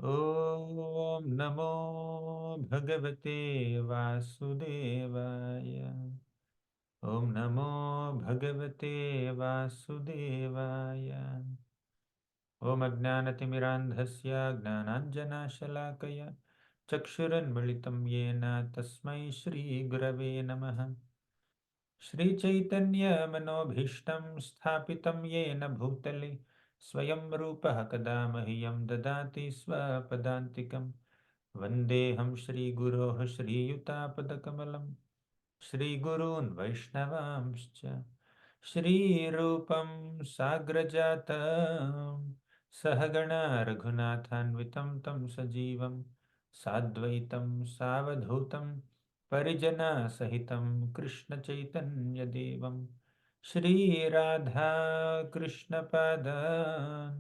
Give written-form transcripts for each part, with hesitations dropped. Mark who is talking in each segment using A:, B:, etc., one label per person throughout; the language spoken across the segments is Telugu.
A: ॐ नमो भगवते वासुदेवाय। ॐ नमो भगवते वासुदेवाय। ॐ अज्ञानतिमिरान्धस्य ज्ञानाञ्जनशलाकया चक्षुरुन्मिलितं येन तस्मै श्रीगुरवे नमः। श्रीचैतन्यमनोभीष्टं स्थापितं येन भूतले स्वयं रूपः कदा मह्यं ददाति स्वपदान्तिकं। वन्देऽहं श्रीगुरोः श्रीयुतापदकमलं श्रीगुरून् वैष्णवांश्च श्रीरूपं साग्रजातं सहगणा रघुनाथान्वितं तं सजीवं साद्वैतं सावधूतं परिजनसहितं कृष्णचैतन्यदेवं श्रीराधाकृष्णपादान्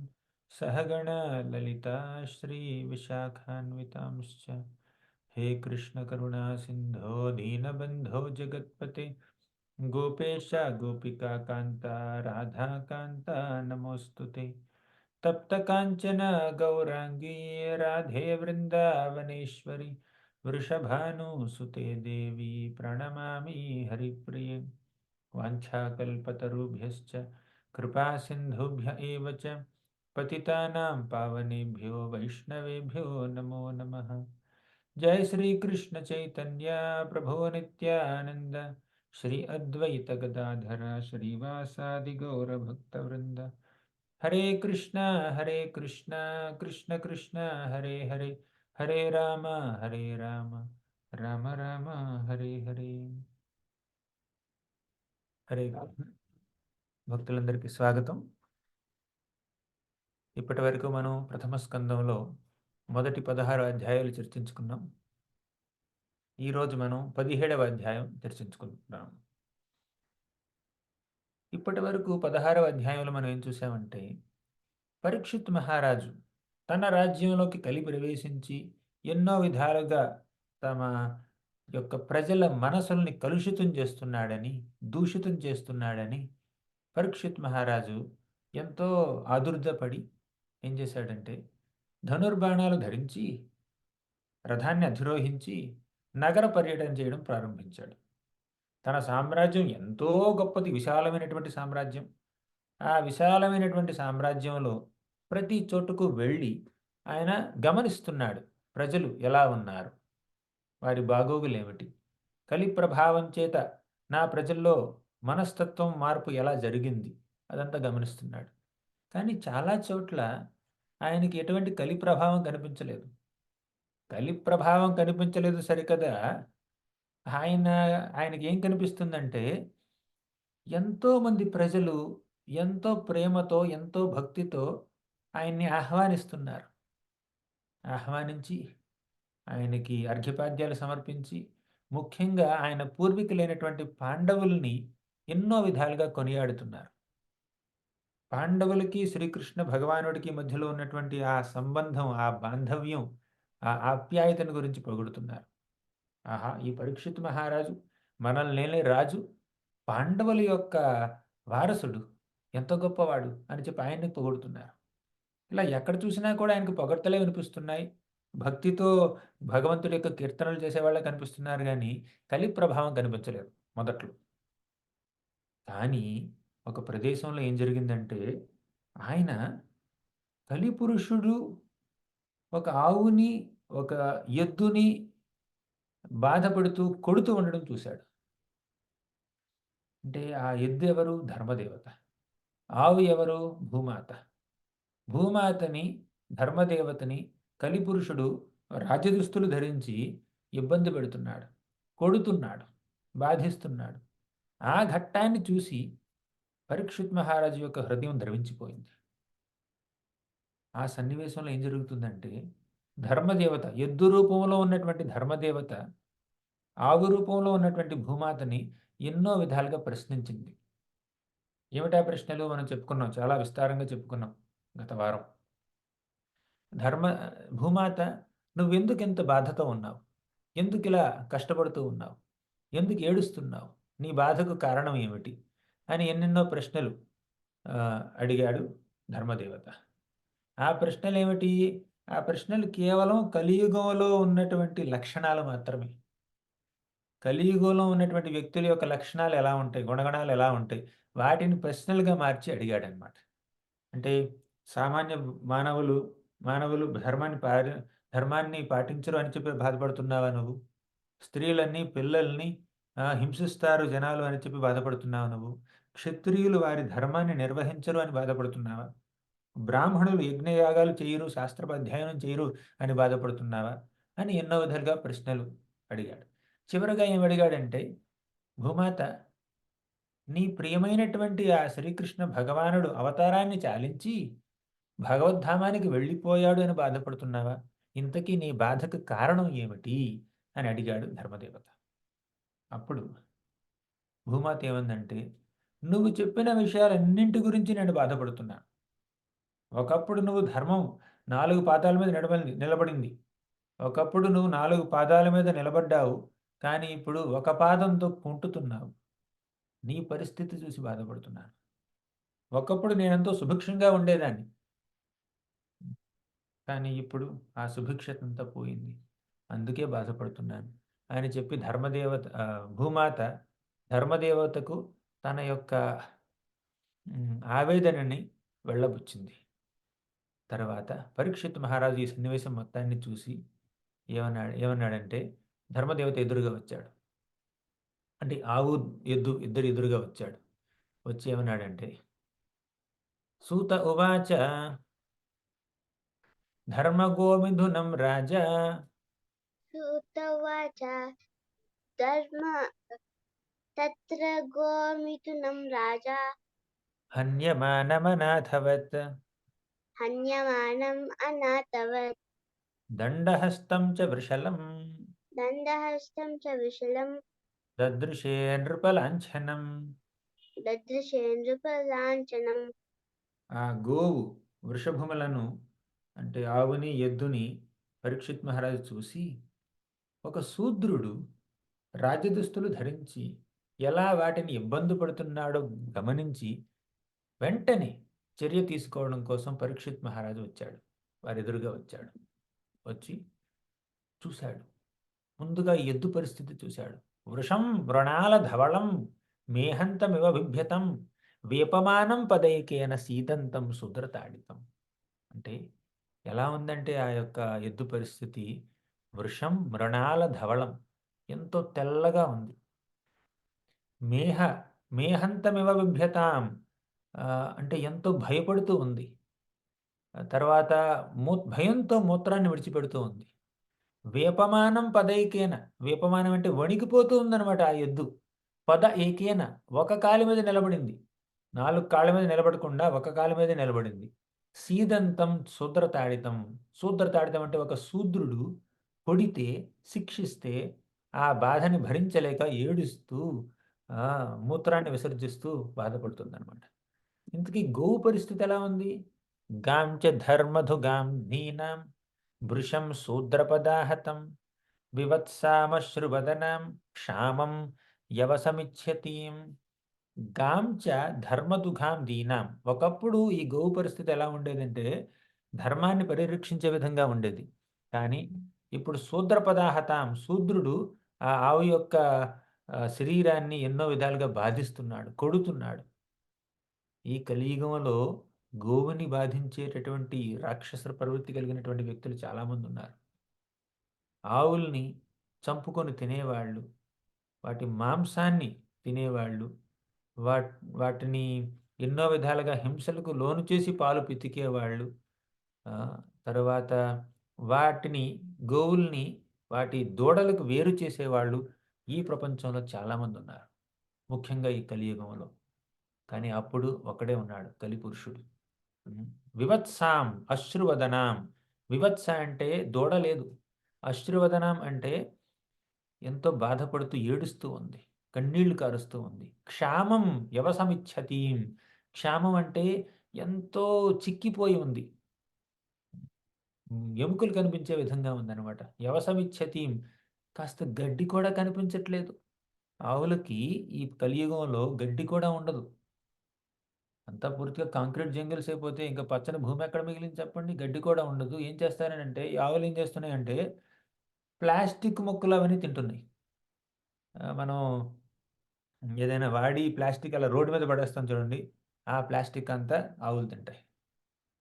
A: सहगणा ललिता श्रीविशाखान्वितांश्च। हे कृष्ण करुणा सिंधो दीनबंधो जगत्पते गोपेश गोपिका कांता राधा कांता नमोस्तुते। तप्त कांचन गौरांगी राधे वृंदावनेश्वरी वृषभानुसुते देवी प्रणमामि हरिप्रिये। वाञ्छाकल्पतरुभ्यश्च कृपा सिन्धुभ्य एव च पतितानां पावनेभ्यो वैष्णवेभ्यो नमो नमः। जय श्री कृष्ण चैतन्य प्रभो नित्यानंद श्री अद्वैत गदाधर श्रीवासादि गौर भक्तवृंद। हरे कृष्णा कृष्ण कृष्ण हरे हरे हरे राम राम राम हरे हरे। హరే కృష్ణ భక్తులందరికీ స్వాగతం. ఇప్పటి వరకు మనం ప్రథమ స్కందంలో మొదటి 16 అధ్యాయాలు చర్చించుకున్నాం. ఈరోజు మనం 17వ అధ్యాయం చర్చించుకుంటున్నాం. ఇప్పటి వరకు 16వ అధ్యాయంలో మనం ఏం చూసామంటే, పరీక్షిత్ మహారాజు తన రాజ్యంలోకి కలి ప్రవేశించి ఎన్నో విధాలుగా తమ యొక్క ప్రజల మనసుల్ని కలుషితం చేస్తున్నాడని, దూషితం చేస్తున్నాడని పరీక్షిత్ మహారాజు ఎంతో ఆదుర్దపడి ఏం చేశాడంటే, ధనుర్బాణాలు ధరించి రథాన్ని అధిరోహించి నగర పర్యటన చేయడం ప్రారంభించాడు. తన సామ్రాజ్యం ఎంతో గొప్పది, విశాలమైనటువంటి సామ్రాజ్యం. ఆ విశాలమైనటువంటి సామ్రాజ్యంలో ప్రతి చోటుకు వెళ్ళి ఆయన గమనిస్తున్నాడు, ప్రజలు ఎలా ఉన్నారు, వారి బాగోగులేమిటి, కలి ప్రభావం చేత నా ప్రజల్లో మనస్తత్వం మార్పు ఎలా జరిగింది, అదంతా గమనిస్తున్నాడు. కానీ చాలా చోట్ల ఆయనకి ఎటువంటి కలి ప్రభావం కనిపించలేదు. కలి ప్రభావం కనిపించలేదు సరికదా, ఆయన ఆయనకి ఏం కనిపిస్తుందంటే, ఎంతోమంది ప్రజలు ఎంతో ప్రేమతో ఎంతో భక్తితో ఆయన్ని ఆహ్వానిస్తున్నారు. ఆహ్వానించి ఆయనకి అర్ఘ్యపాద్యాలు సమర్పించి, ముఖ్యంగా ఆయన పూర్వీకులైనటువంటి పాండవుల్ని ఎన్నో విధాలుగా కొనియాడుతున్నారు. పాండవులకి శ్రీకృష్ణ భగవానుడికి మధ్యలో ఉన్నటువంటి ఆ సంబంధం, ఆ బాంధవ్యం, ఆ ఆప్యాయతను గురించి పొగుడుతున్నారు. ఆహా, ఈ పరీక్షిత్ మహారాజు మనల్నేలే రాజు, పాండవుల యొక్క వారసుడు, ఎంత గొప్పవాడు అని చెప్పి ఆయన్ని పొగుడుతున్నారు. ఇలా ఎక్కడ చూసినా కూడా ఆయనకు పొగడ్తలే వినిపిస్తున్నాయి. భక్తితో భగవంతుడి యొక్క కీర్తనలు చేసేవాళ్ళే కనిపిస్తున్నారు కానీ కలి ప్రభావం కనిపించలేదు మొదట్లో. కానీ ఒక ప్రదేశంలో ఏం జరిగిందంటే, ఆయన కలిపురుషుడు ఒక ఆవుని, ఒక ఎద్దుని బాధపడుతూ కొడుతూ ఉండడం చూశాడు. అంటే ఆ ఎద్దు ఎవరు? ధర్మదేవత. ఆవు ఎవరు? భూమాత. భూమాతని, ధర్మదేవతని కలిపురుషుడు రాజదుస్తులు ధరించి ఇబ్బంది పెడుతున్నాడు, కొడుతున్నాడు, బాధిస్తున్నాడు. ఆ ఘట్టాన్ని చూసి పరీక్షిత్ మహారాజు యొక్క హృదయం ద్రవించిపోయింది. ఆ సన్నివేశంలో ఏం జరుగుతుందంటే, ధర్మదేవత, ఎద్దు రూపంలో ఉన్నటువంటి ధర్మదేవత ఆవు రూపంలో ఉన్నటువంటి భూమాతని ఎన్నో విధాలుగా ప్రశ్నించింది. ఏమిటా ప్రశ్నలు? మనం చెప్పుకున్నాం, చాలా విస్తారంగా చెప్పుకున్నాం గత వారం. ధర్మ భూమాత, నువ్వెందుకు ఇంత బాధతో ఉన్నావు? ఎందుకు ఇలా కష్టపడుతూ ఉన్నావు? ఎందుకు ఏడుస్తున్నావు? నీ బాధకు కారణం ఏమిటి అని ఎన్నెన్నో ప్రశ్నలు అడిగాడు ధర్మదేవత. ఆ ప్రశ్నలు ఏమిటి ఆ ప్రశ్నలు కేవలం కలియుగంలో ఉన్నటువంటి లక్షణాలు మాత్రమే. కలియుగంలో ఉన్నటువంటి వ్యక్తుల యొక్క లక్షణాలు ఎలా ఉంటాయి? గుణగణాలు ఎలా ఉంటాయి? వాటిని ప్రశ్నలుగా మార్చి అడిగాడనమాట. అంటే సామాన్య మానవులు, మానవులు ధర్మాన్ని పాటించరు అని చెప్పి బాధపడుతున్నావా నువ్వు? స్త్రీలని, పిల్లల్ని హింసిస్తారు జనాలు అని చెప్పి బాధపడుతున్నావా నువ్వు? క్షత్రియులు వారి ధర్మాన్ని నిర్వహించరు అని బాధపడుతున్నావా? బ్రాహ్మణులు యజ్ఞయాగాలు చెయ్యరు, శాస్త్రోపాధ్యయనం చెయ్యరు అని బాధపడుతున్నావా? అని ఎన్నో విధాలుగా ప్రశ్నలు అడిగాడు. చివరగా ఏమడిగాడంటే, భూమాత, నీ ప్రియమైనటువంటి ఆ శ్రీకృష్ణ భగవానుడు అవతారాన్ని చాలించి భగవద్ధామానికి వెళ్ళిపోయాడు అని బాధపడుతున్నావా? ఇంతకీ నీ బాధకు కారణం ఏమిటి? అని అడిగాడు ధర్మదేవత. అప్పుడు భూమాత ఏమందంటే, నువ్వు చెప్పిన విషయాలన్నింటి గురించి నేను బాధపడుతున్నాను. ఒకప్పుడు నువ్వు ధర్మం 4 పాదాల మీద నిలబడింది. ఒకప్పుడు నువ్వు 4 పాదాల మీద నిలబడ్డావు. కానీ ఇప్పుడు ఒక పాదంతో కుంటుతున్నావు. నీ పరిస్థితి చూసి బాధపడుతున్నాను. ఒకప్పుడు నేనెంతో సుభిక్షంగా ఉండేదాన్ని. కానీ ఇప్పుడు ఆ సుభిక్షతంతా పోయింది. అందుకే బాధపడుతున్నాను అని చెప్పి భూమాత ధర్మదేవతకు తన యొక్క ఆవేదనని వెళ్ళబుచ్చింది. తర్వాత పరీక్షిత్ మహారాజు ఈ సన్నివేశం మొత్తాన్ని చూసి ఏమన్నాడంటే, ధర్మదేవత ఎదురుగా వచ్చాడు. అంటే ఆవు, ఎద్దు ఇద్దరు ఎదురుగా వచ్చాడు. వచ్చి ఏమన్నాడంటే, సూత ఉవాచ ధర్మగోమిథునం రాజా
B: సూతవాచ ధర్మ తత్ర గోమిథునం రాజా
A: హన్యమానమనాథవత్
B: హన్యమానం అనాథవత్
A: దండహస్తం చ వృషలం
B: దండహస్తం చ విశలం
A: దదృశే నృపలాంఛనం.
B: దదృశే నృపలాంఛనం.
A: ఆ గోవు వృషభములను అంటే ఆవుని, ఎద్దుని పరీక్షిత్ మహారాజు చూసి, ఒక శూద్రుడు రాజదుస్తులు ధరించి ఎలా వాటిని ఇబ్బంది పడుతున్నాడో గమనించి వెంటనే చర్య తీసుకోవడం కోసం పరీక్షిత్ మహారాజు వచ్చాడు. వారెదురుగా వచ్చాడు. వచ్చి చూశాడు. ముందుగా ఎద్దు పరిస్థితి చూశాడు. వృషం వృణాల ధవళం మేహంతమివ బిభ్యతం వేపమానం పదైకేన సీదంతం సుద్రతాడితం. అంటే ఎలా ఉందంటే ఆ యొక్క ఎద్దు పరిస్థితి, వృషం మృణాల ధవళం, ఎంతో తెల్లగా ఉంది. మేహ మేహంతమివ బిభ్యతాం, అంటే ఎంతో భయపడుతూ ఉంది. తర్వాత భయంతో మూత్రాన్ని విడిచిపెడుతూ ఉంది. వేపమానం పదైకేన, వేపమానం అంటే వణికిపోతూ ఉందనమాట ఆ ఎద్దు. పద ఏకేన, ఒక కాలి మీద నిలబడింది. 4 కాళ్ళ మీద నిలబడకుండా ఒక కాలి మీద నిలబడింది. సీదంతం శూద్రతాడితం. శూద్రతాడితం అంటే ఒక శూద్రుడు కొడితే, శిక్షిస్తే ఆ బాధని భరించలేక ఏడుస్తూ మూత్రాన్ని విసర్జిస్తూ బాధపడుతుందనమాట. ఇంతకీ గోవు పరిస్థితి ఎలా ఉంది? గాం చ ధర్మధుగాం నీనాం భృశం శూద్రపదాహతం వివత్సామశ్రువదనాం క్షామం యవసమిచ్ఛతీం. గాం చ ధర్మదుఘాం దీనాం. ఒకప్పుడు ఈ గోవు పరిస్థితి ఎలా ఉండేదంటే ధర్మాన్ని పరిరక్షించే విధంగా ఉండేది. కానీ ఇప్పుడు శూద్రపదాహతాం, శూద్రుడు ఆ ఆవు యొక్క శరీరాన్ని ఎన్నో విధాలుగా బాధిస్తున్నాడు, కొడుతున్నాడు. ఈ కలియుగంలో గోవుని బాధించేటటువంటి రాక్షస ప్రవృత్తి కలిగినటువంటి వ్యక్తులు చాలామంది ఉన్నారు. ఆవుల్ని చంపుకొని తినేవాళ్ళు, వాటి మాంసాన్ని తినేవాళ్ళు, వాటిని ఎన్నో విధాలుగా హింసలకు లోను చేసి పాలు పితికేవాళ్ళు, తర్వాత వాటిని, గోవుల్ని వాటి దూడలకు వేరు చేసేవాళ్ళు ఈ ప్రపంచంలో చాలామంది ఉన్నారు, ముఖ్యంగా ఈ కలియుగంలో. కానీ అప్పుడు ఒకడే ఉన్నాడు, కలిపురుషుడు. వివత్సాం అశ్రువదనాం. వివత్స అంటే దూడ లేదు. అశ్రువదనం అంటే ఎంతో బాధపడుతూ ఏడుస్తూ ఉంది, కన్నీళ్లు కారుస్తూ ఉంది. క్షామం యవసమిచ్ఛతీం. క్షామం అంటే ఎంతో చిక్కిపోయి ఉంది, ఎముకలు కనిపించే విధంగా ఉందన్నమాట. యవసమిచ్ఛతీం, కాస్త గడ్డి కూడా కనిపించట్లేదు. ఆవులకి ఈ కలియుగంలో గడ్డి కూడా ఉండదు. అంతా పూర్తిగా కాంక్రీట్ జంగిల్స్ అయిపోతే ఇంక పచ్చని భూమి ఎక్కడ మిగిలింది చెప్పండి? గడ్డి కూడా ఉండదు. ఏం చేస్తారనంటే ఈ ఆవులు ఏం చేస్తున్నాయంటే ప్లాస్టిక్ ముక్కలు అవన్నీ తింటున్నాయి. మనం ఏదైనా వాడి ప్లాస్టిక్ అలా రోడ్డు మీద పడేస్తాం చూడండి. ఆ ప్లాస్టిక్ అంతా ఆవులు తింటాయి.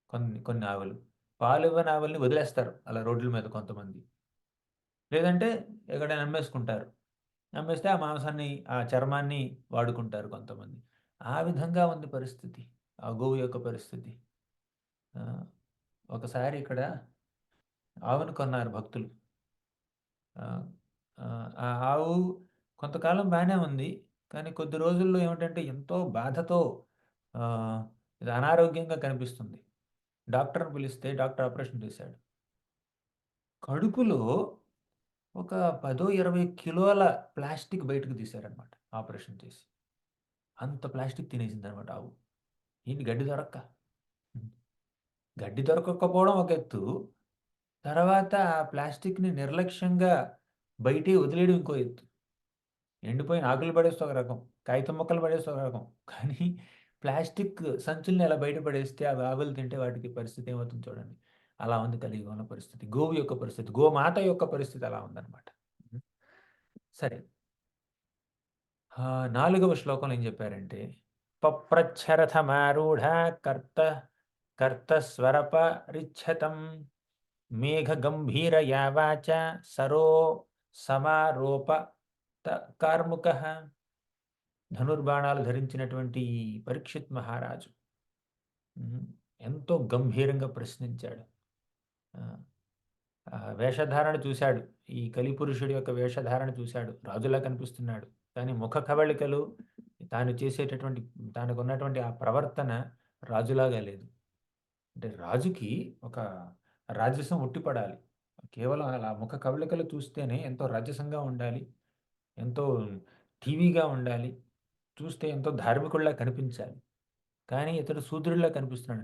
A: కొన్ని కొన్ని ఆవులు. పాలివ్వని ఆవుల్ని వదిలేస్తారు అలా రోడ్ల మీద కొంతమంది. లేదంటే ఎక్కడైనా అమ్మేసుకుంటారు. అమ్మేస్తే ఆ మాంసాన్ని, ఆ చర్మాన్ని వాడుకుంటారు కొంతమంది. ఆ విధంగా ఉంది పరిస్థితి. ఆ గోవు యొక్క పరిస్థితి. ఆ! ఒకసారి ఇక్కడ ఆవును కొన్నారు భక్తులు. ఆహ్, ఆ ఆవు కొంతకాలం బానే ఉంది. కానీ కొద్ది రోజుల్లో ఏమిటంటే ఎంతో బాధతో ఆహ్, ఇది అనారోగ్యంగా కనిపిస్తుంది. డాక్టర్‌ని పిలిస్తే డాక్టర్ ఆపరేషన్ చేశాడు. కడుపులో ఒక 10, 20 కిలోల ప్లాస్టిక్ బయటకు తీశారనమాట ఆపరేషన్ చేసి. అంత ప్లాస్టిక్ తినేసిందనమాట ఆవు. ఏంటి గడ్డి దొరక్క. హ్మ్. గడ్డి దొరకకపోవడం ఒక ఎత్తు. తర్వాత ఆ ప్లాస్టిక్‌ని నిర్లక్ష్యంగా బయటే వదిలేయడం ఇంకో ఎత్తు. ఎండిపోయిన ఆకులు పడేస్తే ఒక రకం. కాగితం ముక్కలు పడేస్తే ఒక రకం. కానీ ప్లాస్టిక్ సంచుల్ని అలా బయట పడేస్తే అవి ఆవులు తింటే వాటికి పరిస్థితి ఏమవుతుందో చూడండి. అలా ఉంది కలియుగంలో పరిస్థితి. గోవు యొక్క పరిస్థితి. గోమాత యొక్క పరిస్థితి అలా ఉందన్నమాట. హ్మ్. సరే. 4వ శ్లోకంలో ఏం చెప్పారంటే, పప్రచ్ఛరథమారూఢా కర్తస్వరపరిచ్ఛతం మేఘగంభీరయా వాచా సరో సమారోపత కార్ముకః. ధనుర్బాణాలు ధరించినటువంటి ఈ పరీక్షిత్ మహారాజు హ్మ్. ఎంతో గంభీరంగా ప్రశ్నించాడు. ఆ! వేషధారణ చూశాడు. ఈ కలిపురుషుడి యొక్క వేషధారణ చూశాడు. రాజులా కనిపిస్తున్నాడు. కానీ ముఖ కవళికలు, తాను చేసేటటువంటి తనకున్నటువంటి ఆ ప్రవర్తన రాజులాగా లేదు. అంటే రాజుకి ఒక రాజసం ఉట్టిపడాలి. కేవలం అలా ముఖ కవళికలు చూస్తేనే ఎంతో రాజసంగా ఉండాలి. ఎంతో ఠీవీగా ఉండాలి. చూస్తే ఎంతో ధార్మికుడిలా కనిపించాలి. కానీ ఇతడు శూద్రుడిలా కనిపిస్తున్నాడు.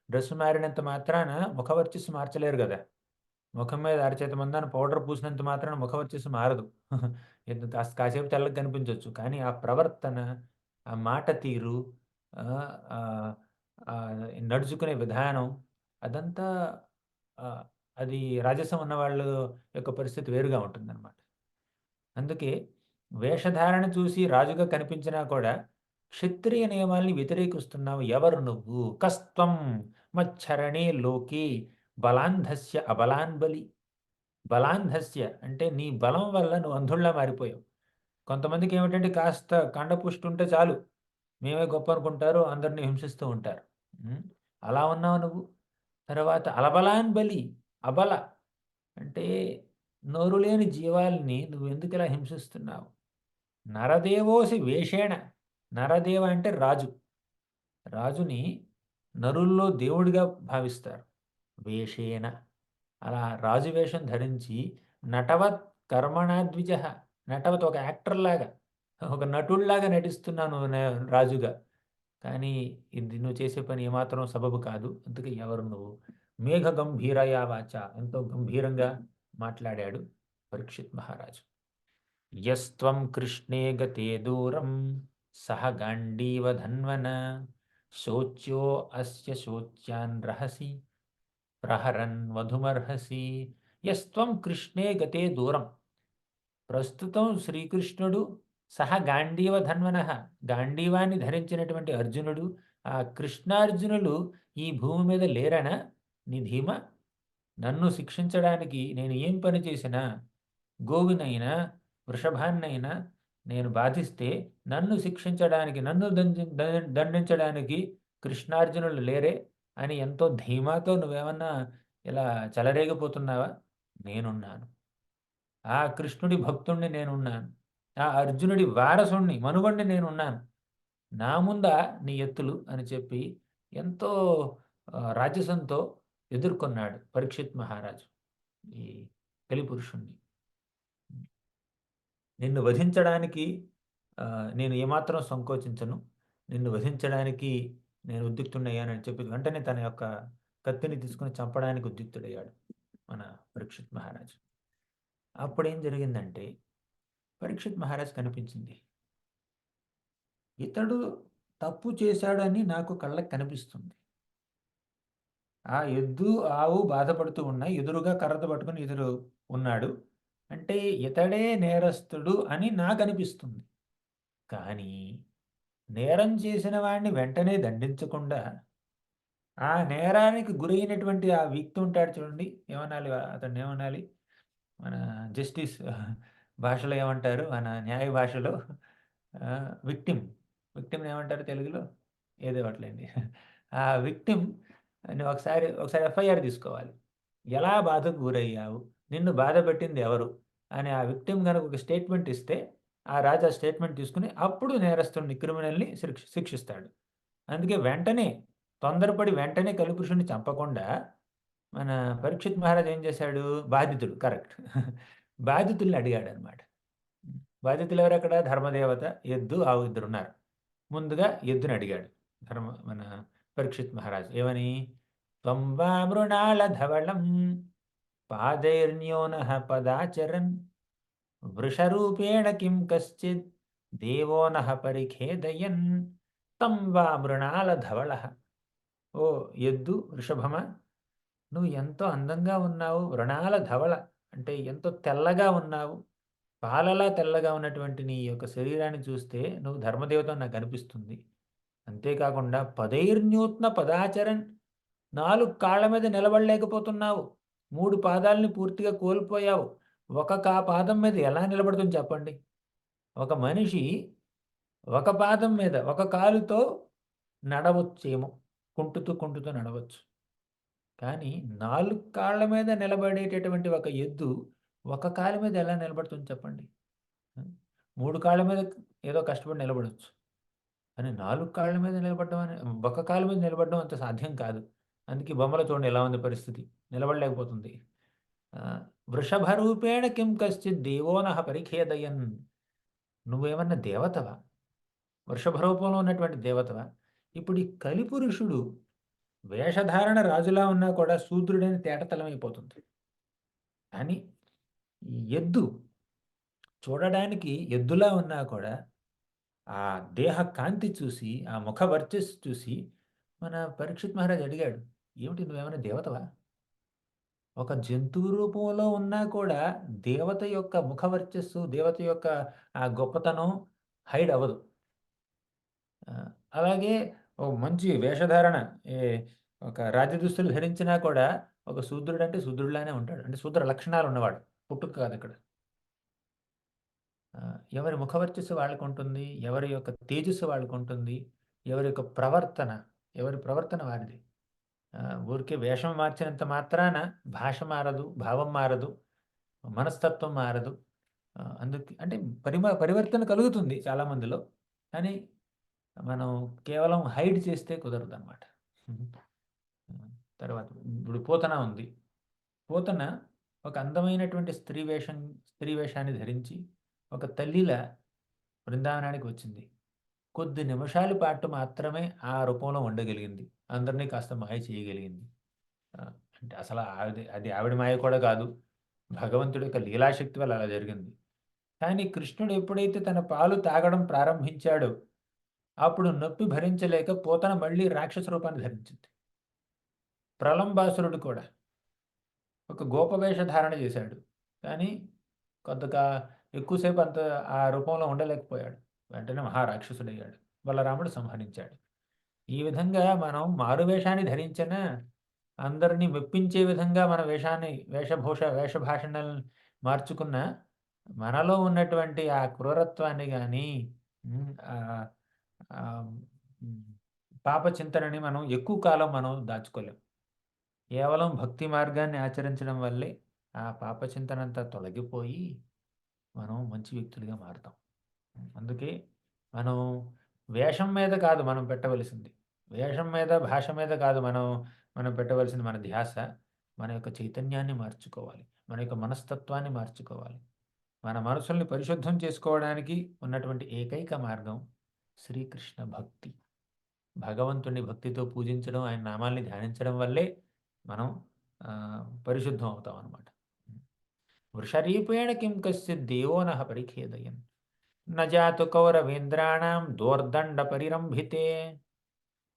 A: డ్రెస్ మారినంత మాత్రాన ముఖ వర్చస్సు మార్చలేరు గదా! ముఖం మీద అరచేతి మందాన పౌడర్ పూసినంత మాత్రాన ముఖ వర్చస్సు మారదు. కాసేపు తెల్లగా కనిపించొచ్చు. కానీ ఆ ప్రవర్తన, ఆ మాట తీరు, ఆహ్, ఆహ్, నడుచుకునే విధానం అదంతా ఆహ్, అది రాజసం ఉన్నవాళ్ళు యొక్క పరిస్థితి వేరుగా ఉంటుందన్నమాట. అందుకే వేషధారణ చూసి రాజుగా కనిపించినా కూడా క్షత్రియ నియమాల్ని వ్యతిరేకిస్తున్నావు ఎవరు నువ్వు? కస్త్వం మచ్చరణే లోకే బలాంధస్య అబలాన్ బలి. బలాంధస్య అంటే నీ బలం వల్ల నువ్వు అంధుడిలా మారిపోయావు. కొంతమందికేమిటంటే కాస్త కండపుష్టి ఉంటే చాలు. మేమే గొప్ప అనుకుంటారు. అందరిని హింసిస్తూ ఉంటారు. హ్మ్. అలా ఉన్నావు నువ్వు. తర్వాత అలబలాన్ బలి. అబల అంటే నోరు లేని జీవాల్ని నువ్వెందుకిలా హింసిస్తున్నావు? నరదేవోసి వేషేణ. నరదేవ అంటే రాజు. రాజుని నరుల్లో దేవుడిగా భావిస్తారు. వేషేణ అలా రాజు వేషం ధరించి నటవత్ కర్మణా ద్విజః. నటవత్ ఒక యాక్టర్‌లాగా, ఒక నటుడిలాగా నటిస్తున్నాను రాజుగా. కానీ ఇది నువ్వు చేసే పని ఏమాత్రం సబబు కాదు. ఇంతకీ ఎవరు నువ్వు? మేఘ గంభీరయా వాచ ఎంతో గంభీరంగా మాట్లాడాడు పరీక్షిత్ మహారాజు. యస్త్వం కృష్ణే గతే దూరం సహ గాండీవ ధన్వన శోచ్యో అస్య శోచ్యాన్ రహసి ప్రహరన్ వధుమర్హసి. యస్త్వం కృష్ణే గతే దూరం. ప్రస్తుతం శ్రీకృష్ణుడు గాండీవ ధన్వనః గాండీవాన్ని ధరించినటువంటి అర్జునుడు, ఆ కృష్ణార్జునులు ఈ భూమి మీద లేరనా నీ ధీమా? నన్ను శిక్షించడానికి నేను ఏం పని చేసినా, గోవునైనా, వృషభాన్నైనా నేను బాధిస్తే నన్ను శిక్షించడానికి, నన్ను దండించడానికి కృష్ణార్జునులు లేరే అని ఎంతో ధీమాతో నువ్వేమన్నా ఇలా చెలరేగిపోతున్నావా? నేనున్నాను. ఆ కృష్ణుడి భక్తుడిని నేనున్నాను. ఆ అర్జునుడి వారసుడిని, మనుమడిని నేనున్నాను. నా ముందా నీ ఎత్తులు అని చెప్పి ఎంతో రాజసంతో ఎదుర్కొన్నాడు పరీక్షిత్ మహారాజు ఈ కలిపురుషుణ్ణి. నిన్ను వధించడానికి నేను ఏమాత్రం సంకోచించను. నిన్ను వధించడానికి నేను ఉద్యుక్తుడినయ్యానని చెప్పి వెంటనే తన యొక్క కత్తిని తీసుకొని చంపడానికి ఉద్యుక్తుడయ్యాడు మన పరీక్షిత్ మహారాజు. అప్పుడేం జరిగిందంటే పరీక్షిత్ మహారాజ్ కనిపించింది. ఇతడు తప్పు చేశాడని నాకు కళ్ళకి కనిపిస్తుంది. ఆ ఎద్దు, ఆవు బాధపడుతూ ఉన్నాయి. ఎదురుగా కర్రతో పట్టుకొని ఎదురు ఉన్నాడు. అంటే ఇతడే నేరస్తుడు అని నాకనిపిస్తుంది. కానీ నేరం చేసిన వాడిని వెంటనే దండించకుండా, ఆ నేరానికి గురైనటువంటి ఆ వ్యక్తి ఉంటాడు చూడండి. ఏమనాలి అతన్నేమనాలి? మన జస్టిస్ భాషలో ఏమంటారు? మన న్యాయ భాషలో విక్టిమ్. విక్టిమ్‌ని ఏమంటారు తెలుగులో? ఏదో ఒకటిలెండి. ఆ విక్టిమ్‌ని ఒకసారి ఎఫ్ఐఆర్ తీసుకోవాలి. ఎలా బాధకు గురయ్యావు? నిన్ను బాధపెట్టింది ఎవరు? అని ఆ విక్టిమ్ గనక ఒక స్టేట్‌మెంట్ ఇస్తే, ఆ రాజు ఆ స్టేట్‌మెంట్ తీసుకొని అప్పుడు నేరస్తుడిని, క్రిమినల్‌ని శిక్షిస్తాడు. అందుకే తొందరపడి వెంటనే కలిపురుషుడిని చంపకుండా, మన పరీక్షిత్ మహారాజ్ ఏం చేశాడు? బాధితుడు కరెక్ట్. బాధితుల్ని అడిగాడనమాట. బాధితులెవరక్కడ? ధర్మదేవత, ఎద్దు, ఆవు ఇద్దరున్నారు. ముందుగా ఎద్దుని అడిగాడు. మన పరీక్షిత్ మహారాజ్ ఏమని? "త్వం వా మృణాళధవళం పాదైర్న్యోనః పదాచరన్ వృషరూపేణ కిం కశ్చిద్ దేవో నః పరిఖేదయన్ తం వా మృణాళధవళః." ఓ ఎద్దు, వృషభమా, నువ్వు ఎంతో అందంగా ఉన్నావు. వృణాల ధవళ అంటే ఎంతో తెల్లగా ఉన్నావు. పాలలా తెల్లగా ఉన్నటువంటి నీ యొక్క శరీరాన్ని చూస్తే నువ్వు ధర్మదేవత అని నాకనిపిస్తుంది. అంతేకాకుండా పదైర్న్యూత్న పదాచరన్, 4 కాళ్ళ మీద నిలబడలేకపోతున్నావు. 3 పాదాల్ని పూర్తిగా కోల్పోయావు. పాదం మీద ఎలా నిలబడుతుంది చెప్పండి? ఒక మనిషి ఒక పాదం మీద, ఒక కాలుతో నడవచ్చేమో. కుంటుతూ నడవచ్చు. కానీ 4 కాళ్ళ మీద నిలబడేటటువంటి ఒక ఎద్దు, ఒక కాలు మీద ఎలా నిలబడుతుంది చెప్పండి? 3 కాళ్ళ మీద ఏదో కష్టపడి నిలబడొచ్చు. కానీ 4 కాళ్ళ మీద నిలబడడం ఒక కాలు మీద నిలబడడం అంత సాధ్యం కాదు. అందుకే బొమ్మలో చూడండి ఎలా ఉంది పరిస్థితి. నిలబడలేకపోతుంది. వృషభ రూపేణ కిం కశ్చిద్ దేవో నః పరిఖేదయన్. నువ్వేమన్నా దేవతవా? వృషభ రూపంలో ఉన్నటువంటి దేవతవా? ఇప్పుడు ఈ కలిపురుషుడు వేషధారణ రాజులా ఉన్నా కూడా శూద్రుడని తేటతెల్లమైపోతుంది. కానీ ఈ ఎద్దు చూడడానికి ఎద్దులా ఉన్నా కూడా ఆ దేహ కాంతి చూసి, ఆ ముఖ వర్చస్సు చూసి మన పరీక్షిత్ మహారాజ్ అడిగాడు. "ఏమిటి నువ్వేమైనా దేవతవా? ఒక జంతువు రూపంలో ఉన్నా కూడా దేవత యొక్క ముఖ వర్చస్సు, దేవత యొక్క ఆ గొప్పతనం హైడ్ అవ్వదు." అలాగే ఓ మంచి వేషధారణ ఏ ఒక రాజదుస్తులు ధరించినా కూడా ఒక శూద్రుడంటే శూద్రుడిలానే ఉంటాడు. అంటే శూద్ర లక్షణాలు ఉన్నవాడు. పుట్టుక కాదిక్కడ. ఎవరి ముఖవర్చస్సు వాళ్ళకుంటుంది. ఎవరి యొక్క తేజస్సు వాళ్ళకుంటుంది. ఎవరి యొక్క ప్రవర్తన, ఎవరి ప్రవర్తన వారిది. ఊరికే వేషం మార్చినంత మాత్రాన భాష మారదు, భావం మారదు, మనస్తత్వం మారదు. అందుకే అంటే పరివర్తన కలుగుతుంది చాలా మందిలో. కానీ మనం కేవలం హైడ్ చేస్తే కుదరదనమాట. తర్వాత ఇప్పుడు పోతన ఉంది. పోతన ఒక అందమైనటువంటి స్త్రీ వేషాన్ని ధరించి ఒక తల్లిలా బృందావనానికి వచ్చింది. కొద్ది నిమిషాల పాటు మాత్రమే ఆ రూపంలో ఉండగలిగింది. అందరిని కాస్త మాయ చేయగలిగింది. అంటే అసలు అది ఆవిడ మాయ కూడా కాదు. భగవంతుడి యొక్క లీలాశక్తి వల్ల అలా జరిగింది. కానీ కృష్ణుడు ఎప్పుడైతే తన పాలు తాగడం ప్రారంభించాడో, అప్పుడు నొప్పి భరించలేక పోతన మళ్ళీ రాక్షస రూపాన్ని ధరించింది. ప్రలంబాసురుడు కూడా ఒక గోప వేష ధారణ చేశాడు. కానీ కొంతగా ఎక్కువసేపు ఆ రూపంలో ఉండలేకపోయాడు. వెంటనే మహారాక్షసుడయ్యాడు. బలరాముడు సంహరించాడు. ఈ విధంగా మనం మారువేషాన్ని ధరించినా, అందరిని మెప్పించే విధంగా మన వేషభాషణలను మార్చుకున్న మనలో ఉన్నటువంటి ఆ క్రూరత్వాన్ని గానీ, ఆహ్, ఆహ్, హ్మ్, పాప చింతనని మనం ఎక్కువ కాలం మనం దాచుకోలేం. కేవలం భక్తి మార్గాన్ని ఆచరించడం వల్లే ఆ పాప చింతనంతా తొలగిపోయి, మనం మంచి వ్యక్తులుగా మారుతాం. అందుకే మనం వేషం మీద కాదు మనం పెట్టవలసింది. వేషం మీద, భాష మీద కాదు మనం పెట్టవలసింది మన ధ్యాస. మన యొక్క చైతన్యాన్ని మార్చుకోవాలి. మన యొక్క మనస్తత్వాన్ని మార్చుకోవాలి. మన మనసుల్ని పరిశుద్ధం చేసుకోవడానికి ఉన్నటువంటి ఏకైక మార్గం శ్రీకృష్ణ భక్తి. భగవంతుడిని భక్తితో పూజించడం, ఆయన నామాల్ని ధ్యానించడం వల్లే మనం పరిశుద్ధం అవుతామనమాట. వృషరీపేణ కిం కశ్చిద్ దేవో నః పరిఖేదయన్. న జాతు కౌరవేంద్రాణం దోర్దండ పరిరంభితే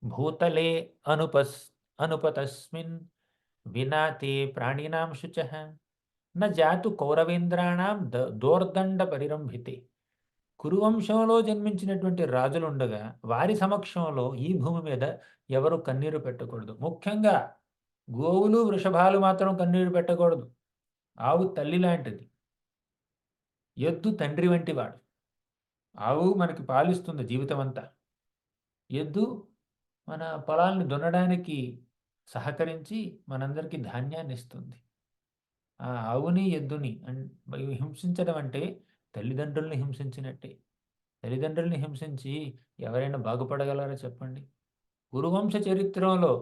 A: భూతలే అనుపస్ అనుపతస్మిన్ వినా తే ప్రాణినాం శుచః న జాతు కౌరవేంద్రాణం దోర్దండ పరిరంభితే. కురువంశంలో జన్మించినటువంటి రాజులుండగా వారి సమక్షంలో ఈ భూమి మీద ఎవరు కన్నీరు పెట్టకూడదు. ముఖ్యంగా గోవులు, వృషభాలు మాత్రం కన్నీరు పెట్టకూడదు. ఆవు తల్లి లాంటిది. ఎద్దు తండ్రి వంటివాడు. ఆవు మనకి పాలిస్తుంది జీవితమంతా. ఎద్దు మన పొలాల్ని దున్నడానికి సహకరించి మనందరికీ ధాన్యాన్ని ఇస్తుంది. ఆ ఆవుని, ఎద్దుని హింసించడం అంటే తల్లిదండ్రుల్ని హింసించినట్టే. తల్లిదండ్రుల్ని హింసించి ఎవరైనా బాగుపడగలరా చెప్పండి? కురువంశ చరిత్రలో,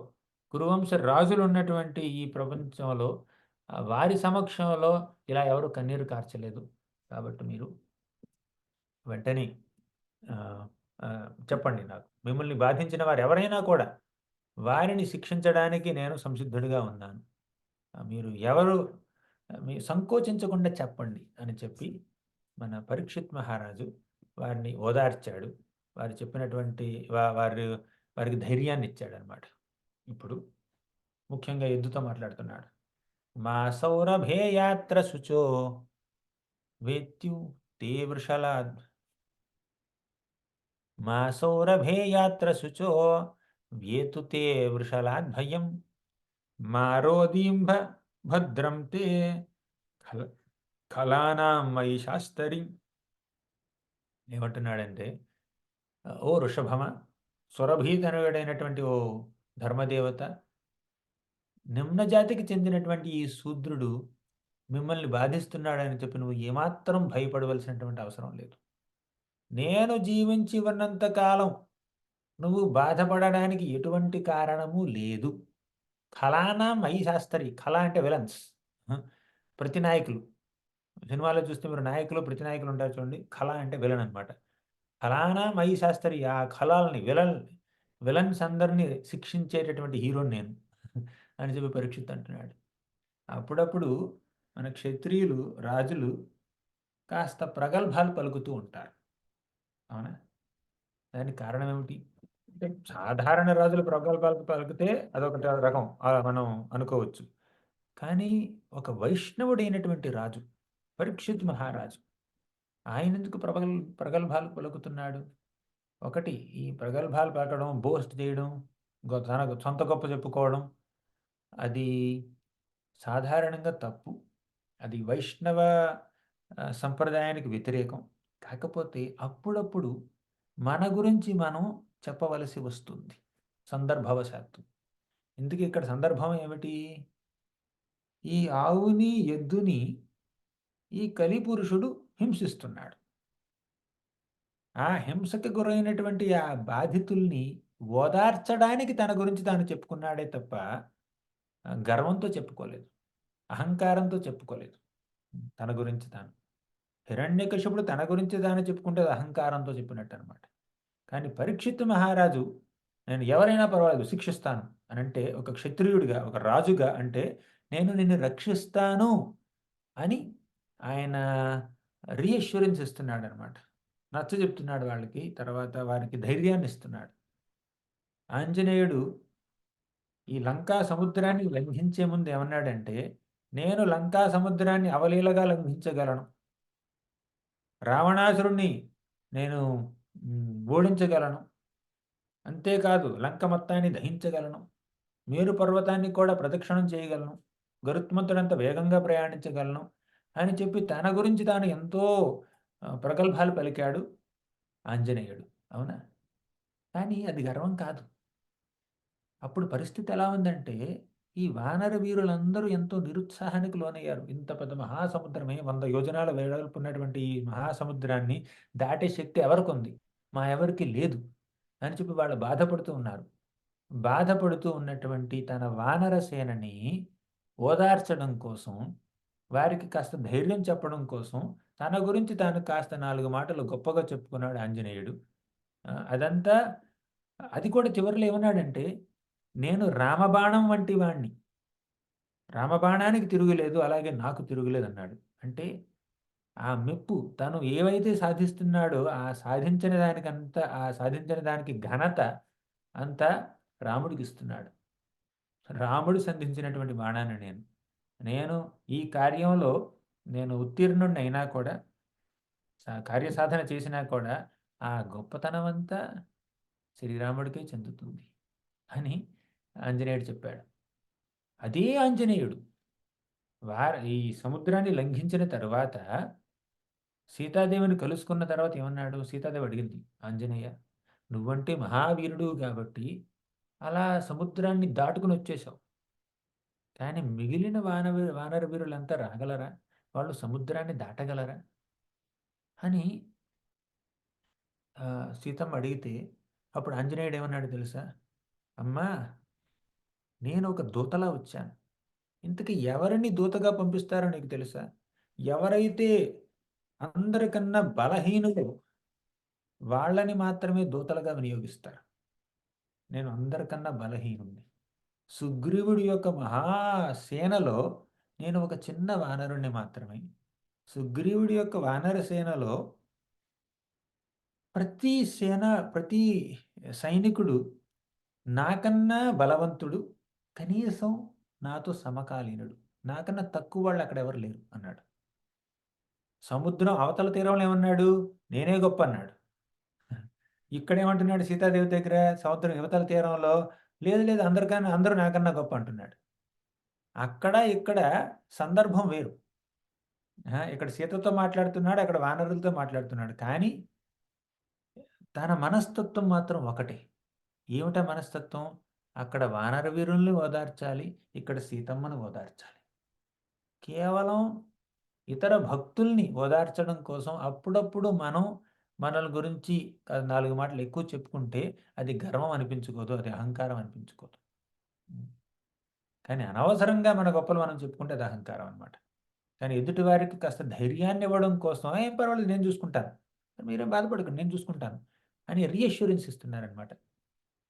A: కురువంశ రాజులున్నటువంటి ఈ ప్రపంచంలో వారి సమక్షంలో ఇలా ఎవరు కన్నీరు కార్చలేదు. కాబట్టి మీరు వెంటనే చెప్పండి నాకు. మిమ్మల్ని బాధించిన వారు ఎవరైనా కూడా వారిని శిక్షించడానికి నేను సంసిద్ధుడిగా ఉన్నాను. మీరు ఎవరు సంకోచించకుండా చెప్పండి అని చెప్పి మన పరీక్షిత్ మహారాజు వారిని ఓదార్చాడు. వారు చెప్పినటువంటి వారికి ధైర్యాన్ని ఇచ్చాడనమాట. ఇప్పుడు ముఖ్యంగా ఎద్దుతో మాట్లాడుతున్నాడు. మా సౌరభే యాత్ర శుచో వేత్యు తే వృషలాద్ మా సౌరభే యాత్ర శుచో వ్యేతు తే వృషలాద్ భయం మారోదీంభ భద్రం తే ఖలానాం మయి శాస్తరి. ఏమంటున్నాడంటే, ఓ వృషభమ, సురభీతనుడైనటువంటి ఓ ధర్మదేవత, నిమ్న జాతికి చెందినటువంటి ఈ శూద్రుడు మిమ్మల్ని బాధిస్తున్నాడని చెప్పి నువ్వు ఏమాత్రం భయపడవలసినటువంటి అవసరం లేదు. నేను జీవించి ఉన్నంత కాలం నువ్వు బాధపడడానికి ఎటువంటి కారణము లేదు. ఖలానా మై శాస్త్రి. ఖల అంటే విలన్స్, ప్రతి నాయకులు. సినిమాలో చూస్తే మీరు నాయకులు, ప్రతి నాయకులు ఉంటారు చూడండి. ఖల అంటే విలన్ అనమాట. ఖలానా మై శాస్త్రి. ఆ ఖలాల్ని, విలన్స్ అందరినీ శిక్షించేటటువంటి హీరోని నేను అని చెప్పి పరీక్షిత్ అంటున్నాడు. అప్పుడప్పుడు మన క్షత్రియులు, రాజులు కాస్త ప్రగల్భాలు పలుకుతూ ఉంటారు. అవునా? దానికి కారణం ఏమిటి అంటే, సాధారణ రాజులు ప్రగల్భాలు పలికితే అదొకటి రకం మనం అనుకోవచ్చు. కానీ ఒక వైష్ణవుడైనటువంటి రాజు, పరీక్షిత్ మహారాజు, ఆయన ఎందుకు ప్రగల్భాలు పలుకుతున్నాడు? ఒకటి, ఈ ప్రగల్భాలు పలకడం, బోస్ట్ చేయడం, తనకు సొంత గొప్ప చెప్పుకోవడం, అది సాధారణంగా తప్పు. అది వైష్ణవ సంప్రదాయానికి వ్యతిరేకం. కాకపోతే అప్పుడప్పుడు మన గురించి మనం చెప్పవలసి వస్తుంది సందర్భవశాత్తు. ఇందుకు ఇక్కడ సందర్భం ఏమిటి? ఈ ఆవుని, ఎద్దుని ఈ కలిపురుషుడు హింసిస్తున్నాడు. ఆ హింసకు గురైనటువంటి ఆ బాధితుల్ని ఓదార్చడానికి తన గురించి తాను చెప్పుకున్నాడే తప్ప గర్వంతో చెప్పుకోలేదు, అహంకారంతో చెప్పుకోలేదు. తన గురించి తాను, హిరణ్యకశిపుడు తన గురించి తాను చెప్పుకుంటే అహంకారంతో చెప్పినట్టు అనమాట. కానీ పరీక్షిత్ మహారాజు, నేను ఎవరైనా పర్వాలేదు శిక్షిస్తాను అని అంటే, ఒక క్షత్రియుడిగా, ఒక రాజుగా అంటే, నేను నిన్ను రక్షిస్తాను అని ఆయన రీఅష్యూరెన్స్ ఇస్తున్నాడు అనమాట. నచ్చ చెప్తున్నాడు వాళ్ళకి. తర్వాత వారికి ధైర్యాన్ని ఇస్తున్నాడు. ఆంజనేయుడు ఈ లంకా సముద్రాన్ని లంఘించే ముందు ఏమన్నాడంటే, నేను లంకా సముద్రాన్ని అవలీలగా లంఘించగలను, రావణాసురుణ్ణి నేను ఓడించగలను, అంతేకాదు లంక మొత్తాన్ని దహించగలను, మేరు పర్వతాన్ని కూడా ప్రదక్షిణం చేయగలను, గరుత్మంతుడంత వేగంగా ప్రయాణించగలను అని చెప్పి తన గురించి తాను ఎంతో ప్రగల్భాలు పలికాడు ఆంజనేయుడు. అవునా? కానీ అది గర్వం కాదు. అప్పుడు పరిస్థితి ఎలా ఉందంటే, ఈ వానర వీరులందరూ ఎంతో నిరుత్సాహానికి లోనయ్యారు. ఇంత పెద్ద మహాసముద్రమే, 100 యోజనాల వెడల్పు ఉన్నటువంటి ఈ మహాసముద్రాన్ని దాటే శక్తి ఎవరికుంది? మా ఎవరికి లేదు అని చెప్పి వాళ్ళు బాధపడుతూ ఉన్నారు. బాధపడుతూ ఉన్నటువంటి తన వానర సేనని ఓదార్చడం కోసం, వారికి కాస్త ధైర్యం చెప్పడం కోసం, తన గురించి తాను కాస్త 4 మాటలు గొప్పగా చెప్పుకున్నాడు ఆంజనేయుడు. అదంతా, అది కూడా చివరిలో ఏమన్నాడంటే, నేను రామబాణం వంటి వాణ్ణి, రామబాణానికి తిరుగులేదు, అలాగే నాకు తిరుగులేదు అన్నాడు. అంటే ఆ మెప్పు తను ఏవైతే సాధిస్తున్నాడో ఆ సాధించిన దానికి ఘనత అంతా రాముడికిస్తున్నాడు. రాముడు సంధించినటువంటి బాణాన్ని నేను. నేను ఈ కార్యంలో నేను ఉత్తీర్ణుడినైనా కూడా కార్యసాధన చేసినా కూడా ఆ గొప్పతనమంతా శ్రీరాముడికే చెందుతుంది అని ఆంజనేయుడు చెప్పాడు. అదే ఆంజనేయుడు ఈ సముద్రాన్ని లంఘించిన తరువాత సీతాదేవిని కలుసుకున్న తర్వాత ఏమన్నాడు? సీతాదేవి అడిగింది, ఆంజనేయ నువ్వంటే మహావీరుడు కాబట్టి అలా సముద్రాన్ని దాటుకుని వచ్చేసావు. కానీ మిగిలిన వానర వీరులంతా రాగలరా? వాళ్ళు సముద్రాన్ని దాటగలరా? అని సీతమ్మ అడిగితే అప్పుడు ఆంజనేయుడు ఏమన్నాడు తెలుసా? అమ్మా నేను ఒక దూతలా వచ్చాను. ఇంతకీ ఎవరిని దూతగా పంపిస్తారో నీకు తెలుసా? ఎవరైతే అందరికన్నా బలహీనులు వాళ్ళని మాత్రమే దూతలుగా వినియోగిస్తారు. నేను అందరికన్నా బలహీనుడిని. సుగ్రీవుడి యొక్క మహాసేనలో నేను ఒక చిన్న వానరుణ్ణి మాత్రమే. సుగ్రీవుడి యొక్క వానర సేనలో ప్రతి సైనికుడు నాకన్నా బలవంతుడు, కనీసం నాతో సమకాలీనుడు. నాకన్నా తక్కువ వాళ్ళు అక్కడ ఎవరు లేరు అన్నాడు. సముద్రం అవతల తీరంలో ఏమన్నాడు? నేనే గొప్ప అన్నాడు. ఇక్కడేమంటున్నాడు సీతాదేవి దగ్గర సముద్రం యువతల తీరంలో? లేదు లేదు అందరూ నాకన్నా గొప్ప అంటున్నాడు. అక్కడ ఇక్కడ సందర్భం వేరు. ఇక్కడ సీతతో మాట్లాడుతున్నాడు, అక్కడ వానరులతో మాట్లాడుతున్నాడు. కానీ తన మనస్తత్వం మాత్రం ఒకటే. ఏమిటా మనస్తత్వం? అక్కడ వానర వీరుల్ని ఓదార్చాలి, ఇక్కడ సీతమ్మను ఓదార్చాలి. కేవలం ఇతర భక్తుల్ని ఓదార్చడం కోసం అప్పుడప్పుడు మనం మనల గురించి 4 మాటలు ఎక్కువ చెప్పుకుంటే అది గర్వం అనిపించుకోదు, అది అహంకారం అనిపించుకోదు. కానీ అనవసరంగా మన గొప్పలు మనం చెప్పుకుంటే అది అహంకారం అనమాట. కానీ ఎదుటి వారికి కాస్త ధైర్యాన్ని ఇవ్వడం కోసం ఏం పర్వాలేదు నేను చూసుకుంటాను, మీరేం బాధపడకండి నేను చూసుకుంటాను అని రీఅష్యూరెన్స్ ఇస్తున్నారనమాట.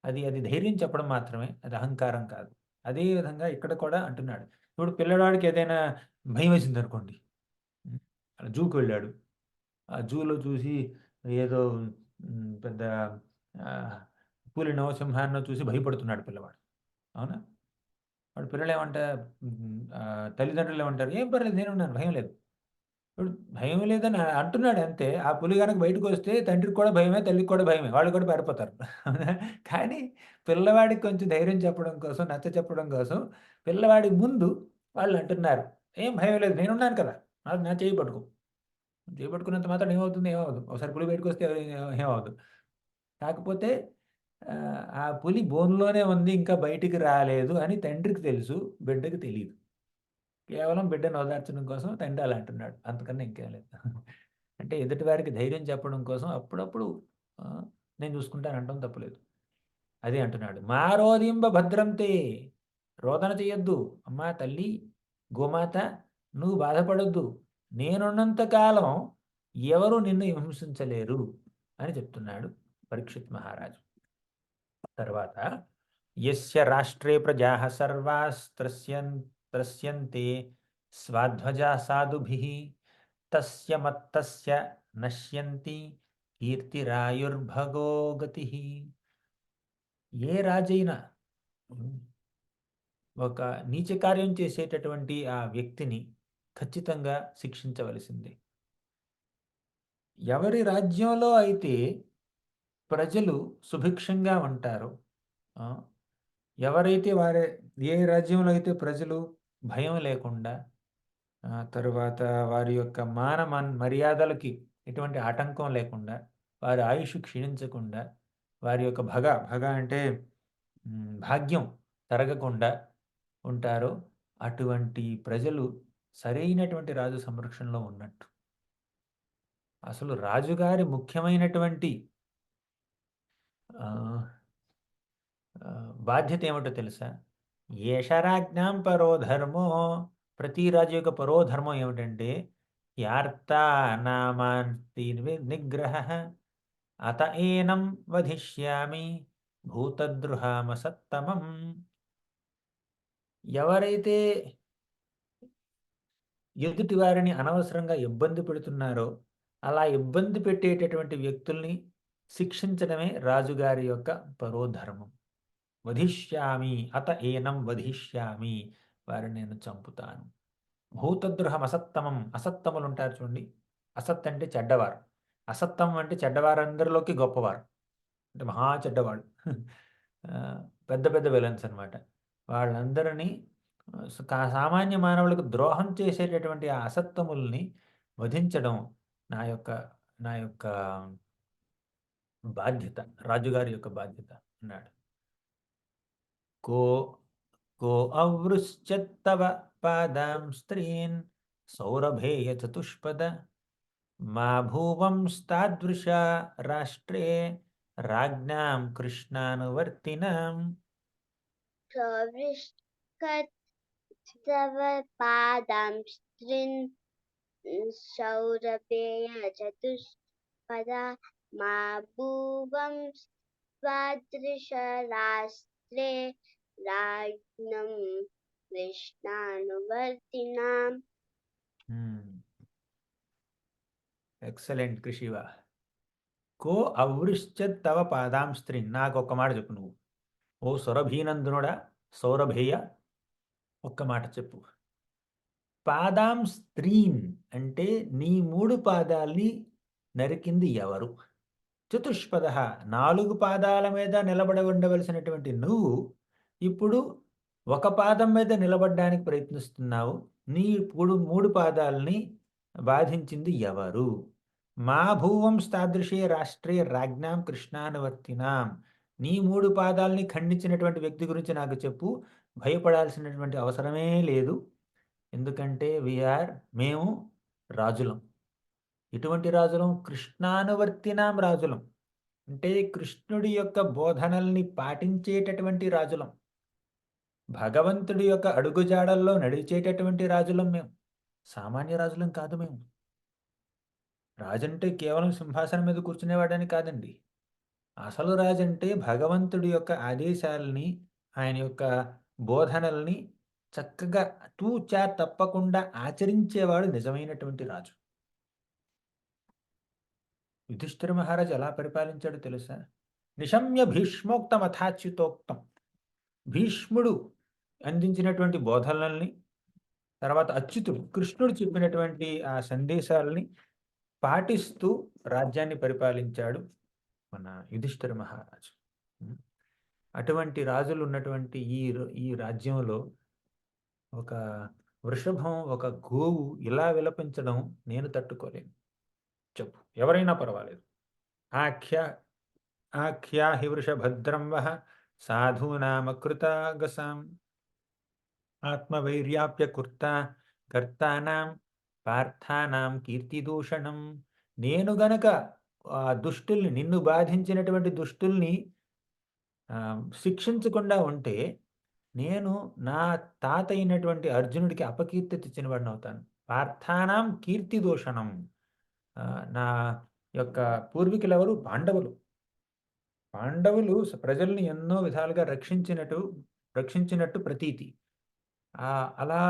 A: అది ధైర్యం చెప్పడం మాత్రమే, అది అహంకారం కాదు. అదే విధంగా ఇక్కడ కూడా అంటున్నాడు. ఇప్పుడు పిల్లవాడికి ఏదైనా భయం వేసిందనుకోండి, జూకి వెళ్ళాడు. ఆ జూలో చూసి ఏదో పెద్ద పులినో, సింహాన్నో చూసి భయపడుతున్నాడు పిల్లవాడు. అవునా? వాడు పిల్లలేమంటా తల్లిదండ్రులు ఏమంటారు? "ఏం పర్లేదు నేనున్నాను భయం లేదు." ఇప్పుడు భయం లేదని అంటున్నాడు అంతే. ఆ పులి గనక బయటకొస్తే తండ్రికి కూడా భయమే, తల్లికి కూడా భయమే. వాళ్ళు కూడా పారిపోతారు. అవునా? కానీ పిల్లవాడికి కొంచెం ధైర్యం చెప్పడం కోసం, నచ్చచెప్పడం కోసం పిల్లవాడి ముందు వాళ్ళు అంటున్నారు, "ఏం భయం లేదు నేనున్నాను కదా! నా చెయ్యి పట్టుకో." చెయ్యి పట్టుకున్నంత మాత్రాన ఏమవుతుంది? ఏమవ్వదు. ఒకసారి పులి బయటకొస్తే ఏమవ్వదు. కాకపోతే ఆ పులి బోనులోనే ఉంది ఇంకా బయటికి రాలేదు అని తండ్రికి తెలుసు, బిడ్డకి తెలీదు. కేవలం బిడ్డను ఓదార్చడం కోసం తండ్రి అలా అంటున్నాడు. అంతకన్నా ఇంకేం లేదు. అంటే ఎదుటి వారికి ధైర్యం చెప్పడం కోసం అప్పుడప్పుడు నేను చూసుకుంటాను అనటం తప్పులేదు. అదే అంటున్నాడు. "మారోదింబ భద్రం తే" రోదన చెయ్యొద్దు. అమ్మా తల్లి, గోమాత నువ్వు బాధపడొద్దు. నేనున్నంత కాలం ఎవరు నిన్ను హింసించలేరు అని చెప్తున్నాడు పరీక్షిత్ మహారాజు. తర్వాత యస్య రాష్ట్రే ప్రజాః త్రస్యంతే స్వాధ్వజా సాధుభిః తస్య మత్తస్య నశ్యంతి కీర్తిరాయుర్భగో గతిః. ఏ రాజైనా ఒక నీచ కార్యం చేసేటటువంటి ఆ వ్యక్తిని ఖచ్చితంగా శిక్షించవలసిందే. ఎవరి రాజ్యంలో అయితే ప్రజలు సుభిక్షంగా ఉంటారో, ఎవరైతే ఏ రాజ్యంలో అయితే ప్రజలు భయం లేకుండా, తరువాత వారి యొక్క మర్యాదలకి ఎటువంటి ఆటంకం లేకుండా, వారి ఆయుష్ క్షీణించకుండా, వారి యొక్క భగ అంటే భాగ్యం తరగకుండా ఉంటారో, అటువంటి ప్రజలు సరైనటువంటి రాజు సంరక్షణలో ఉన్నట్టు. అసలు రాజుగారి ముఖ్యమైనటువంటి బాధ్యత ఏమిటో తెలుసా? ఏషరాజ్ఞాం పరో ధర్మో. ప్రతి రాజు యొక్క పరో ధర్మం ఏమిటంటే యార్తానామాంతి నిగ్రహ అత ఏనం వధిష్యామి భూతద్రుహామసత్తమం. ఎవరైతే ఎదుటి వారిని అనవసరంగా ఇబ్బంది పెడుతున్నారో, అలా ఇబ్బంది పెట్టేటటువంటి వ్యక్తుల్ని శిక్షించడమే రాజుగారి యొక్క పరోధర్మం. వధిష్యామి అత ఏనం వధిష్యామి, వారిని నేను చంపుతాను. భూతద్రోహం అసత్తమం, అసత్తములుంటారు చూడండి. అసత్ అంటే చెడ్డవారు. అసత్తమం అంటే చెడ్డవారందరిలోకి గొప్పవారు. అంటే మహా చెడ్డవాళ్ళు. పెద్ద పెద్ద విలన్స్ అనమాట. వాళ్ళందరినీ సామాన్య మానవులకు ద్రోహం చేసేటటువంటి ఆ అసత్తముల్ని వధించడం నా యొక్క నా యొక్క బాధ్యత. రాజుగారి యొక్క బాధ్యత అన్నాడు. కో को अवृश्चत्तव पादां स्त्रीन् सौरभेय चतुष्पद मा भुवंस्तादृशा राष्ट्रे राज्ञां कृष्णानुवर्तिनाम्.
B: प्रविष्टस्तव पादां स्त्रीन् सौरभेय चतुष्पदा मा भुवं स्वादृशराष्ट्रे राज्ञं कृष्णानुवर्तिनाम्.
A: ఎక్సలెంట్ కృషివ. కో అవృశ్చత్ తవ పాదాం స్త్రీ, నాకు ఒక్క మాట చెప్పు నువ్వు. ఓ సురభీనందనుడా, సౌరభేయ, ఒక్క మాట చెప్పు. పాదాం స్త్రీన్ అంటే నీ 3 పాదాల్ని నరికింది ఎవరు? చతుష్పద, 4 పాదాల మీద నిలబడి ఉండవలసినటువంటి నువ్వు ఇప్పుడు ఒక పాదం మీద నిలబడడానికి ప్రయత్నిస్తున్నావు. నీ ఇప్పుడు 3 పాదాలని బాధించింది ఎవరు? మా భూవంస్తాదృశే రాష్ట్రే రాజ్ఞాం కృష్ణానువర్తినాం. నీ 3 పాదాలని ఖండించినటువంటి వ్యక్తి గురించి నాకు చెప్పు. భయపడాల్సినటువంటి అవసరమే లేదు. ఎందుకంటే మేము రాజులం. ఎటువంటి రాజులం? కృష్ణానువర్తినాం రాజులం. అంటే కృష్ణుడి యొక్క బోధనల్ని పాటించేటటువంటి రాజులం. భగవంతుడి యొక్క అడుగుజాడల్లో నడిచేటటువంటి రాజులం మేము. సామాన్య రాజులం కాదు మేము. రాజంటే కేవలం సింహాసనం మీద కూర్చునేవాడని కాదండి. అసలు రాజంటే భగవంతుడి యొక్క ఆదేశాలని, ఆయన యొక్క బోధనల్ని చక్కగా తూచా తప్పకుండా ఆచరించేవాడు నిజమైనటువంటి రాజు. యుధిష్ఠిర మహారాజు ఎలా పరిపాలించాడో తెలుసా? నిశమ్య భీష్మోక్తమథాచ్యుతోక్తం. భీష్ముడు అందించినటువంటి బోధనల్ని, తర్వాత అచ్యుతుడు కృష్ణుడు చెప్పినటువంటి ఆ సందేశాలని పాటిస్తూ రాజ్యాన్ని పరిపాలించాడు మన యుధిష్ఠిర మహారాజు. అటువంటి రాజులు ఉన్నటువంటి ఈ రాజ్యంలో ఒక వృషభం, ఒక గోవు ఇలా విలపించడం నేను తట్టుకోలేను. చెప్పు, ఎవరైనా పర్వాలేదు. ఆఖ్యాహి వృషభద్రం వః సాధూనామకృతాగసాం ఆత్మవైర్యాప్య కర్తానాం పార్థానాం కీర్తిదూషణం. నేను గనక ఆ దుష్టుల్ని, నిన్ను బాధించినటువంటి దుష్టుల్ని శిక్షించకుండా ఉంటే నేను నా తాత అయినటువంటి అర్జునుడికి అపకీర్తి తెచ్చినవాడిని అవుతాను. పార్థానాం కీర్తిదూషణం. నా యొక్క పూర్వీకులు ఎవరు? పాండవులు. పాండవులు ప్రజల్ని ఎన్నో విధాలుగా రక్షించినట్టు ప్రతీతి. అలా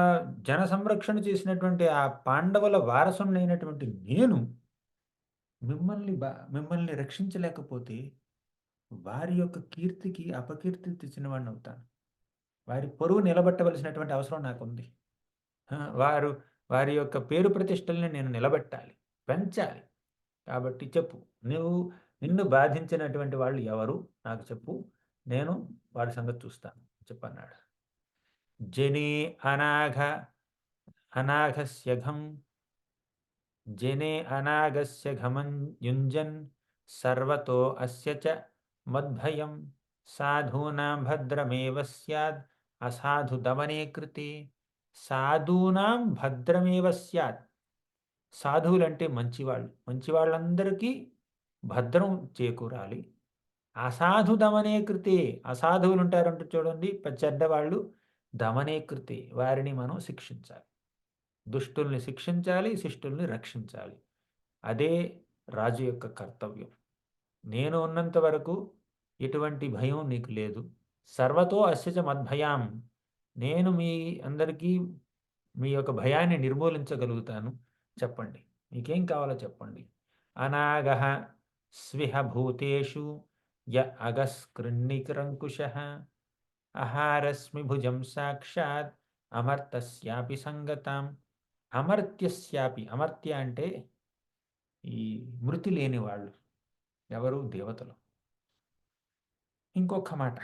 A: జన సంరక్షణ చేసినటువంటి ఆ పాండవుల వారసునైనటువంటి నేను మిమ్మల్ని రక్షించలేకపోతే వారి యొక్క కీర్తికి అపకీర్తి తెచ్చిన వాడిని అవుతాను. వారి పరువు నిలబెట్టవలసినటువంటి అవసరం నాకుంది. వారి యొక్క పేరు ప్రతిష్టల్ని నేను నిలబెట్టాలి, పెంచాలి. కాబట్టి చెప్పు, నిన్ను బాధించినటువంటి వాళ్ళు ఎవరు నాకు చెప్పు, నేను వాడి సంగతి చూస్తాను చెప్పన్నాడు. జనే అనాఘస్య ఘమం యుంజన్ సర్వతో అస్య చ మద్భయం సాధూనాం భద్రమేవ స్యాద్ అసాధు దమనే కృతే. సాధూనాం భద్రమేవ స్యాద్. సాధువులంటే మంచివాళ్ళు. మంచివాళ్ళందరికీ భద్రం చేకూరాలి. అసాధు దమనే కృతే. అసాధువులు ఉంటారంటూ చూడండి, చెడ్డవాళ్ళు. దమనే కృతే, వారిని మనం శిక్షించాలి. దుష్టుల్ని శిక్షించాలి, శిష్టుల్ని రక్షించాలి. అదే రాజు యొక్క కర్తవ్యం. నేను ఉన్నంత వరకు ఎటువంటి భయం నీకు లేదు. సర్వతో అస్యచ మద్భయాం. నేను మీ అందరికీ మీ యొక్క భయాన్ని నిర్మూలించగలుగుతాను. చెప్పండి. మీకేం కావాలో చెప్పండి. అనాగః స్విహ భూతేషు య అగస్కృన్నికరంకుశః అహారస్మి భుజం సాక్షాత్ అమర్త్యస్యాపి సంగతాం. అమర్త్యస్యాపి, అమర్త్య అంటే ఈ మృతి లేని వాళ్ళు. ఎవరు? దేవతలు. ఇంకొక మాట,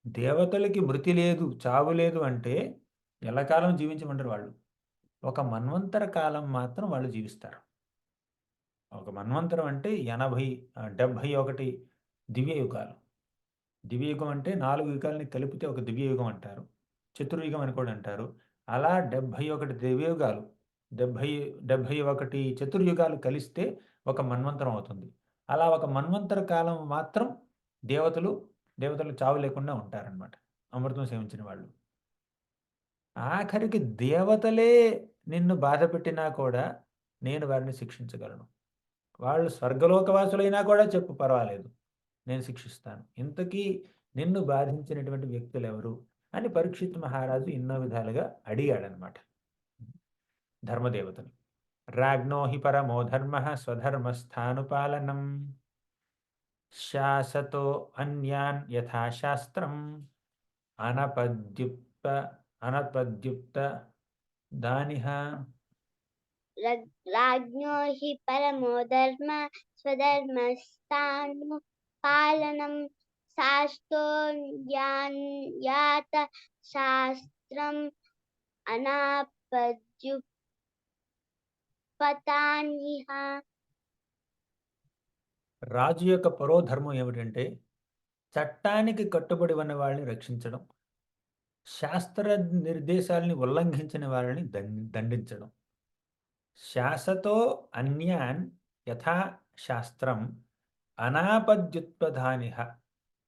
A: దేవతలకి మృతి లేదు, చావు లేదు అంటే ఎల్లకాలం జీవించమంటారు వాళ్ళు. ఒక మన్వంతర కాలం మాత్రం వాళ్ళు జీవిస్తారు. ఒక మన్వంతరం అంటే 71 దివ్య యుగాలు. దివ్యయుగం అంటే 4 యుగాల్ని కలిపితే ఒక దివ్యయుగం అంటారు. చతుర్యుగం అని కూడా అంటారు. అలా 71 దివ్యయుగాలు, 71 చతుర్యుగాలు కలిస్తే ఒక మన్వంతరం అవుతుంది. అలా ఒక మన్వంతర కాలం మాత్రం దేవతలు, దేవతలు చావు లేకుండా ఉంటారనమాట. అమృతం సేవించిన వాళ్ళు. ఆఖరికి దేవతలే నిన్ను బాధపెట్టినా కూడా నేను వారిని శిక్షించగలను. వాళ్ళు స్వర్గలోకవాసులైనా కూడా చెప్పు పర్వాలేదు. నేను శిక్షిస్తాను. ఇంతకీ నిన్ను బాధించినటువంటి వ్యక్తులెవరు? అని పరీక్షిత్ మహారాజు ఎన్నో విధాలుగా అడిగాడనమాట ధర్మదేవతని. రాజ్ఞో హి పరమో ధర్మః స్వధర్మస్థానుపాలనం శాసతో అన్యాన్ యథాశాస్త్రం అనపద్యుక్త అనపద్యుక్త దానిహ.
B: राज्ञो हि परमो धर्म स्वधर्मस्थानुपालनं शास्त्रोऽन्यात् शास्त्रम् अनापद्युपतानिह.
A: రాజు యొక్క పరోధర్మం ఏమిటంటే చట్టానికి కట్టుబడి ఉన్న వాళ్ళని రక్షించడం, శాస్త్ర నిర్దేశాలని ఉల్లంఘించిన వాళ్ళని దండించడం. శాసతో అన్యాన్ యథా శాస్త్రం అనాపద్యుత్పధానిహ.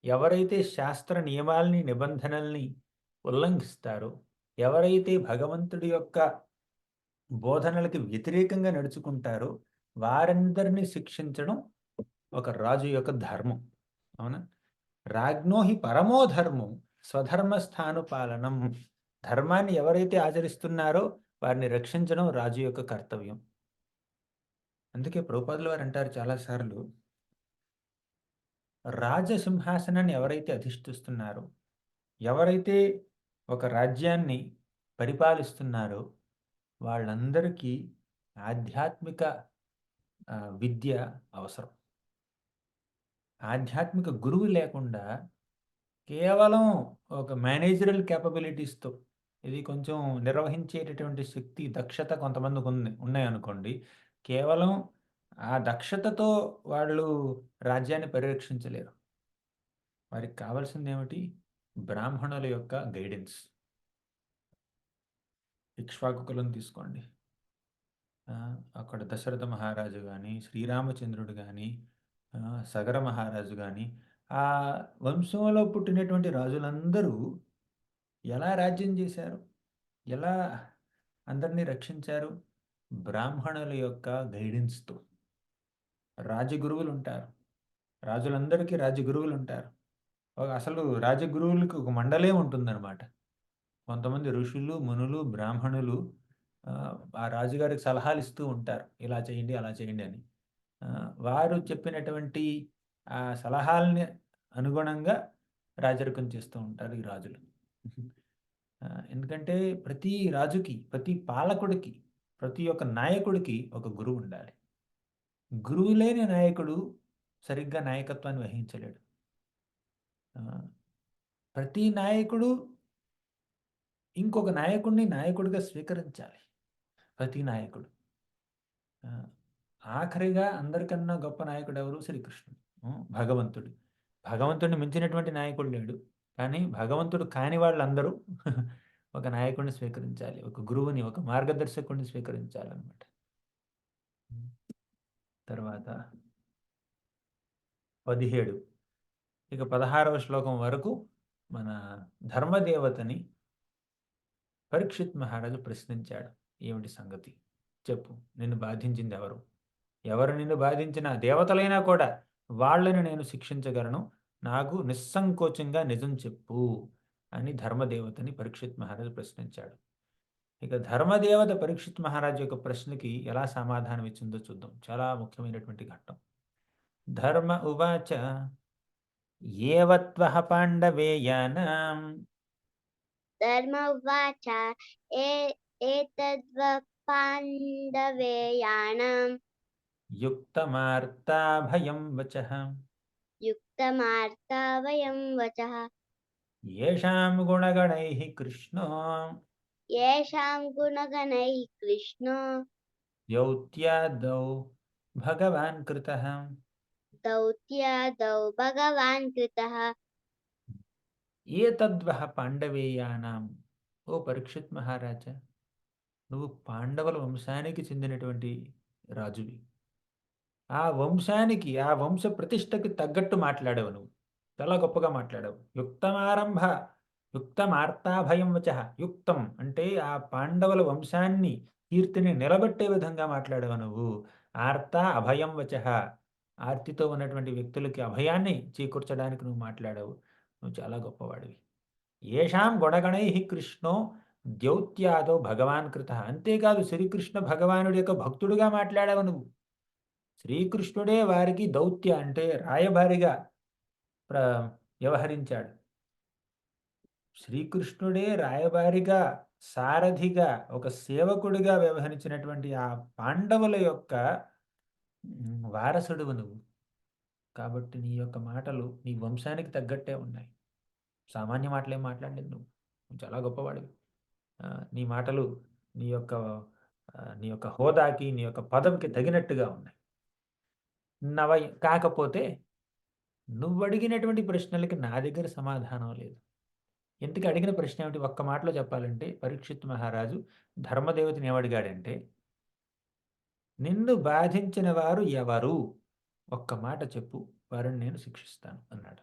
A: ఎవరైతే శాస్త్ర నియమాల్ని, నిబంధనల్ని ఉల్లంఘిస్తారో, ఎవరైతే భగవంతుడి యొక్క బోధనలకి వ్యతిరేకంగా నడుచుకుంటారో వారందరినీ శిక్షించడం ఒక రాజు యొక్క ధర్మం. అవునా? రాజ్ఞో హి పరమో ధర్మం స్వధర్మస్థానుపాలనం. ధర్మాన్ని ఎవరైతే ఆచరిస్తున్నారో వారిని రక్షించడం రాజు యొక్క కర్తవ్యం. అందుకే ప్రభుపాదుల వారు అంటారు చాలాసార్లు, రాజసింహాసనాన్ని ఎవరైతే అధిష్ఠిస్తున్నారో, ఎవరైతే ఒక రాజ్యాన్ని పరిపాలిస్తున్నారో వాళ్ళందరికీ ఆధ్యాత్మిక విద్య అవసరం. ఆధ్యాత్మిక గురువు లేకుండా కేవలం ఒక మేనేజరల్ క్యాపబిలిటీస్‌తో ఇది కొంచెం నిర్వహించేటటువంటి శక్తి, దక్షత కొంతమందికి ఉన్నాయనుకోండి. కేవలం ఆ దక్షతతో వాళ్ళు రాజ్యాన్ని పరిరక్షించలేరు. వారికి కావాల్సిందేమిటి? బ్రాహ్మణుల యొక్క గైడెన్స్. ఇక్ష్వాకులను తీసుకోండి. అక్కడ దశరథ మహారాజు గాని, శ్రీరామచంద్రుడు గాని, సగర మహారాజు గాని, ఆ వంశంలో పుట్టినటువంటి రాజులందరూ ఎలా రాజ్యం చేశారు? ఎలా అందరినీ రక్షించారు? బ్రాహ్మణుల యొక్క గైడెన్స్‌తో. రాజగురువులుంటారు. రాజులందరికీ రాజగురువులుంటారు. అసలు రాజగురువులకి ఒక మండలే ఉంటుందన్నమాట. కొంతమంది ఋషులు, మునులు, బ్రాహ్మణులు ఆ రాజుగారికి సలహాలు ఇస్తూ ఉంటారు. ఇలా చేయండి, అలా చేయండి అని. వారు చెప్పినటువంటి ఆ సలహాలని అనుగుణంగా రాజరికం చేస్తూ ఉంటారు ఈ రాజులు. ఎందుకంటే ప్రతి రాజుకి, ప్రతి పాలకుడికి, ప్రతి ఒక్క నాయకుడికి ఒక గురువు ఉండాలి. గురువు లేని నాయకుడు సరిగ్గా నాయకత్వాన్ని వహించలేడు. ప్రతి నాయకుడు ఇంకొక నాయకుడిని నాయకుడిగా స్వీకరించాలి. ప్రతి నాయకుడు. ఆఖరిగా అందరికన్నా గొప్ప నాయకుడు ఎవరు? శ్రీకృష్ణుడు, భగవంతుడు. భగవంతుడిని మించినటువంటి నాయకుడు లేడు. కానీ భగవంతుడు కాని వాళ్ళందరూ ఒక నాయకుడిని స్వీకరించాలి, ఒక గురువుని, ఒక మార్గదర్శకుడిని స్వీకరించాలన్నమాట. తర్వాత 17 ఇక 16వ శ్లోకం వరకు మన ధర్మదేవతని పరీక్షిత్ మహారాజు ప్రశ్నించాడు. ఏమిటి సంగతి? చెప్పు, నిన్ను బాధించింది ఎవరు? ఎవరు నిన్ను బాధించిన దేవతలైనా కూడా వాళ్ళని నేను శిక్షించగలను. నాకు నిస్సంకోచంగా నిజం చెప్పు అని ధర్మదేవతని పరీక్షిత్ మహారాజు ప్రశ్నించాడు. ఇక ధర్మదేవత పరీక్షిత్ మహారాజు యొక్క ప్రశ్నకి ఎలా సమాధానం ఇచ్చిందో చూద్దాం. చాలా ముఖ్యమైనటువంటి ఘట్టం. ధర్మ ఉవాచ ఏవత్వః పాండవేయానాం
B: ధర్మ ఉవాచ ఏ ఏతద్వ పాండవేయానాం
A: యుక్తమార్తాభయం వచః
B: యుక్తమార్తా వయం వచః
A: యేషాం గుణగణైః కృష్ణో
B: యేషాం గుణగణైః కృష్ణో
A: దౌత్యాదౌ భగవాన్ కృతః.
B: దౌత్యాదౌ భగవాన్ కృతః.
A: ఏతద్వః పాండవేయానాం. ఓ పరీక్షిత్ మహారాజా, నువ్వు పాండవుల వంశానికి చెందినటువంటి రాజువి. ఆ వంశానికి, ఆ వంశ ప్రతిష్టకి తగ్గట్టు మాట్లాడావు నువ్వు. చాలా గొప్పగా మాట్లాడావు. యుక్తమార్తాభయం వచః. యుక్తం అంటే ఆ పాండవుల వంశాన్ని, కీర్తిని నిలబెట్టే విధంగా మాట్లాడావు నువ్వు. ఆర్త అభయం వచః. ఆర్తితో ఉన్నటువంటి వ్యక్తులకి అభయాన్ని చేకూర్చడానికి నువ్వు మాట్లాడావు. నువ్వు చాలా గొప్పవాడివి. ఏషాం గుణగణై కృష్ణో ద్యౌత్యాదో భగవాన్ కృత. అంతేకాదు శ్రీకృష్ణ భగవానుడి యొక్క భక్తుడిగా మాట్లాడావు నువ్వు. శ్రీకృష్ణుడే వారికి దౌత్య అంటే రాయబారిగా ప్ర వ్యవహరించాడు. శ్రీకృష్ణుడే రాయబారిగా, సారథిగా, ఒక సేవకుడిగా వ్యవహరించినటువంటి ఆ పాండవుల యొక్క వారసుడువు నువ్వు. కాబట్టి నీ యొక్క మాటలు నీ వంశానికి తగ్గట్టే ఉన్నాయి. సామాన్య మాటలేం మాట్లాడలేదు నువ్వు. నువ్వు చాలా గొప్పవాడివి. నీ మాటలు నీ యొక్క హోదాకి, నీ యొక్క పదవికి తగినట్టుగా ఉన్నాయి. కాకపోతే నువ్వడిగినటువంటి ప్రశ్నలకి నా దగ్గర సమాధానం లేదు. ఇంతకీ అడిగిన ప్రశ్న ఏమిటి? ఒక్క మాటలో చెప్పాలంటే పరీక్షిత్ మహారాజు ధర్మదేవతని ఏమడిగాడంటే, నిన్ను బాధించిన వారు ఎవరు? ఒక్క మాట చెప్పు, వారిని నేను శిక్షిస్తాను అన్నాడు.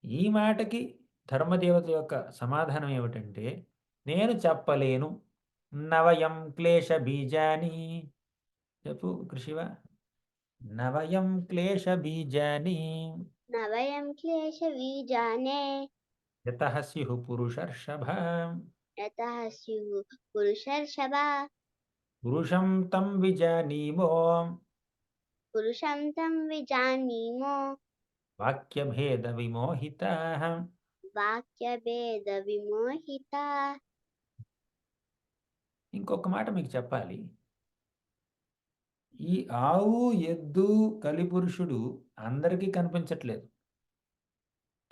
A: ఈ మాటకి ధర్మదేవత యొక్క సమాధానం ఏమిటంటే, నేను చెప్పలేను. నవయం క్లేశ బీజాని. చెప్పు కృషివ. నవయం క్లేశ బీజాని
B: నవయం క్లేశ బీజానే
A: యతః స్యుః పురుషర్షభ.
B: యతః స్యుః పురుషర్షభ.
A: పురుషం తం విజానీమో
B: పురుషం తం విజానీమో
A: వాక్యభేద విమోహితాః.
B: వాక్యభేద విమోహితాః.
A: ఇంకొక మాట మీకు చెప్పాలి. ఈ ఆవు, ఎద్దు, కలిపురుషుడు అందరికీ కనిపించట్లేదు.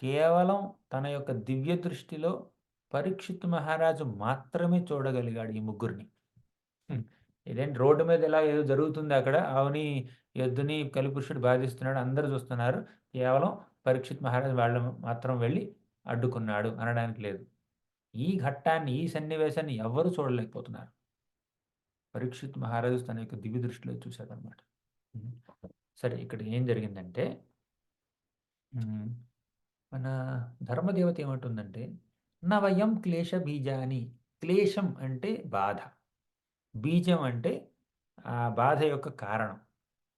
A: కేవలం తన యొక్క దివ్య దృష్టిలో పరీక్షిత్ మహారాజు మాత్రమే చూడగలిగాడు ఈ ముగ్గురిని. ఇదేంటి రోడ్డు మీద ఇలా ఏదో జరుగుతుంది, అక్కడ ఆవుని, ఎద్దుని కలిపురుషుడు బాధిస్తున్నాడు, అందరూ చూస్తున్నారు. కేవలం పరీక్షిత్ మహారాజు వాళ్ళు మాత్రం వెళ్ళి అడ్డుకున్నాడు అనడానికి లేదు. ఈ ఘట్టాన్ని, ఈ సన్నివేశాన్ని ఎవ్వరూ చూడలేకపోతున్నారు. పరీక్షిత్ మహారాజు తన యొక్క దివ్య దృష్టిలో చూశాడనమాట. సరే, ఇక్కడ ఏం జరిగిందంటే, మన ధర్మదేవత ఏమంటుందంటే, నవయం క్లేశ బీజాని. క్లేశం అంటే బాధ, బీజం అంటే ఆ బాధ యొక్క కారణం.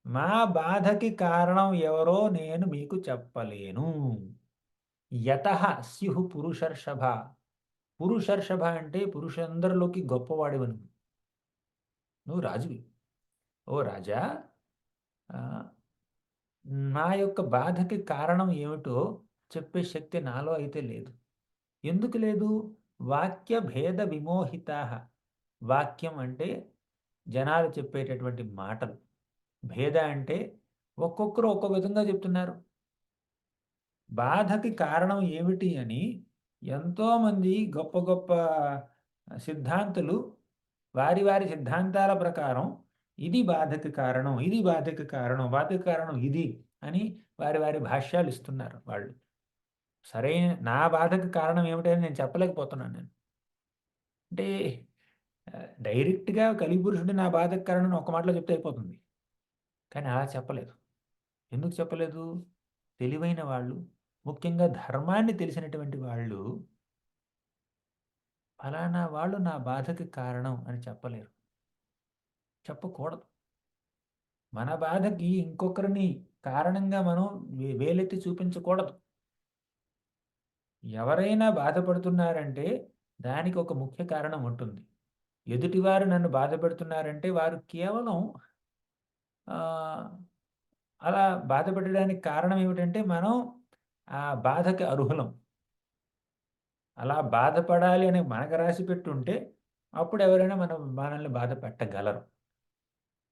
A: మా బాధకి కారణం ఎవరో నేను మీకు చెప్పలేను. యతః స్యుః పురుషర్షభ. పురుషర్షభ అంటే పురుషందరిలోకి గొప్పవాడివి నువ్వు. నువ్వు రాజువి. ఓ రాజా, నా యొక్క బాధకి కారణం ఏమిటో చెప్పే శక్తి నాలో అయితే లేదు. ఎందుకు లేదు? వాక్య భేద విమోహితాః. వాక్యం అంటే జనాలు చెప్పేటటువంటి మాటలు. భేద అంటే ఒక్కొక్కరు ఒక్కో విధంగా చెప్తున్నారు. బాధకి కారణం ఏమిటి అని ఎంతోమంది గొప్ప గొప్ప సిద్ధాంతులు వారి వారి సిద్ధాంతాల ప్రకారం ఇది బాధకి కారణం, ఇది బాధకి కారణం, బాధకి కారణం ఇది అని వారి వారి భాష్యాలు ఇస్తున్నారు వాళ్ళు. సరైన నా బాధకి కారణం ఏమిటని నేను చెప్పలేకపోతున్నాను. నేను అంటే డైరెక్ట్గా కలిపురుషుడు నా బాధకి కారణం ఒక మాటలో చెప్తే అయిపోతుంది. కానీ అలా చెప్పలేదు. ఎందుకు చెప్పలేదు? తెలివైన వాళ్ళు, ముఖ్యంగా ధర్మాన్ని తెలిసినటువంటి వాళ్ళు, ఫలానా వాళ్ళు నా బాధకి కారణం అని చెప్పలేరు, చెప్పకూడదు. మన బాధకి ఇంకొకరిని కారణంగా మనం వేలెత్తి చూపించకూడదు. ఎవరైనా బాధపడుతున్నారంటే దానికి ఒక ముఖ్య కారణం ఉంటుంది. ఎదుటివారు నన్ను బాధపెడుతున్నారంటే వారు కేవలం ఆహ్, అలా బాధపెట్టడానికి కారణం ఏమిటంటే మనం ఆ బాధకి అర్హులం. అలా బాధపడాలి అని మనకు రాసిపెట్టుంటే అప్పుడు ఎవరైనా మనల్ని బాధ పెట్టగలరు.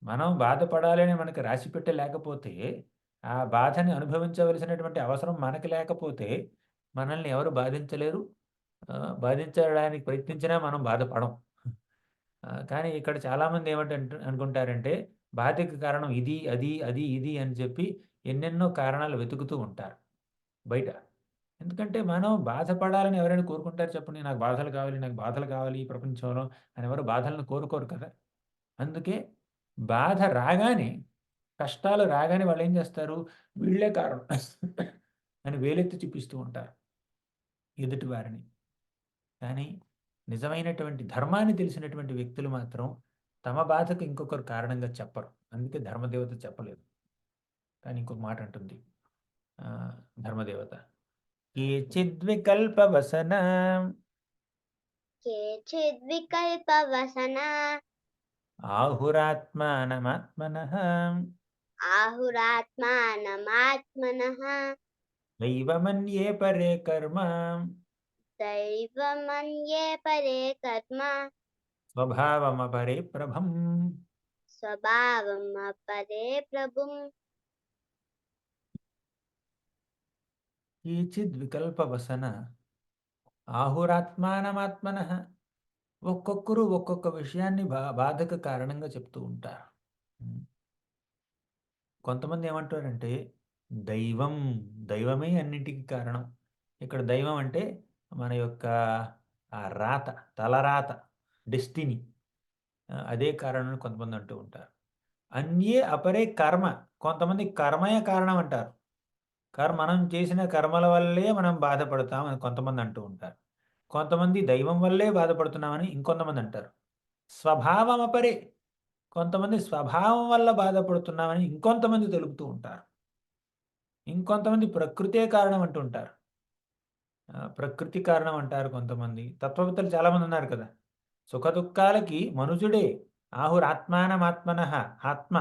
A: మనం బాధపడాలి అని మనకి రాసిపెట్టి లేకపోతే, ఆ బాధని అనుభవించవలసినటువంటి అవసరం మనకి లేకపోతే, మనల్ని ఎవరు బాధించలేరు. బాధించడానికి ప్రయత్నించినా మనం బాధపడం. కానీ ఇక్కడ చాలామంది అనుకుంటారంటే, బాధకి కారణం ఇది, అది, అది, ఇది అని చెప్పి ఎన్నెన్నో కారణాలు వెతుకుతూ ఉంటారు బయట. ఎందుకంటే మనం బాధపడాలని ఎవరైనా కోరుకుంటారు చెప్పండి? నాకు బాధలు కావాలి, నాకు బాధలు కావాలి ఈ ప్రపంచంలో అని ఎవరు బాధలను కోరుకోరు కదా! అందుకే బాధ రాగానే, కష్టాలు రాగానే వాళ్ళేం జేస్తారు? వీళ్ళే కారణం అని వేలెత్తి చూపిస్తూ ఉంటారు ఎదుటి వారిని. కానీ నిజమైనటువంటి ధర్మాన్ని తెలిసినటువంటి వ్యక్తులు మాత్రం తమ బాధకు ఇంకొకరు కారణంగా చెప్పరు. అందుకే ధర్మదేవత చెప్పలేదు. కానీ ఇంకొక మాట అంటుంది ఆహ్, ధర్మదేవత. కేచిద్వికల్పవసనా
B: केचिद्विकल्पवसना
A: ఆహురాత్మానమాత్మనః
B: आहुरात्मानमात्मनः
A: నైవమన్యే పరే కర్మ
B: दैवमन्ये परे कर्म
A: స్వభావమపరే ప్రభం.
B: स्वभावमपरे प्रभुम्
A: కేచిద్ వికల్పవసన ఆహురాత్మానమాత్మనః. ఒక్కొక్కరు ఒక్కొక్క విషయాన్ని బాధకు కారణంగా చెప్తూ ఉంటారు. హ్మ్. కొంతమంది ఏమంటారంటే దైవం, దైవమే అన్నింటికి కారణం. ఇక్కడ దైవం అంటే మన యొక్క ఆ రాత, తలరాత, డెస్టినీ. అదే కారణం అని కొంతమంది అంటూ ఉంటారు. అన్యే అపరే కర్మ. కొంతమంది కర్మయే కారణం అంటారు. మనం చేసిన కర్మల వల్లే మనం బాధపడతాం అని కొంతమంది అంటూ ఉంటారు. కొంతమంది దైవం వల్లే బాధపడుతున్నామని ఇంకొంతమంది అంటారు. స్వభావం అపరే. కొంతమంది స్వభావం వల్ల బాధపడుతున్నామని ఇంకొంతమంది తెలుపుతూ ఉంటారు. ఇంకొంతమంది ప్రకృతే కారణం అంటుంటారు. ప్రకృతి కారణం అంటారు కొంతమంది. తత్వవేత్తలు చాలామంది ఉన్నారు కదా! సుఖదుఃఖాలకి మనుజుడే ఆహురాత్మానమాత్మనః. ఆత్మ.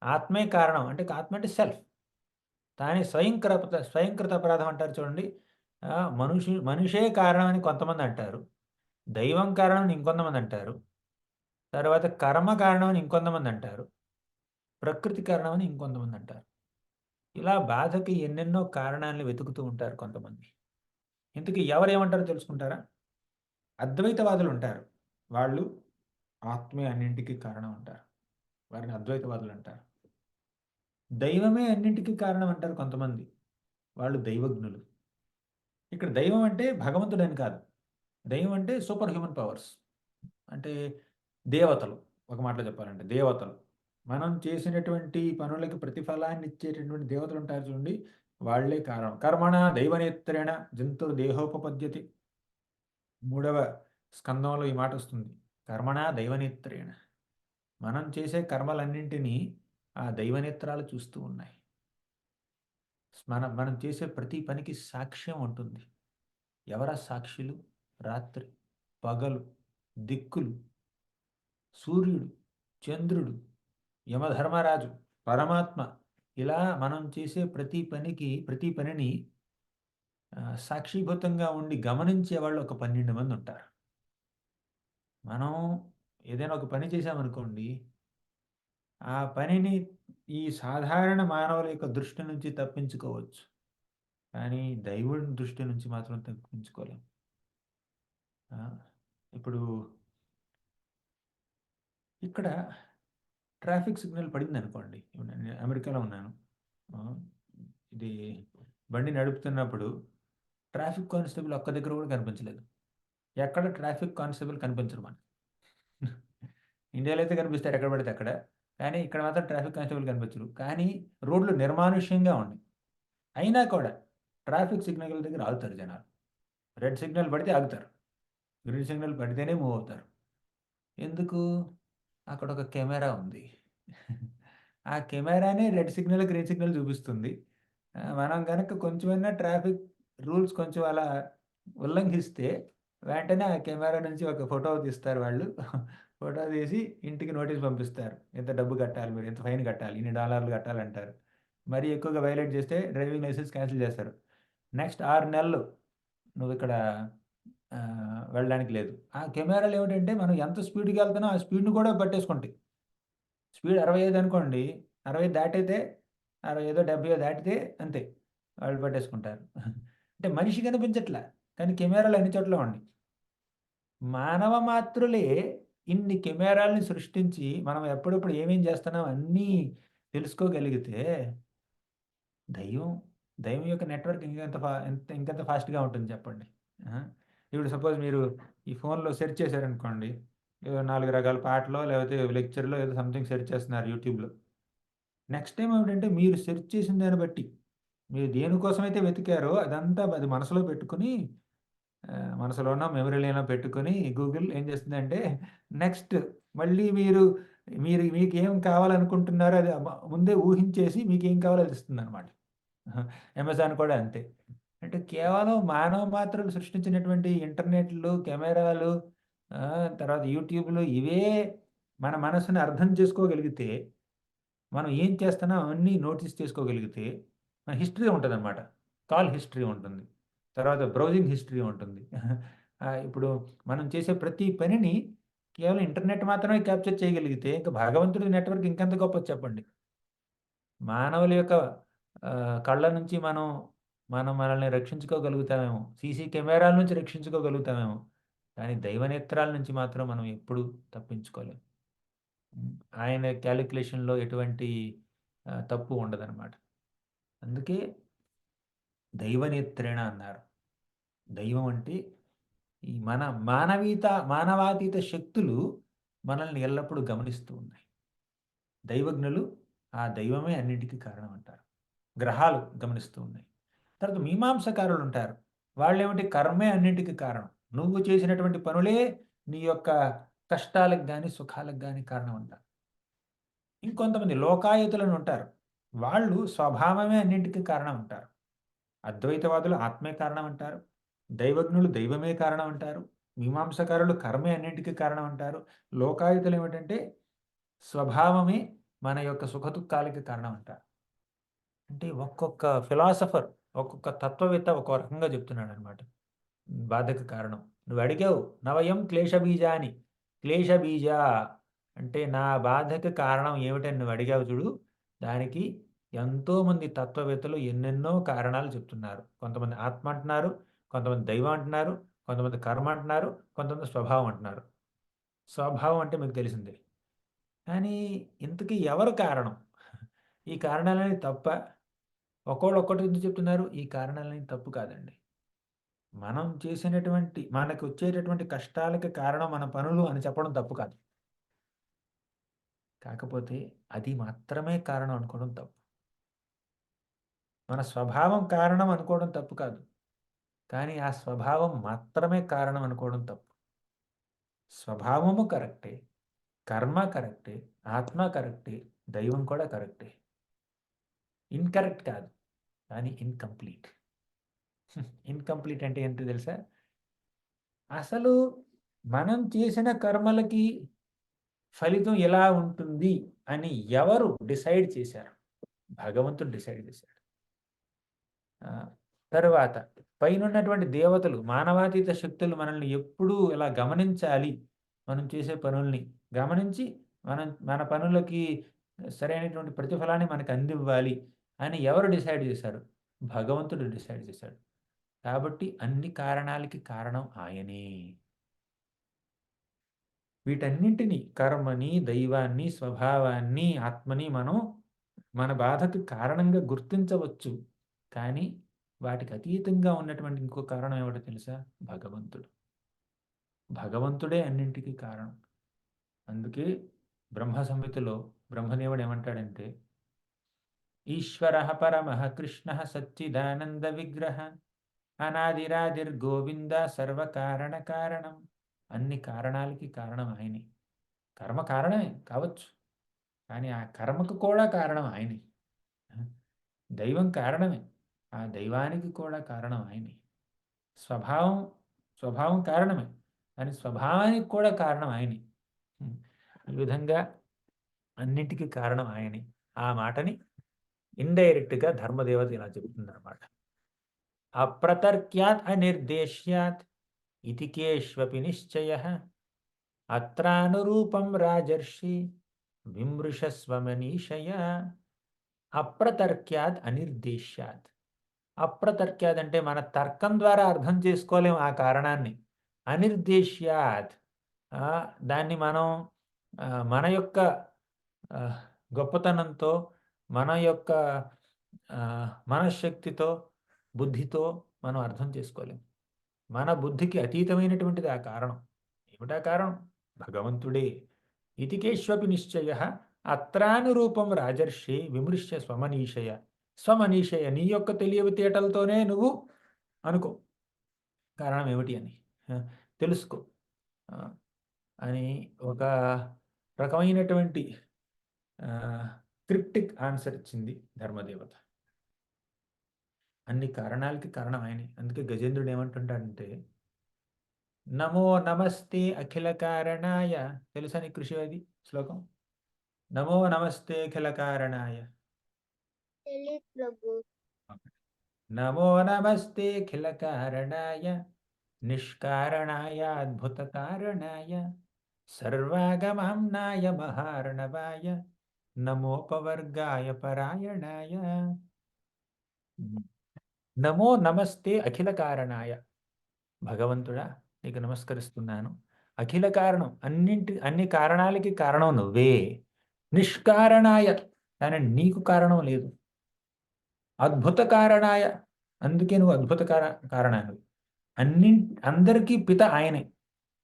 A: ఆత్మే కారణం. అంటే ఆత్మ అంటే సెల్ఫ్. దాని స్వయంకృత అపరాధం అంటారు చూడండి. మనిషే కారణం అని కొంతమంది అంటారు. దైవం కారణం అని ఇంకొంతమంది అంటారు. తర్వాత కర్మ కారణం అని ఇంకొంతమంది అంటారు. ప్రకృతి కారణం అని ఇంకొంతమంది అంటారు. ఇలా బాధకి ఎన్నెన్నో కారణాలను వెతుకుతూ ఉంటారు కొంతమంది. ఇంతకీ ఎవరేమంటారో తెలుసుకుంటారా? అద్వైతవాదులు ఉంటారు. వాళ్ళు ఆత్మే అన్నింటికి కారణం అంటారు. వారిని అద్వైతవాదులు అంటారు. దైవమే అన్నింటికి కారణం అంటారు కొంతమంది. వాళ్ళు దైవజ్ఞులు. ఇక్కడ దైవం అంటే భగవంతుడని కాదు. దైవం అంటే సూపర్ హ్యూమన్ పవర్స్. అంటే దేవతలు. ఒక మాటలో చెప్పాలంటే దేవతలు. మనం చేసినటువంటి పనులకి ప్రతిఫలాన్ని ఇచ్చేటటువంటి దేవతలుంటారు చూడండి. వాళ్ళే కారణం. కర్మణా దైవనేత్రేణ జంతుర్దేహోపపద్యతే. మూడవ స్కందంలో ఈ మాటొస్తుంది. కర్మణా దైవనేత్రేణ. మనం చేసే కర్మలన్నింటినీ ఆ దైవనేత్రాలు చూస్తూ ఉన్నాయి. మనం చేసే ప్రతి పనికి సాక్ష్యం ఉంటుంది. ఎవరా సాక్షులు? రాత్రి, పగలు, దిక్కులు, సూర్యుడు, చంద్రుడు, యమధర్మరాజు, పరమాత్మ ఇలా మనం చేసే ప్రతి పనిని సాక్షీభూతంగా ఉండి గమనించేవాళ్ళు ఒక 12 మందుంటారు. మనం ఏదైనా ఒక పని చేశామనుకోండి, ఆ పనిని ఈ సాధారణ మానవుల యొక్క దృష్టి నుంచి తప్పించుకోవచ్చు. కానీ దైవుడి దృష్టి నుంచి మాత్రం తప్పించుకోలేం. ఆ! ఇప్పుడు ఇక్కడ ట్రాఫిక్ సిగ్నల్ పడిందనుకోండి. ఇప్పుడు నేను అమెరికాలో ఉన్నాను. ఆహ్, ఇది బండి నడుపుతున్నప్పుడు ట్రాఫిక్ కానిస్టేబుల్ ఒక్క దగ్గర కూడా కనిపించలేదు. ఎక్కడ ట్రాఫిక్ కానిస్టేబుల్ కనిపించరు మనకి. ఇండియాలో అయితే కనిపిస్తారు ఎక్కడ పడితే అక్కడ. కానీ ఇక్కడ మాత్రం ట్రాఫిక్ కానిస్టేబుల్ కనిపించరు. కానీ రోడ్లు నిర్మానుష్యంగా ఉన్నాయి. అయినా కూడా ట్రాఫిక్ సిగ్నల్ దగ్గర ఆగుతారు జనాలు. రెడ్ సిగ్నల్ పడితే ఆగుతారు. గ్రీన్ సిగ్నల్ పడితేనే మూవ్ అవుతారు. ఎందుకు? అక్కడొక కెమెరా ఉంది. ఆ కెమెరానే రెడ్ సిగ్నల్, గ్రీన్ సిగ్నల్ చూపిస్తుంది. మనం గనక కొంచెమైనా ట్రాఫిక్ రూల్స్ కొంచెం అలా ఉల్లంఘిస్తే వెంటనే ఆ కెమెరా నుంచి ఒక ఫోటో తీస్తారు వాళ్ళు. ఫోటో తీసి ఇంటికి నోటీస్ పంపిస్తారు. ఇంత డబ్బు కట్టాలి మీరు. ఇంత ఫైన్ కట్టాలి. ఇన్ని డాలర్లు కట్టాలంటారు. మరీ ఎక్కువగా వయలేట్ చేస్తే డ్రైవింగ్ లైసెన్స్ క్యాన్సిల్ చేస్తారు. నెక్స్ట్ 6 నెలలు నువ్విక్కడ వెళ్ళడానికి లేదు. ఆ కెమెరాలు ఏమిటంటే మనం ఎంత స్పీడ్‌గా ఎళ్తున్నామో ఆ స్పీడ్‌ని కూడా పట్టేసుకుంటాయి. స్పీడ్ 65 అనుకోండి. 60 దాటితే 65 70 దాటితే అంతే. వాళ్ళు పట్టేసుకుంటారు. అంటే మనిషి కనిపించట్లా. కానీ కెమెరాలు అన్ని చోట్ల ఉన్నాయి. మానవ మాత్రులే ఇన్ని కెమెరాల్ని సృష్టించి మనం ఎప్పుడెప్పుడు ఏమేం చేస్తున్నాం అన్నీ తెలుసుకోగలిగితే దైవం, దైవం యొక్క నెట్వర్క్ ఇంకెంత ఫాస్ట్‌గా ఉంటుంది చెప్పండి. ఆ! ఇప్పుడు సపోజ్ మీరు ఈ ఫోన్‌లో సెర్చ్ చేశారనుకోండి. ఏదో 4 రకాల పాటలో లేకపోతే లెక్చర్‌లో ఏదో సంథింగ్ సెర్చ్ చేస్తున్నారు యూట్యూబ్‌లో. నెక్స్ట్ టైమ్ ఏమిటంటే మీరు సెర్చ్ చేసిన దాన్ని బట్టి, మీరు దేనికోసమైతే వెతికారో అదంతా అది మనసులో పెట్టుకొని మనసులోనో, మెమరీలోనో పెట్టుకొని గూగుల్ ఏం చేస్తుందంటే నెక్స్ట్ మళ్ళీ మీరు మీకేం కావాలనుకుంటున్నారో అది ముందే ఊహించేసి మీకేం కావాలో అది ఇస్తుందనమాట. అమెజాన్ కూడా అంతే. అంటే కేవలం మానవ మాత్రులు సృష్టించినటువంటి ఇంటర్నెట్‌లు, కెమెరాలు తర్వాత యూట్యూబ్‌లు ఇవే మన మనసుని అర్థం చేసుకోగలిగితే మనం ఏం చేస్తున్నాం అవన్నీ నోటీస్ చేసుకోగలిగితే, మన హిస్టరీ ఉంటదనమాట. కాల్ హిస్టరీ ఉంటుంది. తర్వాత బ్రౌజింగ్ హిస్టరీ ఉంటుంది. ఇప్పుడు మనం చేసే ప్రతి పనిని కేవలం ఇంటర్నెట్ మాత్రమే క్యాప్చర్ చేయగలిగితే, ఇంక భగవంతుడి నెట్వర్క్ ఇంకెంత గొప్పది చెప్పండి. మానవుల యొక్క కళ్ళ నుంచి మనం మనల్ని రక్షించుకోగలుగుతామేమో. సీసీ కెమెరాల నుంచి రక్షించుకోగలుగుతామేమో. కానీ దైవ నేత్రాల నుంచి మాత్రం మనం ఎప్పుడూ తప్పించుకోలేం. హ్మ్. ఆయన కాలిక్యులేషన్‌లో ఎటువంటి తప్పు ఉండదనమాట. అందుకే దైవనేత్రేణ అన్నారు. దైవం అంటే ఈ మానవాతీత శక్తులు మనల్ని ఎల్లప్పుడూ గమనిస్తూ ఉన్నాయి. దైవజ్ఞులు ఆ దైవమే అన్నింటికి కారణం అంటారు. గ్రహాలు గమనిస్తూ ఉన్నాయి. తర్వాత మీమాంసకారులుంటారు. వాళ్ళేమిటి కర్మే అన్నింటికి కారణం. నువ్వు చేసినటువంటి పనులే నీ యొక్క కష్టాలకు గాని, సుఖాలకు గాని కారణం అంటారు. ఇంకొంతమంది లోకాయతులని ఉంటారు. వాళ్ళు స్వభావమే అన్నింటికి కారణం అంటారు. అద్వైతవాదులు ఆత్మే కారణం అంటారు. దైవజ్ఞులు దైవమే కారణం అంటారు. మీమాంసకారులు కర్మే అన్నింటికి కారణం అంటారు. లోకాయుతులు ఏమిటంటే స్వభావమే మన యొక్క సుఖదుఖాలకి కారణం అంటారు. అంటే ఒక్కొక్క ఫిలాసఫర్, ఒక్కొక్క తత్వవేత్త ఒక్కో రకంగా చెప్తున్నాడనమాట. బాధకు కారణం. నువ్వడిగావు నవయం క్లేశబీజాని. క్లేశబీజ అంటే నా బాధకి కారణం ఏమిటని నువ్వడిగావు చూడు. దానికి ఎంతోమంది తత్వవేత్తలు ఎన్నెన్నో కారణాలు చెప్తున్నారు. కొంతమంది ఆత్మ అంటున్నారు. కొంతమంది దైవం అంటున్నారు. కొంతమంది కర్మ అంటున్నారు. కొంతమంది స్వభావం అంటున్నారు. స్వభావం అంటే మీకు తెలిసిందే. కానీ ఇంతకీ ఎవరు కారణం? ఈ కారణాలన్నీ తప్పా? ఒక్కోళ్ళు ఒక్కటి ఎందుకు చెప్తున్నారు? ఈ కారణాలన్నీ తప్పు కాదండి. మనం చేసినటువంటి మనకొచ్చేటటువంటి కష్టాలకి కారణం మన పనులు అని చెప్పడం తప్పు కాదు. కాకపోతే అది మాత్రమే కారణం అనుకోవడం తప్పు. మన స్వభావం కారణం అనుకోవడం తప్పు కాదు. కానీ ఆ స్వభావం మాత్రమే కారణం అనుకోవడం తప్పు. స్వభావము కరెక్టే. కర్మ కరెక్టే. ఆత్మ కరెక్టే. దైవం కూడా కరెక్టే. ఇన్‌కరెక్ట్ కాదు. కానీ ఇన్‌కంప్లీట్. ఇన్‌కంప్లీట్ అంటే ఏంటో తెలుసా? అసలు మనం చేసిన కర్మలకి ఫలితం ఎలా ఉంటుంది అని ఎవరు డిసైడ్ చేశారు? భగవంతుడు డిసైడ్ చేశాడు. తరువాత పైనున్నటువంటి దేవతలు, మానవాతీత శక్తులు మనల్ని ఎప్పుడూ ఇలా గమనించాలి. మనం చేసే పనుల్ని గమనించి మన పనులకి సరైనటువంటి ప్రతిఫలాన్ని మనకు అందివ్వాలి అని ఎవరు డిసైడ్ చేశారు? భగవంతుడు డిసైడ్ చేశాడు. కాబట్టి అన్ని కారణాలకి కారణం ఆయనే. వీటన్నింటిని కర్మని, దైవాన్ని, స్వభావాన్ని, ఆత్మని మనం మన బాధకు కారణంగా గుర్తించవచ్చు. కానీ వాటికి అతీతంగా ఉన్నటువంటి ఇంకో కారణం ఏమిటో తెలుసా? భగవంతుడు. భగవంతుడే అన్నింటికి కారణం. అందుకే బ్రహ్మ సంహితలో బ్రహ్మదేవుడు ఏమంటాడంటే, ఈశ్వరః పరమః కృష్ణః సచ్చిదానంద విగ్రహ అనాదిరాదిర్గోవింద సర్వకారణ కారణం. అన్ని కారణాలకి కారణం ఆయనే. కర్మ కారణమే కావచ్చు. కానీ ఆ కర్మకు కూడా కారణం ఆయనే. దైవం కారణమే. ఆ దైవానికి కూడా కారణం ఆయనే. స్వభావం స్వభావం కారణమే, కానీ స్వభావానికి కూడా కారణం ఆయనే. ఈ విధంగా అన్నింటికీ కారణం ఆయనే. ఆ మాటని ఇండైరెక్ట్‌గా ధర్మదేవత ఇలా చెబుతుందన్నమాట. అప్రతర్క్యాత్ అనిర్దేశ్యాత్ ఇతి కేష్వపి నిశ్చయః అత్రానురూపం రాజర్షి విమృశస్వ మనీషయ. అప్రతర్క్యాత్ అనిర్దేశ్యాత్. అప్రతర్క్యాత్ అంటే మన తర్కం ద్వారా అర్థం చేసుకోలేం ఆ కారణాన్ని. అనిర్దేశ్యాత్ దాన్ని మనం మన యొక్క గొప్పతనంతో, మన యొక్క మనశ్శక్తితో, బుద్ధితో మనం అర్థం చేసుకోలేం. మన బుద్ధికి అతీతమైనటువంటిది ఆ కారణం. ఏమిటా కారణం? భగవంతుడే. ఇతికేష్వపి నిశ్చయ అత్రానురూపం రాజర్షి విమృశ్య స్వమనీషయ. స్వమనీషయ, నీ యొక్క తెలివితేటలతోనే నువ్వు అనుకో కారణం ఏమిటి అని, తెలుసుకో అని ఒక రకమైనటువంటి క్రిప్టిక్ ఆన్సర్ ఇచ్చింది ధర్మదేవత. అన్ని కారణాలకి కారణం ఆయనే. అందుకే గజేంద్రుడు ఏమంటుంటాడంటే, నమో నమస్తే అఖిల కారణాయ. తెలుసా నీ కృషి అది శ్లోకం? నమో నమస్తే అఖిల కారణాయ. నమో నమస్తే అఖిల కారణాయ నిష్కారణాయ అద్భుత కారణాయ సర్వాగమాంనాయ మహార్ణవాయ నమోపవర్గాయ పరాయణాయ. నమో నమస్తే అఖిల కారణాయ. భగవంతుడా, నీకు నమస్కరిస్తున్నాను. అఖిల కారణం, అన్ని కారణాలకి కారణం నువ్వే. నిష్కారణాయ, కానీ నీకు కారణం లేదు. అద్భుత కారణాయ, అందుకే నువ్వు అద్భుత కారణాలు. అందరికీ పిత ఆయనే.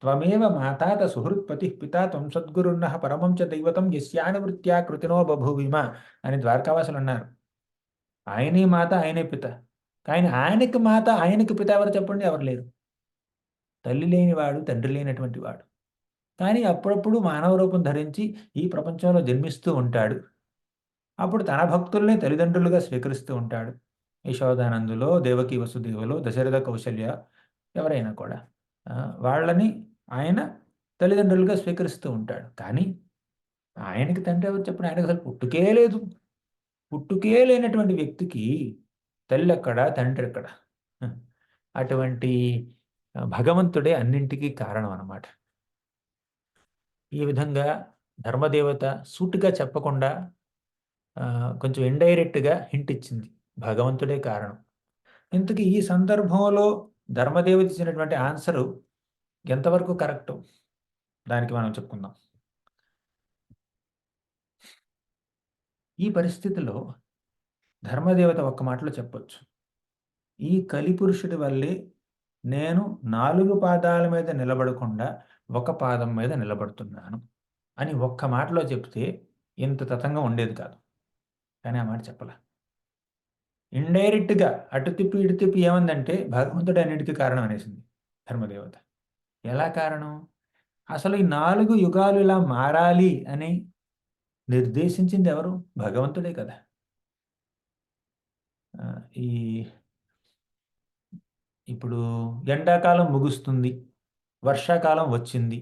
A: త్వమేవ మాతాత సుహృత్పతి పిత త్వం సద్గురున్నః పరమం చ దైవతం యస్యానువృత్యా కృతినో బభూవిమ అని ద్వారకావాసులు అన్నారు. ఆయనే మాత, ఆయనే పిత. కానీ ఆయనకి మాత, ఆయనకి పిత ఎవరు చెప్పండి? ఎవరు లేరు. తల్లి లేనివాడు, తండ్రి లేనటువంటి వాడు. కానీ అప్పుడప్పుడు మానవ రూపం ధరించి ఈ ప్రపంచంలో జన్మిస్తూ ఉంటాడు. అప్పుడు తన భక్తుల్ని తల్లిదండ్రులుగా స్వీకరిస్తూ ఉంటాడు. యశోదానందులో, దేవకి వసుదేవులో, దశరథ కౌశల్య, ఎవరైనా కూడా వాళ్ళని ఆయన తల్లిదండ్రులుగా స్వీకరిస్తూ ఉంటాడు. కానీ ఆయనకి తండ్రి ఎవరు చెప్పండి? ఆయనకు అసలు పుట్టుకే లేదు. పుట్టుకే లేనటువంటి వ్యక్తికి తల్లి ఎక్కడ, తండ్రి ఎక్కడ? అటువంటి భగవంతుడే అన్నింటికీ కారణం అన్నమాట. ఈ విధంగా ధర్మదేవత సూటిగా చెప్పకుండా కొంచెం ఇండైరెక్ట్గా హింట్ ఇచ్చింది, భగవంతుడే కారణం. ఇంతకీ ఈ సందర్భంలో ధర్మదేవత ఇచ్చినటువంటి ఆన్సరు ఎంతవరకు కరెక్టు దానికి మనం చెప్పుకుందాం. ఈ పరిస్థితిలో ధర్మదేవత ఒక్క మాటలో చెప్పొచ్చు, ఈ కలిపురుషుడి వల్లే నేను 4 పాదాల మీద నిలబడకుండా ఒక పాదం మీద నిలబడుతున్నాను అని ఒక్క మాటలో చెప్తే ఇంత తతంగా ఉండేది కాదు. కానీ ఆ మాట చెప్పలే. ఇండైరెక్ట్గా అటు తిప్పి ఇటు తిప్పి ఏమందంటే భగవంతుడు అన్నిటికీ కారణం అనేసింది ధర్మదేవత. ఎలా కారణం? అసలు ఈ 4 యుగాలు ఇలా మారాలి అని నిర్దేశించింది ఎవరు? భగవంతుడే కదా. ఈ ఇప్పుడు ఎండాకాలం ముగుస్తుంది, వర్షాకాలం వచ్చింది.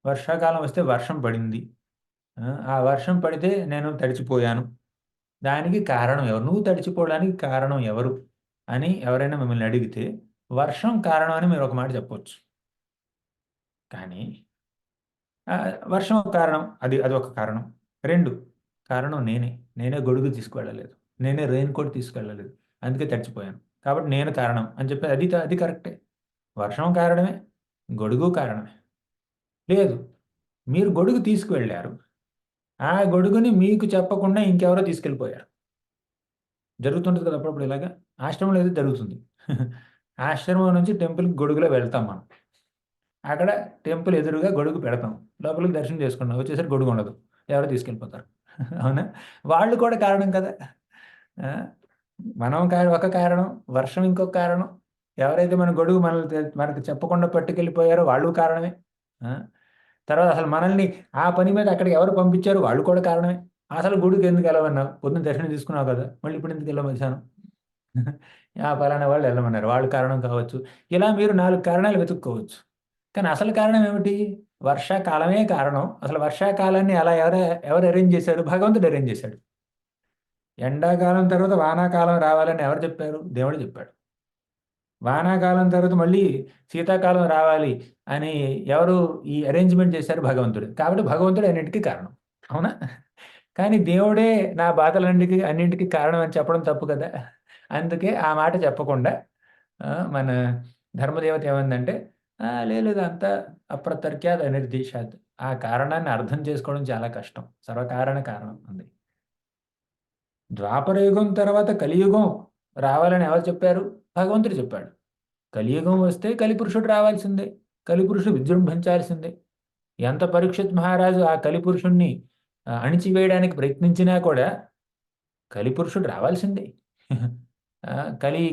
A: వర్షాకాలం వస్తే వర్షం పడింది. ఆ వర్షం పడితే నేను తడిచిపోయాను. దానికి కారణం ఎవరు? నువ్వు తడిచిపోవడానికి కారణం ఎవరు అని ఎవరైనా మిమ్మల్ని అడిగితే వర్షం కారణం అని మీరు ఒక మాట చెప్పొచ్చు. కానీ వర్షం కారణం, అది ఒక కారణం. 2 కారణం నేనే గొడుగు తీసుకువెళ్ళలేదు, నేనే రెయిన్ కోట్ తీసుకెళ్ళలేదు, అందుకే తడిచిపోయాను, కాబట్టి నేను కారణం అని చెప్పి అది కరెక్టే. వర్షం కారణమే, గొడుగు కారణమే. లేదు, మీరు గొడుగు తీసుకువెళ్ళారు, ఆ గొడుగుని మీకు చెప్పకుండా ఇంకెవరో తీసుకెళ్ళిపోయారు. జరుగుతుంటుంది కదా అప్పుడప్పుడు ఇలాగా. ఆశ్రమంలో అయితే జరుగుతుంది. ఆశ్రమం నుంచి టెంపుల్కి గొడుగులో వెళ్తాం మనం. అక్కడ టెంపుల్ ఎదురుగా గొడుగు పెడతాం, లోపలికి దర్శనం చేసుకున్నాం, వచ్చేసరికి గొడుగు ఉండదు, ఎవరో తీసుకెళ్ళిపోతారు. అవునా? వాళ్ళు కూడా కారణం కదా. మనం ఒక కారణం, వర్షం ఇంకొక కారణం, ఎవరైతే మన గొడుగు మనకు చెప్పకుండా పట్టుకెళ్ళిపోయారో వాళ్ళు కారణమే. తర్వాత అసలు మనల్ని ఆ పని మీద అక్కడికి ఎవరు పంపించారో వాళ్ళు కూడా కారణమే. అసలు గుడికి ఎందుకు వెళ్ళమన్నావు? పొద్దున్న దర్శనం తీసుకున్నావు కదా, మళ్ళీ ఇప్పుడు ఎందుకు వెళ్ళావు మధ్యాహ్నం? పలానా వాళ్ళు వెళ్ళమన్నారు. వాళ్ళు కారణం కావచ్చు. ఇలా మీరు 4 కారణాలు వెతుక్కోవచ్చు. కానీ అసలు కారణం ఏమిటి? వర్షాకాలమే కారణం. అసలు వర్షాకాలాన్ని అలా ఎవరు అరేంజ్ చేశారు? భగవంతుడు అరేంజ్ చేశాడు. ఎండాకాలం తర్వాత వానాకాలం రావాలని ఎవరు చెప్పారు? దేవుడు చెప్పాడు. వానాకాలం తర్వాత మళ్ళీ శీతాకాలం రావాలి అని ఎవరు ఈ అరేంజ్‌మెంట్ చేశారు? భగవంతుడు. కాబట్టి భగవంతుడే అన్నిటికి కారణం. అవునా? కానీ దేవుడే నా అన్నింటికి కారణం అని చెప్పడం తప్పు కదా! అందుకే ఆ మాట చెప్పకుండా మన ధర్మదేవత ఏమందంటే లేదు అంతా అప్రతర్క్యాద్ అనిర్దేశాత్. ఆ కారణాన్ని అర్థం చేసుకోవడం చాలా కష్టం. సర్వకారణ కారణం అంది. ద్వాపరయుగం తర్వాత కలియుగం రావాలని ఎవరు చెప్పారు? భగవంతుడు చెప్పాడు. కలియుగం వస్తే కలిపురుషుడు రావాల్సిందే. కలిపురుషుడు విజృంభించాల్సిందే. ఎంత పరీక్షిత్ మహారాజు ఆ కలిపురుషుడిని అణిచివేయడానికి ప్రయత్నించినా కూడా కలిపురుషుడు రావాల్సిందే.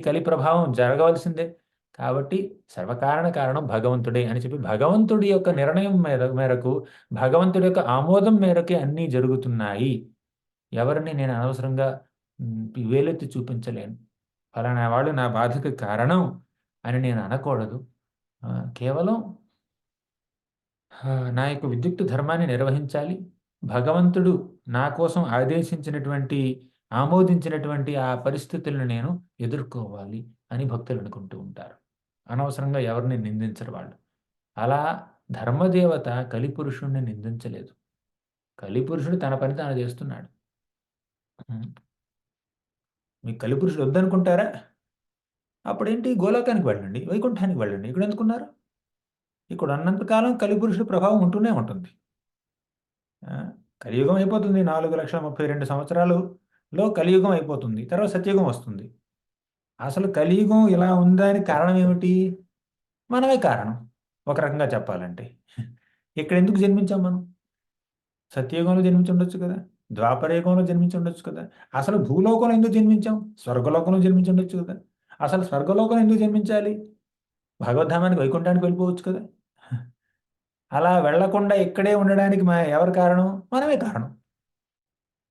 A: కలి ప్రభావం జరగవలసిందే. కాబట్టి సర్వకారణ కారణం భగవంతుడే అని చెప్పి భగవంతుడి యొక్క నిర్ణయం మేరకు భగవంతుడి యొక్క ఆమోదం మేరకే అన్నీ జరుగుతున్నాయి. ఎవరిని నేను అనవసరంగా వేలెత్తి చూపించలేను. ఫలానా వాడు నా బాధకి కారణం అని నేను అనకూడదు. కేవలం నా యొక్క విద్యుక్త ధర్మాన్ని నిర్వహించాలి. భగవంతుడు నా కోసం ఆమోదించినటువంటి ఆ పరిస్థితులను నేను ఎదుర్కోవాలి అని భక్తులు అనుకుంటూ ఉంటారు. అనవసరంగా ఎవరిని నిందించరు వాళ్ళు. అలా ధర్మదేవత కలిపురుషుడిని నిందించలేదు. కలిపురుషుడు తన పని తాను చేస్తున్నాడు. మీకు కలిపురుషుడు వద్దనుకుంటారా? అప్పుడేంటి గోలోకానికి వెళ్ళండి. వైకుంఠానికి వెళ్ళండి. ఇక్కడెందుకున్నారు? ఇక్కడ ఉన్నంత కాలం కలిపురుషుడి ప్రభావం ఉంటూనే ఉంటుంది. కలియుగం అయిపోతుంది. 4,32,000 సంవత్సరాలులో కలియుగం అయిపోతుంది. తర్వాత సత్యయుగం వస్తుంది. అసలు కలియుగం ఇలా ఉందానికి కారణం ఏమిటి? మనమే కారణం. ఒక రకంగా చెప్పాలంటే. ఇక్కడెందుకు జన్మించాం మనం? సత్యయుగంలో జన్మించుండొచ్చు కదా! ద్వాపరయుగంలో జన్మించుండొచ్చు కదా! అసలు భూలోకంలో ఎందుకు జన్మించాం? స్వర్గలోకంలో జన్మించుండొచ్చు కదా! అసలు స్వర్గలోకంలో ఎందుకు జన్మించాలి? భగవద్ధామానికి వైకుంఠానికి వెళ్ళిపోవచ్చు కదా! అలా వెళ్ళకుండా ఇక్కడే ఉండడానికి ఎవరు కారణం? మనమే కారణం.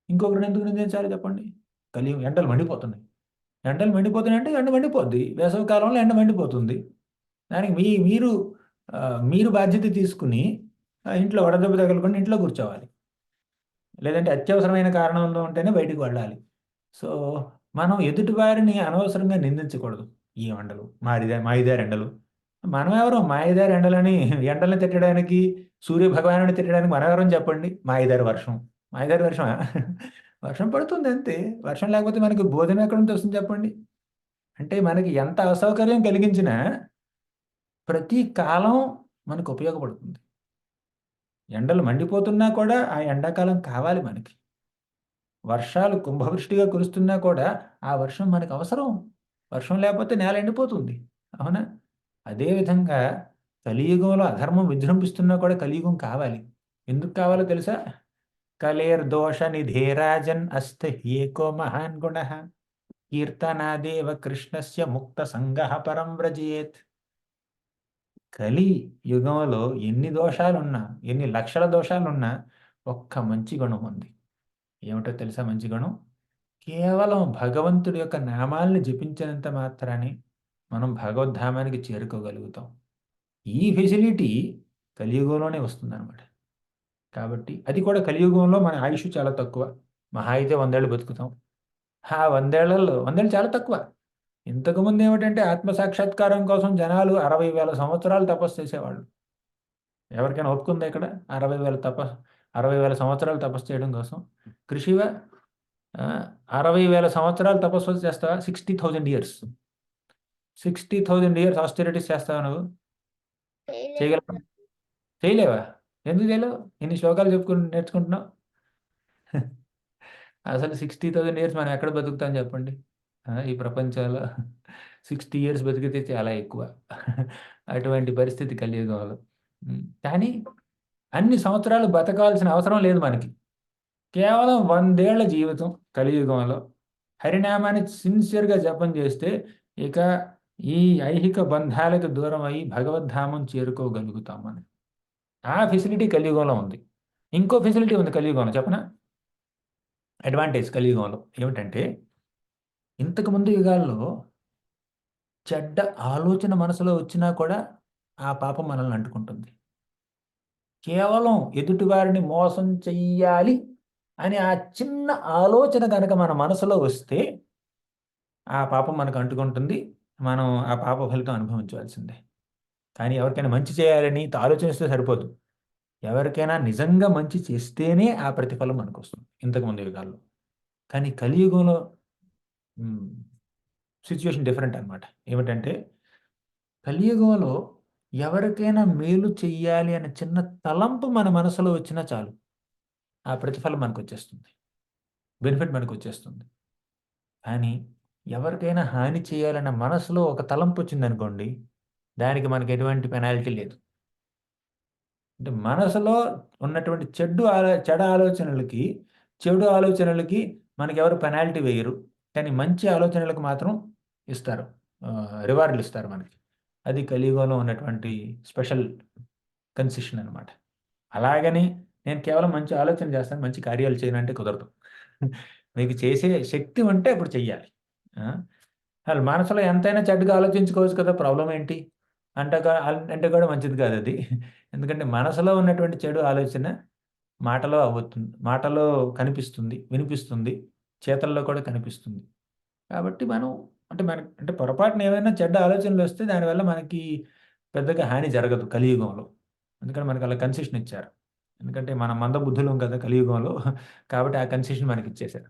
A: ఇంకొకరిని ఎందుకు నిందించాలి చెప్పండి? కలియుగం ఎండలు మండిపోతున్నాయి. ఎండలు మండిపోతున్నాయంటే ఎండ మండిపోద్ది. వేసవి కాలంలో ఎండ మండిపోతుంది. దానికి మీరు బాధ్యత తీసుకొని ఇంట్లో వడదెబ్బ తగలకుండా ఇంట్లో కూర్చోవాలి. లేదంటే అత్యవసరమైన కారణంలో ఉంటేనే బయటికి వెళ్ళాలి. సో, మనం ఎదుటి వారిని అనవసరంగా నిందించకూడదు. ఈ ఎండలు, మాయిదారి ఎండలు. మనమెవరం మాయిదారి ఎండల్ని తిట్టడానికి, సూర్య భగవానుడిని తిట్టడానికి మనమెవరం చెప్పండి? మాయిదారి వర్షం. మాయిదారి వర్షమా? వర్షం పడుతుంది అంతే. వర్షం లేకపోతే మనకి భోజనం ఎక్కడి నుంచి వస్తుంది చెప్పండి? అంటే మనకి ఎంత అసౌకర్యం కలిగించినా ప్రతి కాలం మనకు ఉపయోగపడుతుంది. ఎండలు మండిపోతున్నా కూడా ఆ ఎండాకాలం కావాలి మనకి. వర్షాలు కుంభవృష్టిగా కురుస్తున్నా కూడా ఆ వర్షం మనకు అవసరం. వర్షం లేకపోతే నేల ఎండిపోతుంది. అవునా? అదే విధంగా కలియుగంలో అధర్మం విజృంభిస్తున్నా కూడా కలియుగం కావాలి. ఎందుకు కావాలో తెలుసా? కలేర్దోష నిధేరాజన్ అస్తి ఏకో మహాన్ గుణః కీర్తనాదేవ కృష్ణస్య ముక్త సంగః పరం వ్రజేత్. కలి యుగంలో ఎన్ని దోషాలున్నా, ఎన్ని లక్షల దోషాలున్నా ఒక్క మంచి గుణం ఉంది. ఏమిటో తెలుసా మంచి గుణం? కేవలం భగవంతుడి యొక్క నామాల్ని జపించినంత మాత్రానే మనం భగవద్ధామానికి చేరుకోగలుగుతాం. ఈ ఫెసిలిటీ కలియుగంలోనే వస్తుందనమాట. కాబట్టి అది కూడా కలియుగంలో మన ఆయుష్ చాలా తక్కువ. మహా అయితే 100 ఏళ్ళు బతుకుతాం. ఆ 100 ఏళ్లలో 100 ఏళ్ళు చాలా తక్కువ. ఇంతకుముందు ఏమిటంటే ఆత్మ సాక్షాత్కారం కోసం జనాలు 60,000 సంవత్సరాలు తపస్సు చేసేవాళ్ళు. ఎవరికైనా ఒప్పుకుందా ఇక్కడ? 60,000 సంవత్సరాలు తపస్సు చేయడం కోసం. కృషివ 60,000 సంవత్సరాలు తపస్సు చేస్తావా? 60,000 ఇయర్స్. 60,000 ఇయర్స్ ఆస్టెరిటీస్ చేస్తావా నువ్వు? చేయగలవా? చేయలేవా? ఎందుకు చేయలేవు? ఇన్ని శ్లోకాలు నేర్చుకుంటున్నావు. అసలు 60,000 ఇయర్స్ మనం ఎక్కడ బతుకుతాం చెప్పండి? ఈ ప్రపంచంలో 60 ఇయర్స్ బతికితే చాలా ఎక్కువ. అటువంటి పరిస్థితి కలియుగంలో. కానీ అన్ని సంవత్సరాలు బతకాల్సిన అవసరం లేదు మనకి. కేవలం 100 ఏళ్ల జీవితం కలియుగంలో హరినామాన్ని సిన్సియర్‌గా జపం చేస్తే ఇక ఈ ఐహిక బంధాలకు దూరం అయ్యి భగవద్ధామం చేరుకోగలుగుతాం మనం. ఆ ఫెసిలిటీ కలియుగంలో ఉంది. ఇంకో ఫెసిలిటీ ఉంది కలియుగంలో చెప్పనా? అడ్వాంటేజ్ కలియుగంలో ఏమిటంటే ఇంతకుముందు యుగాల్లో చెడ్డ ఆలోచన మనసులో వచ్చినా కూడా ఆ పాపం మనల్ని అంటుకుంటుంది. కేవలం ఎదుటివారిని మోసం చెయ్యాలి అని ఆ చిన్న ఆలోచన గనక మన మనసులో వస్తే, ఆ పాపం మనకు అంటుకుంటుంది. మనం ఆ పాప ఫలితం అనుభవించవలసిందే. కానీ ఎవరికైనా మంచి చేయాలని ఆలోచిస్తే సరిపోదు. ఎవరికైనా నిజంగా మంచి చేస్తేనే ఆ ప్రతిఫలం మనకొస్తుంది ఇంతకుముందు యుగాల్లో. కానీ కలియుగంలో హ్మ్. సిట్యుయేషన్ డిఫరెంట్ అనమాట. ఏమిటంటే, కలియుగంలో ఎవరికైనా మేలు చెయ్యాలి అనే చిన్న తలంపు మన మనసులో వచ్చినా చాలు. ఆ ప్రతిఫలం మనకొచ్చేస్తుంది. బెనిఫిట్ మనకొచ్చేస్తుంది. కానీ ఎవరికైనా హాని చేయాలన్న మనసులో ఒక తలంపొచ్చిందనుకోండి, దానికి మనకు ఎటువంటి పెనాల్టీ లేదు. అంటే మనసులో ఉన్నటువంటి చెడు ఆలోచనలకి, చెడు ఆలోచనలకి మనకెవరు పెనాల్టీ వేయరు. కానీ మంచి ఆలోచనలకు మాత్రం ఇస్తారు. రివార్డులిస్తారు మనకి. అది కలియుగంలో ఉన్నటువంటి స్పెషల్ కన్సెషన్ అనమాట. అలాగని నేను కేవలం మంచి ఆలోచన చేస్తాను, మంచి కార్యాలు చేయనంటే కుదరదు. మీకు చేసే శక్తి ఉంటే అప్పుడు చెయ్యాలి. ఆ! ఆళ్ళ మనసులో ఎంతైనా చెడ్డగా ఆలోచించుకోవచ్చు కదా! ప్రాబ్లమ్ ఏంటి? అంటే కూడా మంచిది కాదది. ఎందుకంటే మనసులో ఉన్నటువంటి చెడు ఆలోచన మాటలో కనిపిస్తుంది, వినిపిస్తుంది, చేతల్లో కూడా కనిపిస్తుంది. కాబట్టి మనం అంటే పొరపాటున ఏమైనా చెడ్డ ఆలోచనలొస్తే దానివల్ల మనకి పెద్దగా హాని జరగదు కలియుగంలో. అందుకని మనకు అలా కన్సెషన్ ఇచ్చారు. ఎందుకంటే మనం మందబుద్ధులం కదా కలియుగంలో. కాబట్టి ఆ కన్సెషన్ మనకిచ్చేసారు.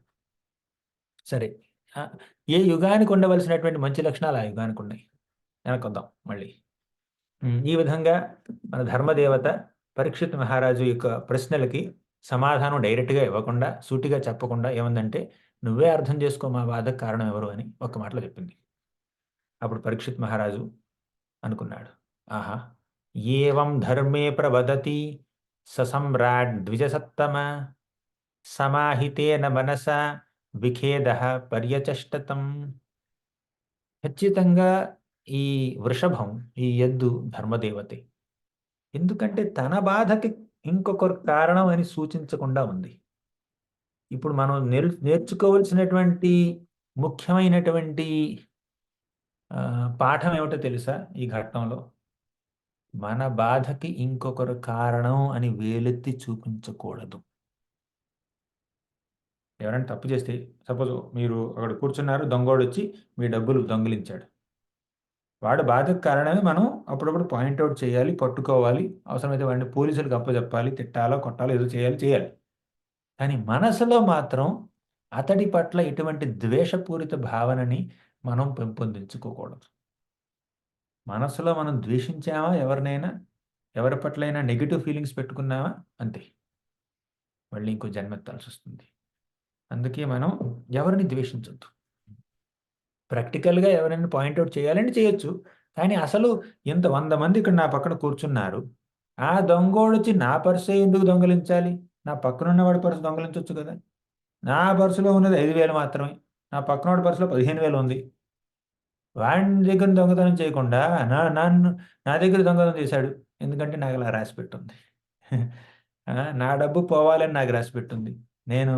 A: సరే. ఆహ్, ఏ యుగానికి ఉండవలసినటువంటి మంచి లక్షణాలు ఆ యుగానికున్నాయి. వెనక్కొద్దాం మళ్ళీ. ఈ విధంగా మన ధర్మదేవత పరీక్షిత్ మహారాజు యొక్క ప్రశ్నలకి సమాధానం డైరెక్ట్‌గా ఇవ్వకుండా, సూటిగా చెప్పకుండా ఏమందంటే, "నువ్వే అర్థం చేసుకో మా బాధకు కారణం ఎవరు" అని ఒక్క మాటలో చెప్పింది. అప్పుడు పరీక్షిత్ మహారాజు అనుకున్నాడు. ఆహా! ఏవం ధర్మే ప్రవదతి ససమ్రాట్ ద్విజసత్తమ సమాహితేన మనసా విఖేదః పర్యచష్టతం. ఖచ్చితంగా ఈ వృషభం, ఈ ఎద్దు ధర్మదేవతే. ఎందుకంటే తన బాధకి ఇంకొకరు కారణం అని సూచించకుండా ఉంది. ఇప్పుడు మనం నేర్చుకోవాల్సినటువంటి ముఖ్యమైనటువంటి పాఠం ఏమిటో తెలుసా ఈ ఘట్టంలో? మన బాధకి ఇంకొకరు కారణం అని వేలెత్తి చూపించకూడదు. ఎవరైనా తప్పు చేస్తే సపోజ్ మీరు అక్కడ కూర్చున్నారు, దొంగోడొచ్చి మీ డబ్బులు దొంగిలించాడు. వాడి బాధకు కారణమే మనం అప్పుడప్పుడు పాయింట్ ఔట్ చేయాలి, పట్టుకోవాలి. అవసరమైతే వాడిని పోలీసులకి అప్పజెప్పాలి, తిట్టాలో, కొట్టాలో ఏదో చేయాలి. కానీ మనసులో మాత్రం అతడి పట్ల ఎటువంటి ద్వేషపూరిత భావనని మనం పెంపొందించుకోకూడదు. మనసులో మనం ద్వేషించామా ఎవరినైనా, ఎవరి పట్లైనా నెగెటివ్ ఫీలింగ్స్ పెట్టుకున్నామా అంతే. మళ్ళీ ఇంకో జన్మెత్తాల్సొస్తుంది. అందుకే మనం ఎవరిని ద్వేషించొద్దు. ప్రాక్టికల్‌గా ఎవరైనా పాయింట్ ఔట్ చేయాలంటే చేయొచ్చు. కానీ అసలు ఇంత 100 మంది ఇక్కడ నా పక్కన కూర్చున్నారు. ఆ దొంగోడొచ్చి నా పర్సే ఎందుకు దొంగిలించాలి? నా పక్కనున్నవాడి పర్స్ దొంగిలించొచ్చు గదా! నా పర్సులో ఉన్నది 5,000 మాత్రమే. నా పక్కనోడి పర్సులో 15,000 ఉంది. వాడి దగ్గర దొంగతనం చేయకుండా నన్ను నా దగ్గర దొంగతనం చేశాడు. ఎందుకంటే నాకలా రాసిపెట్టుంది. నా డబ్బు పోవాలని నాకు రాసిపెట్టుంది. నేను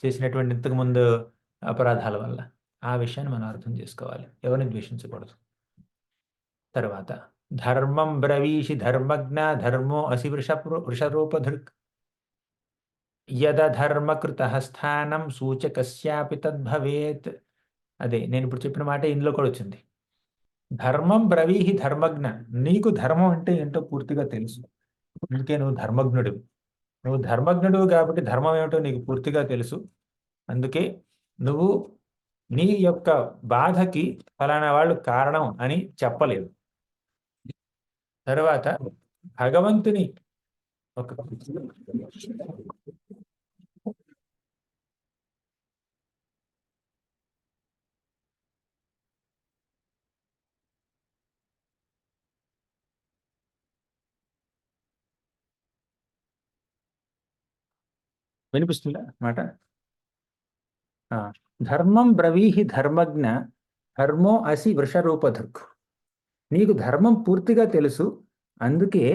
A: చేసినటువంటి ఇంతకుముందు అపరాధాల వల్ల. ఆ విషయాన్ని మనం అర్థం చేసుకోవాలి. ఎవరిని ద్వేషించకూడదు. తర్వాత ధర్మం బ్రవీషి ధర్మజ్ఞ ధర్మో అసి వృషరూపధృక్ యదధర్మకృతః స్థానం సూచకస్యాపి తద్భవేత్. అదే నేనిప్పుడు చెప్పిన మాటే ఇందులో కూడా వచ్చింది. ధర్మం బ్రవీహి ధర్మజ్ఞ. నీకు ధర్మం అంటే ఏంటో పూర్తిగా తెలుసు. అందుకే నువ్వు ధర్మజ్ఞుడివి. నువ్వు ధర్మజ్ఞుడివి కాబట్టి ధర్మం ఏమిటో నీకు పూర్తిగా తెలుసు. అందుకే నువ్వు నీ యొక్క బాధకి ఫలానా వాళ్ళు కారణం అని చెప్పలేదు. తరువాత భగవంతుని ఒక వినిపిస్తుందా మాట? ఆ! ధర్మం బ్రవీహి ధర్మజ్ఞ ధర్మో అసి వృషరూపధృక్. నీకు ధర్మం పూర్తిగా తెలుసు. అందుకే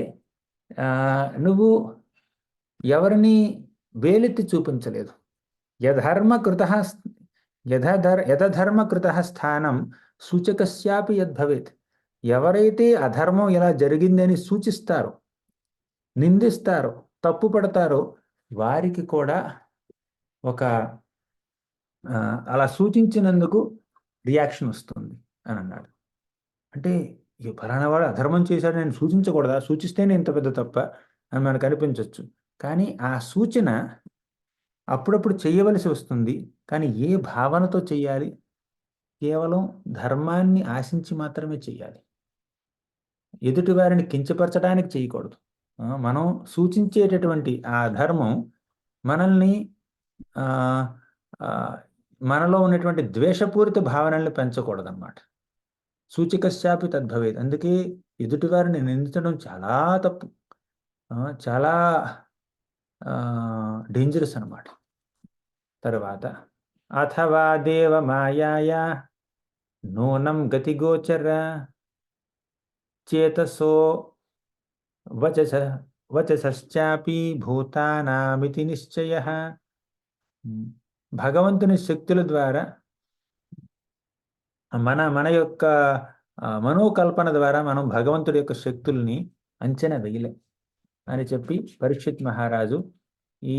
A: నువ్వు ఎవరిని వేలెత్తి చూపించలేదు. యధర్మ కృతః యథధర్మకృతః స్థానం సూచకస్యాపి యద్భవేత్. ఎవరైతే అధర్మం ఇలా జరిగిందని సూచిస్తారో, నిందిస్తారో, తప్పు పడతారో వారికి కూడా ఒక అలా సూచించినందుకు రియాక్షన్ వస్తుంది అని అన్నాడు. అంటే ఈ ఫలానా వాడు అధర్మం చేశాడు, నేను సూచించకూడదా? సూచిస్తేనే ఇంత పెద్ద తప్ప అని మనకు అనిపించవచ్చు. కానీ ఆ సూచన అప్పుడప్పుడు చేయవలసి వస్తుంది. కానీ ఏ భావనతో చెయ్యాలి? కేవలం ధర్మాన్ని ఆశించి మాత్రమే చెయ్యాలి. ఎదుటివారిని కించపరచడానికి చేయకూడదు. మనం సూచించేటటువంటి ఆ ధర్మం మనల్ని మనలో ఉన్నటువంటి ద్వేషపూరిత భావనల్ని పెంచకూడదన్నమాట. సూచికశ్చాపి తద్భవేత్. అందుకే ఎదుటివారిని నిందించడం చాలా తప్పు, చాలా డేంజరస్ అన్నమాట. తర్వాత అథవా దేవ మాయాయా నూనం గతిగోచర చేతసో వచశ్చాపి భూతానామితి నిశ్చయః. భగవంతుని శక్తుల ద్వారా మన యొక్క మనోకల్పన ద్వారా మనం భగవంతుడి యొక్క శక్తుల్ని అంచనా వేయలేం అని చెప్పి పరీక్షిత్ మహారాజు ఈ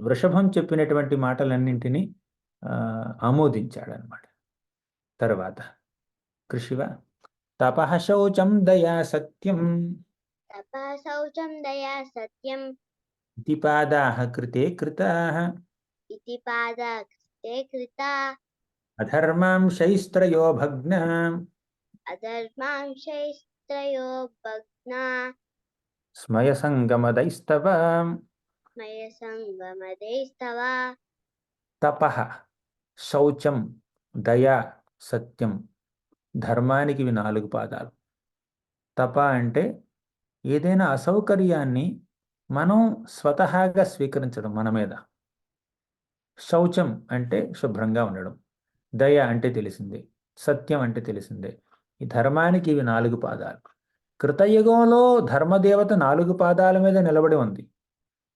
A: వృషభం చెప్పినటువంటి మాటలన్నింటినీ ఆమోదించాడనమాట. తర్వాత కృషివ తపః శౌచం దయా సత్యం ఇతి పాదాః కృతే కృతాః అధర్మాంశైస్త్రయో భగ్నా స్మయసంగమదైస్తవ. తపః శౌచం దయా సత్యం, ధర్మానికి ఇవి 4 పాదాలు. తప అంటే ఏదైనా అసౌకర్యాన్ని మనం స్వతహాగా స్వీకరించడం మన మీద. శౌచం అంటే శుభ్రంగా ఉండడం. దయ అంటే తెలిసిందే, సత్యం అంటే తెలిసిందే. ఈ ధర్మానికి ఇవి 4 పాదాలు. కృతయుగంలో ధర్మదేవత 4 పాదాల మీద నిలబడి ఉంది.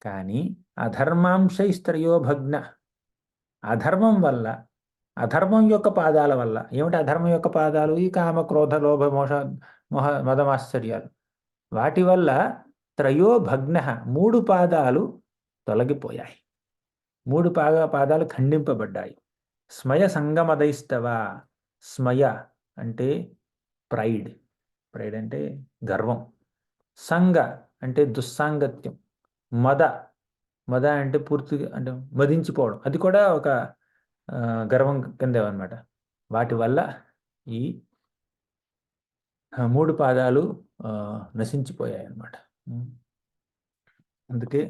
A: కానీ అధర్మాంశైస్త్రయో భగ్న, అధర్మం వల్ల, అధర్మం యొక్క పాదాల వల్ల. ఏమిటి అధర్మం యొక్క పాదాలు? ఈ కామ క్రోధ లోభ మోహ మదమాశ్చర్యాలు. వాటి వల్ల త్రయో భగ్న, 3 పాదాలు తొలగిపోయాయి, 3 పాదాలు ఖండింపబడ్డాయి. స్మయ సంగమదైస్తవ. స్మయ అంటే ప్రైడ్, ప్రైడ్ అంటే గర్వం. సంగ అంటే దుస్సాంగత్యం. మద అంటే పూర్తిగా అంటే మదించిపోవడం, అది కూడా ఒక గర్వం కిందే అన్నమాట. వాటి వల్ల ఈ 3 పాదాలు నశించిపోయాయి అన్నమాట. అందుకే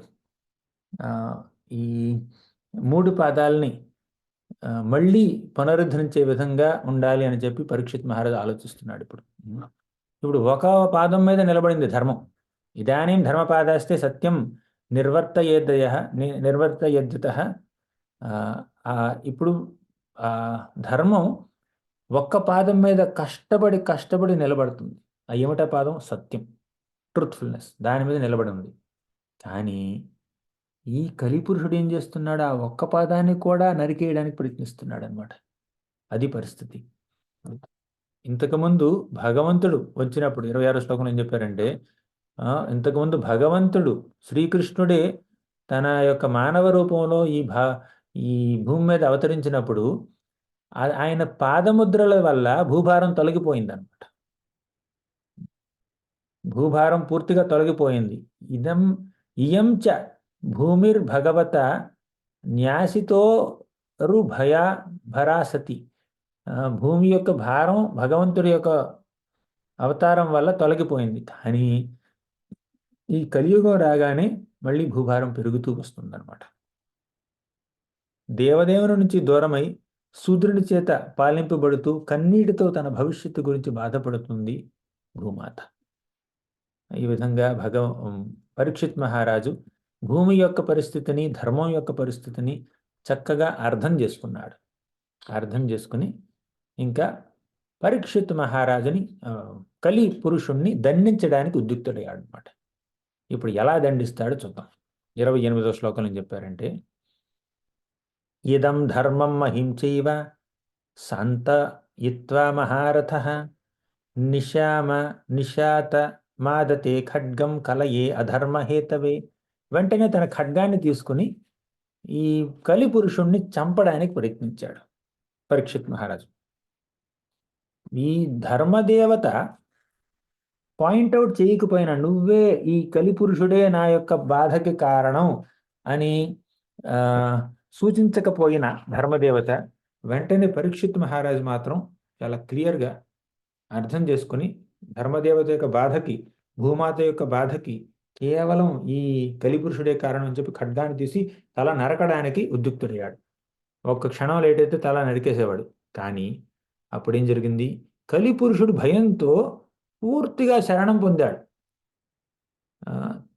A: ఈ 3 పాదాలని మళ్ళీ పునరుద్ధరించే విధంగా ఉండాలి అని చెప్పి పరీక్షిత్ మహారాజు ఆలోచిస్తున్నాడు. ఇప్పుడు ఒక పాదం మీద నిలబడింది ధర్మం. ఇదానీం ధర్మపాదాస్తే సత్యం నిర్వర్తయద్యుతః. ఇప్పుడు ధర్మం ఒక్క పాదం మీద కష్టపడి నిలబడుతుంది. ఆ ఏమిటా పాదం? సత్యం, ట్రూత్ఫుల్నెస్. దాని మీద నిలబడి ఉంది. కానీ ఈ కలిపురుషుడు ఏం చేస్తున్నాడు? ఆ ఒక్క పాదాన్ని కూడా నరికేయడానికి ప్రయత్నిస్తున్నాడు అనమాట. అది పరిస్థితి. ఇంతకుముందు భగవంతుడు వచ్చినప్పుడు 26వ శ్లోకంలో ఏం చెప్పారంటే, ఇంతకుముందు భగవంతుడు శ్రీకృష్ణుడే తన యొక్క మానవ రూపంలో ఈ భూమి మీద అవతరించినప్పుడు ఆయన పాదముద్రల వల్ల భూభారం తొలగిపోయిందనమాట. భూభారం పూర్తిగా తొలగిపోయింది. ఇయం చ భూమిర్భగవత న్యాసితో భరాసతి. భూమి యొక్క భారం భగవంతుడి యొక్క అవతారం వల్ల తొలగిపోయింది. కానీ ఈ కలియుగం రాగానే మళ్ళీ భూభారం పెరుగుతూ వస్తుందన్నమాట. దేవదేవుని నుంచి దూరమై శూద్రుని చేత పాలింపబడుతూ కన్నీటితో తన భవిష్యత్తు గురించి బాధపడుతుంది భూమాత. ఈ విధంగా పరీక్షిత్ మహారాజు భూమి యొక్క పరిస్థితిని, ధర్మం యొక్క పరిస్థితిని చక్కగా అర్థం చేసుకున్నాడు. అర్థం చేసుకుని ఇంకా పరీక్షిత్ మహారాజుని కలి పురుషుణ్ణి దండించడానికి ఉద్యుక్తుడయ్యాడు అనమాట. ఇప్పుడు ఎలా దండిస్తాడో చూద్దాం. 28వ శ్లోకంలో చెప్పారంటే, ఇదం ధర్మం మహించైవ సంతయిత్వా మహారథః నిశాత మాదతే ఖడ్గం కలయే అధర్మహేతవే. వెంటనే తన ఖడ్గాన్ని తీసుకుని ఈ కలిపురుషుణ్ణి చంపడానికి ప్రయత్నించాడు పరీక్షిత్ మహారాజు. ఈ ధర్మదేవత పాయింట్అవుట్ చేయకపోయినా, నువ్వే ఈ కలిపురుషుడే నా యొక్క బాధకి కారణం అని సూచించకపోయిన ధర్మదేవత వెంటనే పరీక్షిత్ మహారాజు మాత్రం చాలా క్లియర్గా అర్థం చేసుకుని ధర్మదేవత యొక్క బాధకి, భూమాత యొక్క బాధకి కేవలం ఈ కలిపురుషుడే కారణం అని చెప్పి ఖడ్గాన్ని తీసి తల నరకడానికి ఉద్యుక్తుడయ్యాడు. ఒక్క క్షణం లేట్ అయితే తల నరికేసేవాడు. కానీ అప్పుడేం జరిగింది? కలిపురుషుడు భయంతో పూర్తిగా శరణం పొందాడు.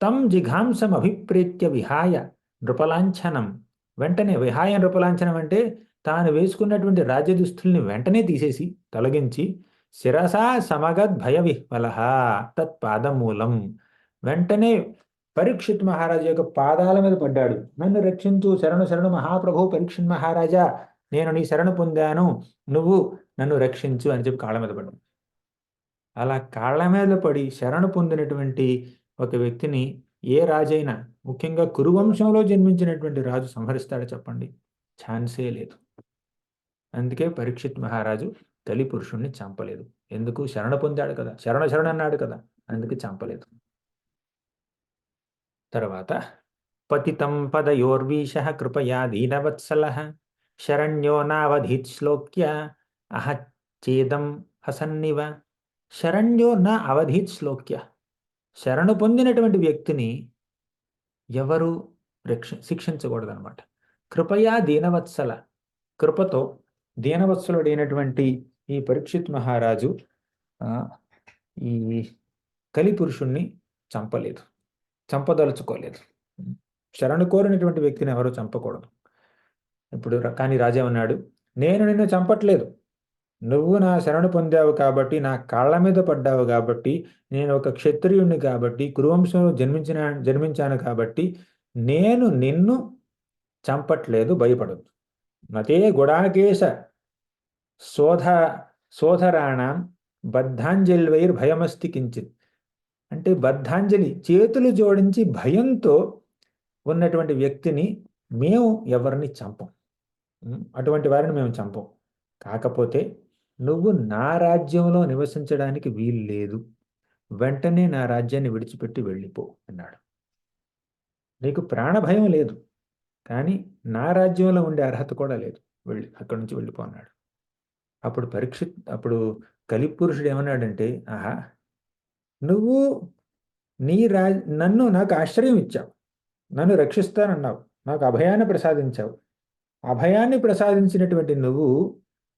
A: తం జిఘాంసం అభిప్రేత్య విహాయ నృపలాంఛనం. వెంటనే విహాయ నృపలాంఛనం అంటే తాను వేసుకున్నటువంటి రాజ్యదుస్తుల్ని వెంటనే తీసేసి తొలగించి శిరసా సమగద్ భయ విహ్వల తత్పాదమూలం. వెంటనే పరీక్షిత్ మహారాజు యొక్క పాదాల మీద పడ్డాడు. నన్ను రక్షించు, శరణు శరణు మహాప్రభు పరీక్షిత్ మహారాజా, నేను నీ శరణు పొందాను, నువ్వు నన్ను రక్షించు అని చెప్పి కాళ్ళ మీద పడ్డాడు. అలా కాళ్ళ మీద పడి శరణు పొందినటువంటి ఒక వ్యక్తిని ఏ రాజైనా, ముఖ్యంగా కురువంశంలో జన్మించినటువంటి రాజు సంహరిస్తాడో చెప్పండి? ఛాన్సే లేదు. అందుకే పరీక్షిత్ మహారాజు కలిపురుషుణ్ణి చంపలేదు. ఎందుకు? శరణ పొందాడు కదా, శరణ అన్నాడు కదా, అందుకే చంపలేదు. తర్వాత పతితం పదయోర్వీశ కృపయా దీనవత్సల శరణ్యో నావధీత్ శ్లోక్య అహచ్చేదం హసన్నివ. శరణ్యో నా అవధీత్ శ్లోక్య. శరణు పొందినటువంటి వ్యక్తిని ఎవరు శిక్షించకూడదనమాట. కృపయా దీనవత్సల, కృపతో దీనవత్సలుడైనటువంటి ఈ పరీక్షిత్ మహారాజు ఈ కలిపురుషుణ్ణి చంపలేదు, చంపదలుచుకోలేదు. శరణు కోరినటువంటి వ్యక్తిని ఎవరూ చంపకూడదు. ఇప్పుడు కానీ రాజా ఉన్నాడు, నేను నిన్ను చంపట్లేదు, నువ్వు నా శరణు పొందావు కాబట్టి, నా కాళ్ళ మీద పడ్డావు కాబట్టి, నేను ఒక క్షత్రియుణ్ణి కాబట్టి, కురువంశంలో జన్మించాను కాబట్టి నేను నిన్ను చంపట్లేదు, భయపడదు. మతే గుడాకేశ సోధరాణం బద్ధాంజలివైర్ భయమస్తి కించిత్. అంటే బద్ధాంజలి, చేతులు జోడించి భయంతో ఉన్నటువంటి వ్యక్తిని మేము ఎవరిని చంపం, అటువంటి వారిని మేము చంపం. కాకపోతే నువ్వు నా రాజ్యంలో నివసించడానికి వీలు లేదు, వెంటనే నా రాజ్యాన్ని విడిచిపెట్టి వెళ్ళిపో అన్నాడు. నీకు ప్రాణభయం లేదు, కానీ నా రాజ్యంలో ఉండే అర్హత కూడా లేదు, అక్కడి నుంచి వెళ్ళిపో అన్నాడు. అప్పుడు కలిపురుషుడు ఏమన్నాడంటే, ఆహా, నువ్వు నాకు ఆశ్రయం ఇచ్చావు, నన్ను రక్షిస్తానన్నావు, నాకు అభయాన్ని ప్రసాదించావు. అభయాన్ని ప్రసాదించినటువంటి నువ్వు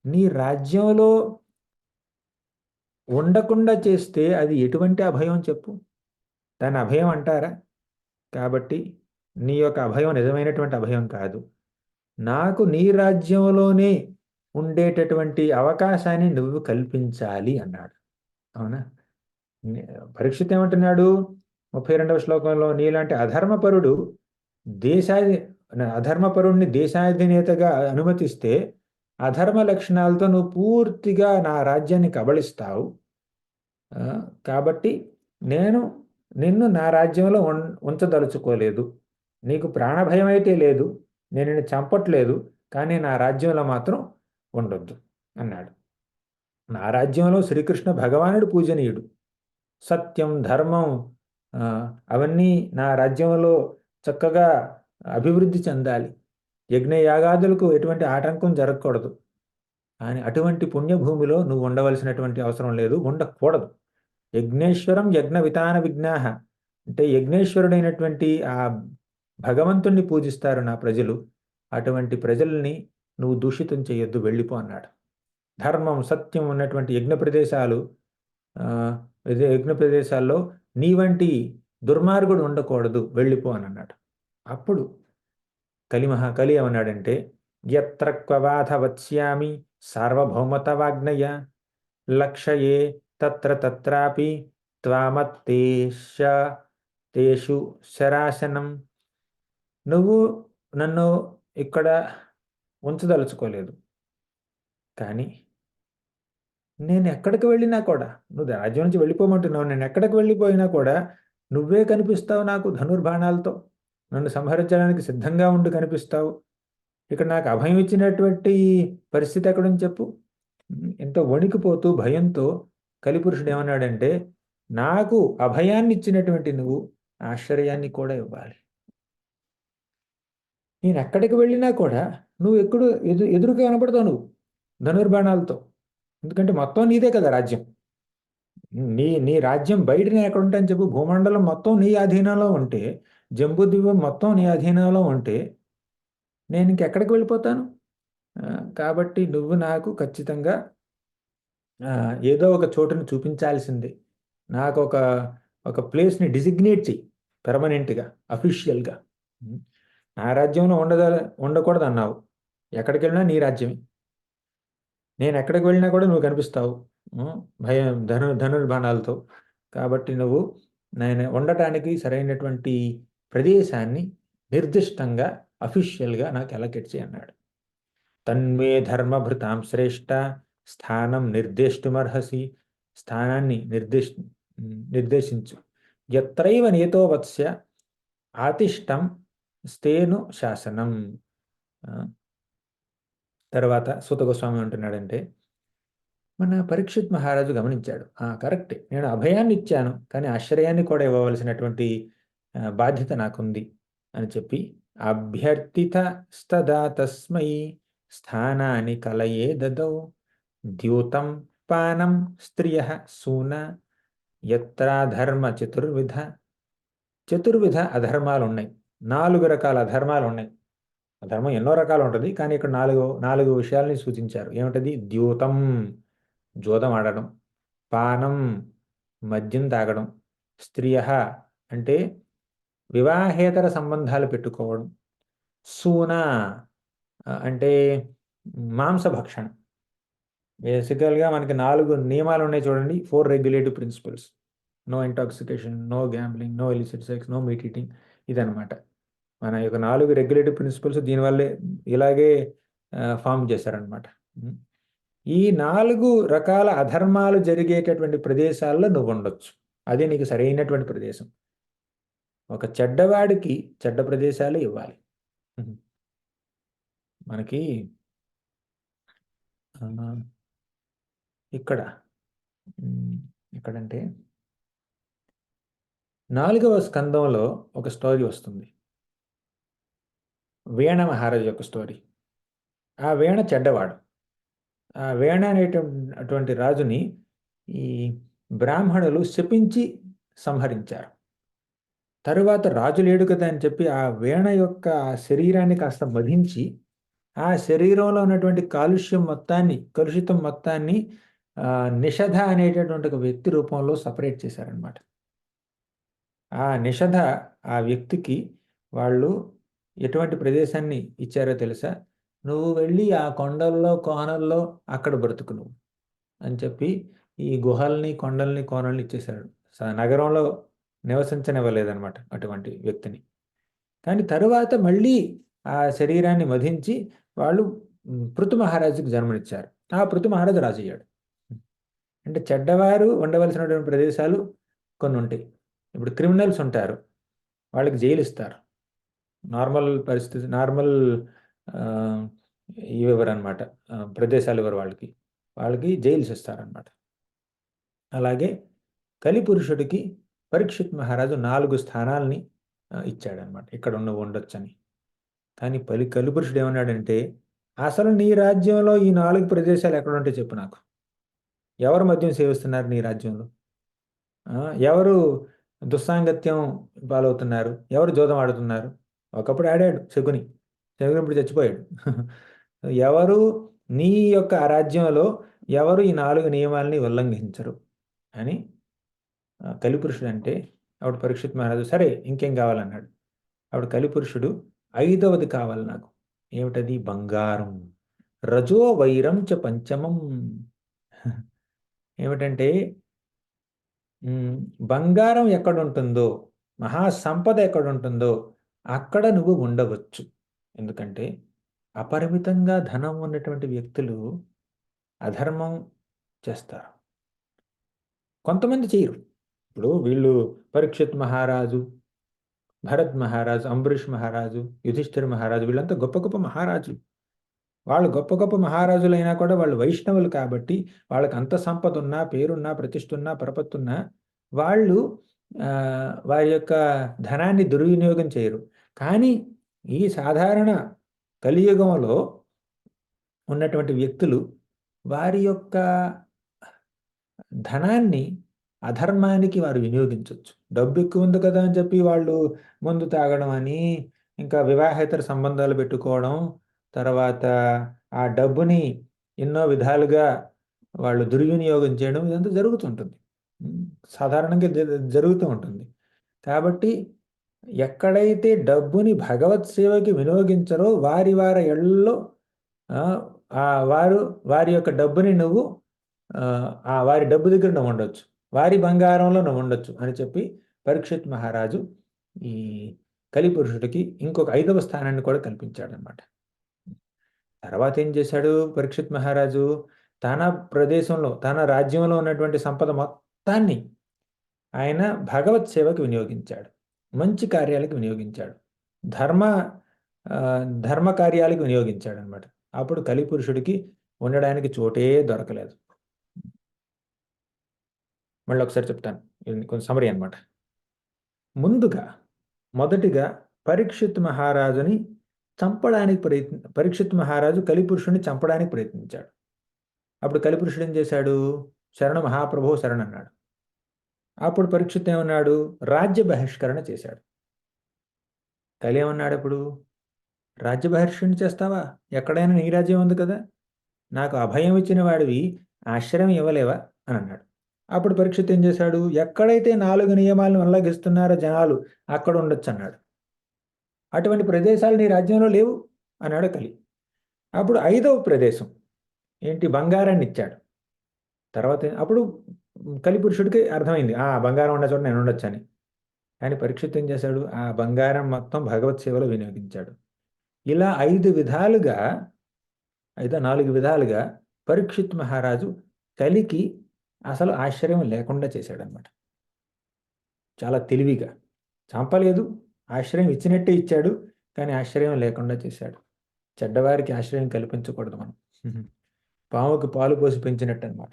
A: నీ రాజ్యంలో ఉండకుండా చేస్తే అది ఎటువంటి అభయం చెప్పు? దాన్ని అభయం అంటారా? కాబట్టి నీ యొక్క అభయం నిజమైనటువంటి అభయం కాదు. నాకు నీ రాజ్యంలోనే ఉండేటటువంటి అవకాశాన్ని నువ్వు కల్పించాలి అన్నాడు. అవునా? పరీక్షిత్ ఏమంటున్నాడు 32వ శ్లోకంలో, నీలాంటి అధర్మపరుణ్ణి దేశాధినేతగా అనుమతిస్తే అధర్మ లక్షణాలతో నువ్వు పూర్తిగా నా రాజ్యాన్ని కబళిస్తావు. కాబట్టి నేను నిన్ను నా రాజ్యంలో ఉంచదలుచుకోలేదు. నీకు ప్రాణభయం అయితే లేదు, నేను నిన్ను చంపట్లేదు, కానీ నా రాజ్యంలో మాత్రం ఉండొద్దు అన్నాడు. నా రాజ్యంలో శ్రీకృష్ణ భగవానుడు పూజనీయుడు, సత్యం ధర్మం అవన్నీ నా రాజ్యంలో చక్కగా అభివృద్ధి చెందాలి, యజ్ఞయాగాదులకు ఎటువంటి ఆటంకం జరగకూడదు. కానీ అటువంటి పుణ్యభూమిలో నువ్వు ఉండవలసినటువంటి అవసరం లేదు, ఉండకూడదు. యజ్ఞేశ్వరం యజ్ఞ వితాన విఘ్నాహ అంటే యజ్ఞేశ్వరుడైనటువంటి ఆ భగవంతుణ్ణి పూజిస్తారు నా ప్రజలు, అటువంటి ప్రజల్ని నువ్వు దూషితం చేయొద్దు, వెళ్ళిపో అన్నాడు. ధర్మం సత్యం ఉన్నటువంటి యజ్ఞ ప్రదేశాల్లో నీ వంటి దుర్మార్గుడు ఉండకూడదు, వెళ్ళిపో అని అన్నాడు. అప్పుడు కలి ఏమన్నాడంటే, యత్ర క్వవాథ వత్స్యామి సార్వభౌమత వాగ్నయ లక్షయే తత్ర తత్రాపి త్వామత్తేషు శరాసనం. నువ్వు నన్ను ఇక్కడ ఉంచదలుచుకోలేదు, కానీ నేను ఎక్కడికి వెళ్ళినా కూడా, నువ్వు రాజ్యం నుంచి వెళ్ళిపోమంటున్నావు, నేను ఎక్కడికి వెళ్ళిపోయినా కూడా నువ్వే కనిపిస్తావు నాకు ధనుర్బాణాలతో. నన్ను సంహరించడానికి సిద్ధంగా ఉండి కనిపిస్తావు. ఇక్కడ నాకు అభయం ఇచ్చినటువంటి పరిస్థితి ఎక్కడుంది చెప్పు. ఎంతో వణికిపోతూ భయంతో కలిపురుషుడు ఏమన్నాడంటే, నాకు అభయాన్ని ఇచ్చినటువంటి నువ్వు ఆశ్చర్యాన్ని కూడా ఇవ్వాలి. నేను ఎక్కడికి వెళ్ళినా కూడా నువ్వు ఎదురుగా కనపడతావు నువ్వు ధనుర్బాణాలతో. ఎందుకంటే మొత్తం నీదే కదా రాజ్యం. నీ నీ రాజ్యం బయట నేను ఎక్కడ ఉంటాను చెప్పు. భూమండలం మొత్తం నీ అధీనంలో ఉంటే, జంబూద్వీపం మొత్తం నీ అధీనంలో ఉంటే నేను ఇంకెక్కడికి వెళ్ళిపోతాను? కాబట్టి నువ్వు నాకు ఖచ్చితంగా ఏదో ఒక చోటుని చూపించాల్సిందే. నాకు ఒక ప్లేస్ని డిజిగ్నేట్ చెయ్యి పెర్మనెంట్గా, అఫీషియల్గా. నా రాజ్యంలో ఉండకూడదు అన్నావు. ఎక్కడికి వెళ్ళినా నీ రాజ్యమే. నేను ఎక్కడికి వెళ్ళినా కూడా నువ్వు కనిపిస్తావు భయం ధనుర్బాణాలతో. కాబట్టి నువ్వు నేను ఉండటానికి సరైనటువంటి ప్రదేశాన్ని నిర్దిష్టంగా, అఫీషియల్గా నాకు ఎలకెట్ చేయి అన్నాడు. తన్మే ధర్మభృతాం శ్రేష్ట స్థానం నిర్దేష్టుమర్హసి. స్థానాన్ని నిర్దేశించు. ఎత్రైవ నేతో వత్స్య ఆతిష్టం స్థేను శాసనం. తర్వాత సూత గోస్వామి అంటున్నాడంటే, మన పరీక్షిత్ మహారాజు గమనించాడు, కరెక్టే, నేను అభయాన్ని ఇచ్చాను, కానీ ఆశ్చర్యాన్ని కూడా ఇవ్వవలసినటువంటి బాధ్యత నాకుంది అని చెప్పి, అభ్యర్థిత స్తదా తస్మై స్థానాన్ని కలయే దదౌ ద్యూతం పానం స్త్రియ సూన యత్రాధర్మ చతుర్విధ అధర్మాలు ఉన్నాయి. 4 రకాల అధర్మాలు ఉన్నాయి. ధర్మం ఎన్నో రకాలు ఉంటుంది, కానీ ఇక్కడ నాలుగు విషయాల్ని సూచించారు. ఏమిటది? ద్యూతం, జోదం ఆడడం. పానం, మద్యం తాగడం. స్త్రియ అంటే వివాహేతర సంబంధాలు పెట్టుకోవడం. సూన అంటే మాంసభక్షణ. బేసికల్గా మనకి 4 నియమాలు ఉన్నాయి చూడండి, 4 regulative principles. No intoxication, no gambling, no illicit sex, no meat eating. ఇదనమాట మన యొక్క 4 రెగ్యులేటివ్ ప్రిన్సిపల్స్. దీనివల్లే ఇలాగే ఫామ్ చేశారనమాట. ఈ 4 రకాల అధర్మాలు జరిగేటటువంటి ప్రదేశాల్లో నువ్వు ఉండొచ్చు. అదే నీకు సరైనటువంటి ప్రదేశం. ఒక చెడ్డవాడికి చెడ్డ ప్రదేశాలు ఇవ్వాలి. మనకి ఇక్కడంటే 4వ స్కందంలో ఒక స్టోరీ వస్తుంది, వేణ మహారాజు యొక్క స్టోరీ. ఆ వేణ చెడ్డవాడు. ఆ వేణ అనేటువంటి రాజుని ఈ బ్రాహ్మణులు శపించి సంహరించారు. తరువాత రాజు లేడు కదా అని చెప్పి ఆ వేణ యొక్క శరీరాన్ని కాస్త మధించి, ఆ శరీరంలో ఉన్నటువంటి కలుషితం మొత్తాన్ని నిషధ అనేటటువంటి ఒక వ్యక్తి రూపంలో సపరేట్ చేశారనమాట. ఆ నిషధ ఆ వ్యక్తికి వాళ్ళు ఎటువంటి ప్రదేశాన్ని ఇచ్చారో తెలుసా? నువ్వు వెళ్ళి ఆ కొండల్లో కోనల్లో అక్కడ బ్రతుకు నువ్వు అని చెప్పి ఈ గుహల్ని, కొండల్ని, కోనల్ని ఇచ్చేశాడు. నగరంలో నివసించనివ్వలేదన్నమాట అటువంటి వ్యక్తిని. కానీ తరువాత మళ్ళీ ఆ శరీరాన్ని మధించి వాళ్ళు పృథు మహారాజుకి జన్మనిచ్చారు. ఆ పృథు మహారాజు రాజు అయ్యాడు. అంటే చెడ్డవారు ఉండవలసినటువంటి ప్రదేశాలు కొన్ని ఉంటాయి. ఇప్పుడు క్రిమినల్స్ ఉంటారు, వాళ్ళకి జైలు ఇస్తారు. నార్మల్ పరిస్థితి, నార్మల్ ఇవ్వరు అనమాట, ప్రదేశాలు ఇవ్వరు వాళ్ళకి జైల్స్ ఇస్తారనమాట. అలాగే కలిపురుషుడికి పరీక్షిత్ మహారాజు 4 స్థానాల్ని ఇచ్చాడనమాట, ఇక్కడ నువ్వు ఉండొచ్చని. కానీ కలిపురుషుడు ఏమన్నాడంటే, అసలు నీ రాజ్యంలో ఈ 4 ప్రదేశాలు ఎక్కడుంటే చెప్పు నాకు. ఎవరు మద్యం సేవిస్తున్నారు నీ రాజ్యంలో? ఎవరు దుస్సాంగత్యం పాలవుతున్నారు? ఎవరు జోదం ఆడుతున్నారు? ఒకప్పుడు ఆడాడు శకుని ఇప్పుడు చచ్చిపోయాడు. ఎవరు నీ యొక్క రాజ్యంలో ఎవరు ఈ 4 నియమాలని ఉల్లంఘించరు అని కలిపురుషుడు అంటే, అప్పుడు పరీక్షిత్ మహారాజు సరే ఇంకేం కావాలన్నాడు. అప్పుడు కలిపురుషుడు 5వది కావాలి నాకు. ఏమిటది? బంగారం. రజో వైరం చ పంచమం. ఏమిటంటే బంగారం ఎక్కడుంటుందో, మహాసంపద ఎక్కడుంటుందో అక్కడ నువ్వు ఉండవచ్చు. ఎందుకంటే అపరిమితంగా ధనం ఉన్నటువంటి వ్యక్తులు అధర్మం చేస్తారు. కొంతమంది చేయరు. ఇప్పుడు వీళ్ళు పరీక్షిత్ మహారాజు, భరత్ మహారాజు, అంబరీష్ మహారాజు, యుధిష్ఠిర మహారాజు వీళ్ళంతా గొప్ప గొప్ప మహారాజులు. వాళ్ళు గొప్ప గొప్ప మహారాజులైనా కూడా వాళ్ళు వైష్ణవులు కాబట్టి వాళ్ళకి అంత సంపద ఉన్నా, పేరున్నా, ప్రతిష్ఠున్నా, పరపత్తున్నా వాళ్ళు వారి యొక్క ధనాన్ని దుర్వినియోగం చేయరు. కానీ ఈ సాధారణ కలియుగంలో ఉన్నటువంటి వ్యక్తులు వారి యొక్క ధనాన్ని అధర్మానికి వారు వినియోగించొచ్చు. డబ్బు ఎక్కువ ఉంది కదా అని చెప్పి వాళ్ళు మందు తాగడం అని, ఇంకా వివాహేతర సంబంధాలు పెట్టుకోవడం, తర్వాత ఆ డబ్బుని ఎన్నో విధాలుగా వాళ్ళు దుర్వినియోగం చేయడం ఇదంతా జరుగుతుంటుంది. సాధారణంగా జరుగుతూ ఉంటుంది. కాబట్టి ఎక్కడైతే డబ్బుని భగవత్ సేవకి వినియోగించరో వారి ఇళ్లలో వారి యొక్క డబ్బుని నువ్వు వారి డబ్బు దగ్గర నువ్వు ఉండొచ్చు, వారి బంగారంలో నువ్వు ఉండొచ్చు అని చెప్పి పరీక్షిత్ మహారాజు ఈ కలిపురుషుడికి ఇంకొక 5వ స్థానాన్ని కూడా కల్పించాడనమాట. తర్వాత ఏం చేశాడు పరీక్షిత్ మహారాజు? తన ప్రదేశంలో, తన రాజ్యంలో ఉన్నటువంటి సంపద మొత్తాన్ని ఆయన భగవత్ సేవకు వినియోగించాడు, మంచి కార్యాలకు వినియోగించాడు, ధర్మ కార్యాలకు వినియోగించాడు అనమాట. అప్పుడు కలిపురుషుడికి ఉండడానికి చోటే దొరకలేదు. మళ్ళీ ఒకసారి చెప్తాను, కొంచెం సమరీ అనమాట. మొదటిగా పరీక్షిత్ మహారాజుని చంపడానికి పరీక్షిత్ మహారాజు కలిపురుషుడిని చంపడానికి ప్రయత్నించాడు. అప్పుడు కలిపురుషుడు ఏం చేశాడు? శరణ మహాప్రభో శరణ్ అన్నాడు. అప్పుడు పరీక్షిత్ ఏమన్నాడు? రాజ్య బహిష్కరణ చేశాడు. కలి ఏమన్నాడు అప్పుడు? రాజ్య బహిష్కరణ చేస్తావా? ఎక్కడైనా నీ రాజ్యం ఉంది కదా, నాకు అభయం ఇచ్చిన వాడివి ఆశ్రయం ఇవ్వలేవా అని అన్నాడు. అప్పుడు పరీక్షిత్ ఏం చేశాడు? ఎక్కడైతే 4 నియమాలను ఉల్లంఘిస్తున్నారో జనాలు అక్కడ ఉండొచ్చు అన్నాడు. అటువంటి ప్రదేశాలు నీ రాజ్యంలో లేవు అన్నాడు కలి. అప్పుడు 5వ ప్రదేశం ఏంటి? బంగారాన్ని ఇచ్చాడు. తర్వాత అప్పుడు కలిపురుషుడికి అర్థమైంది, బంగారం ఉన్న చోట నేను ఉండొచ్చు అని. కానీ పరీక్షిత్ ఏం చేశాడు? ఆ బంగారం మొత్తం భగవత్ సేవలో వినియోగించాడు. ఇలా 4 విధాలుగా పరీక్షిత్ మహారాజు కలికి అసలు ఆశ్చర్యం లేకుండా చేశాడనమాట. చాలా తెలివిగా. చంపలేదు, ఆశ్రయం ఇచ్చినట్టే ఇచ్చాడు, కానీ ఆశ్చర్యం లేకుండా చేశాడు. చెడ్డవారికి ఆశ్రయం కల్పించకూడదు మనం. పాముకి పాలు పోసి పెంచినట్టు అనమాట.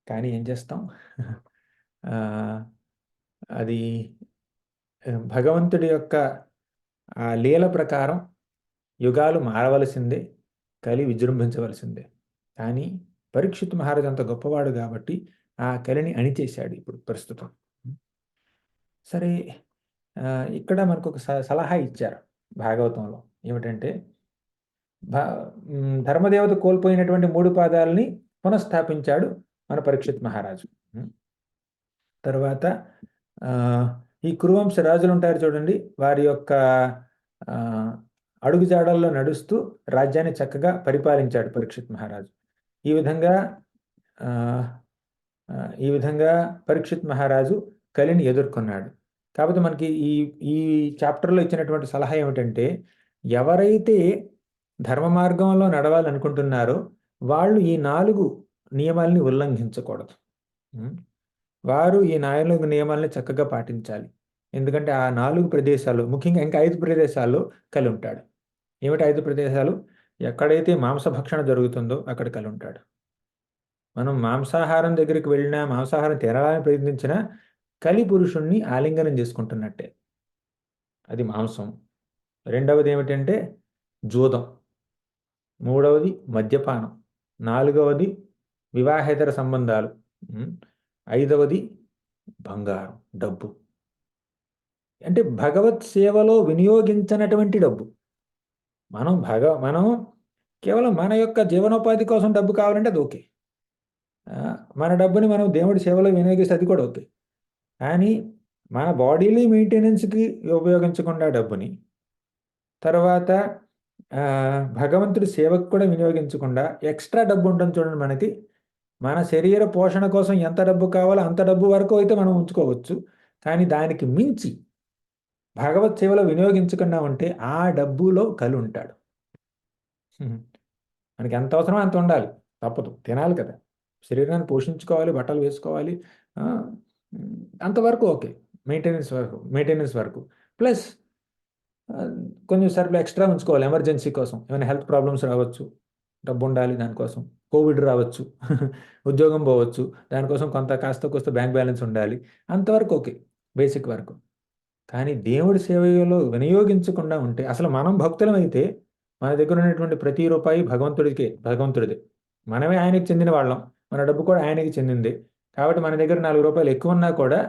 A: కానీ ఏం చేస్తాం? అది భగవంతుడి యొక్క లీల ప్రకారం యుగాలు మారవలసిందే, కలి విజృంభించవలసిందే. కానీ పరీక్షిత్ మహారాజు అంత గొప్పవాడు కాబట్టి ఆ కలిని అణిచేశాడు ఇప్పుడు ప్రస్తుతం. సరే, ఇక్కడ మనకు ఒక సలహా ఇచ్చారు భాగవతంలో. ఏమిటంటే, ధర్మదేవత కోల్పోయినటువంటి 3 పాదాలని పునఃస్థాపించాడు మన పరీక్షిత్ మహారాజు. తర్వాత ఈ కురువంశ రాజులు ఉంటారు చూడండి, వారి యొక్క అడుగుజాడల్లో నడుస్తూ రాజ్యాన్ని చక్కగా పరిపాలించాడు పరీక్షిత్ మహారాజు. ఈ విధంగా పరీక్షిత్ మహారాజు కలిని ఎదుర్కొన్నాడు. కాబట్టి మనకి ఈ చాప్టర్లో ఇచ్చినటువంటి సలహా ఏమిటంటే, ఎవరైతే ధర్మ మార్గంలో నడవాలనుకుంటున్నారో వాళ్ళు ఈ 4 నియమాలని ఉల్లంఘించకూడదు. వారు ఈ 4 నియమాలని చక్కగా పాటించాలి. ఎందుకంటే ఆ 4 ప్రదేశాలు, ముఖ్యంగా ఇంకా 5 ప్రదేశాల్లో కలి ఉంటాడు. ఏమిటి 5 ప్రదేశాలు? ఎక్కడైతే మాంసభక్షణ జరుగుతుందో అక్కడ కలి ఉంటాడు. మనం మాంసాహారం దగ్గరికి వెళ్ళినా, మాంసాహారం తినాలని ప్రయత్నించినా కలి పురుషుణ్ణి ఆలింగనం చేసుకుంటున్నట్టే. అది మాంసం. రెండవది ఏమిటంటే జూదం. మూడవది మద్యపానం. నాలుగవది వివాహేతర సంబంధాలు. 5వది బంగారం, డబ్బు. అంటే భగవత్ సేవలో వినియోగించినటువంటి డబ్బు. మనం కేవలం మన యొక్క జీవనోపాధి కోసం డబ్బు కావాలంటే అది ఓకే. మన డబ్బుని మనం దేవుడి సేవలో వినియోగిస్తే అది కూడా ఓకే. కానీ మన బాడీలీ మెయింటెనెన్స్కి ఉపయోగించకుండా డబ్బుని, తర్వాత భగవంతుడి సేవకు కూడా వినియోగించకుండా ఎక్స్ట్రా డబ్బు ఉంటుంది చూడండి మనకి. మన శరీర పోషణ కోసం ఎంత డబ్బు కావాలో అంత డబ్బు వరకు అయితే మనం ఉంచుకోవచ్చు. కానీ దానికి మించి భగవత్ సేవలో వినియోగించకుండా ఉంటే ఆ డబ్బులో కలి ఉంటాడు. మనకి ఎంత అవసరమో అంత ఉండాలి. తప్పదు. తినాలి కదా! శరీరాన్ని పోషించుకోవాలి, బట్టలు వేసుకోవాలి. ఆహ్, అంతవరకు ఓకే. మెయింటెనెన్స్ వరకు. ప్లస్ ఆహ్, కొంచెం సరుకులు ఎక్స్‌ట్రా ఉంచుకోవాలి ఎమర్జెన్సీ కోసం. ఏమైనా హెల్త్ ప్రాబ్లమ్స్ రావచ్చు. డబ్బుండాలి దానికోసం. కోవిడ్ రావచ్చు. ఉద్యోగం పోవచ్చు. దానికోసం కొంత కాస్తో కూస్తో బ్యాంక్ బ్యాలెన్స్ ఉండాలి. అంతవరకు ఓకే. బేసిక్ వరకు. కానీ దేవుడి సేవలో వినియోగించకుండా ఉంటే అసలు మనం భక్తులమైతే మన దగ్గర ఉన్నటువంటి ప్రతి రూపాయి భగవంతుడిదే. మనమే ఆయనకి చెందిన వాళ్ళం. మన డబ్బు కూడా ఆయనకి చెందిందే. కాబట్టి మన దగ్గర రూ. 4 ఎక్కువున్నా కూడా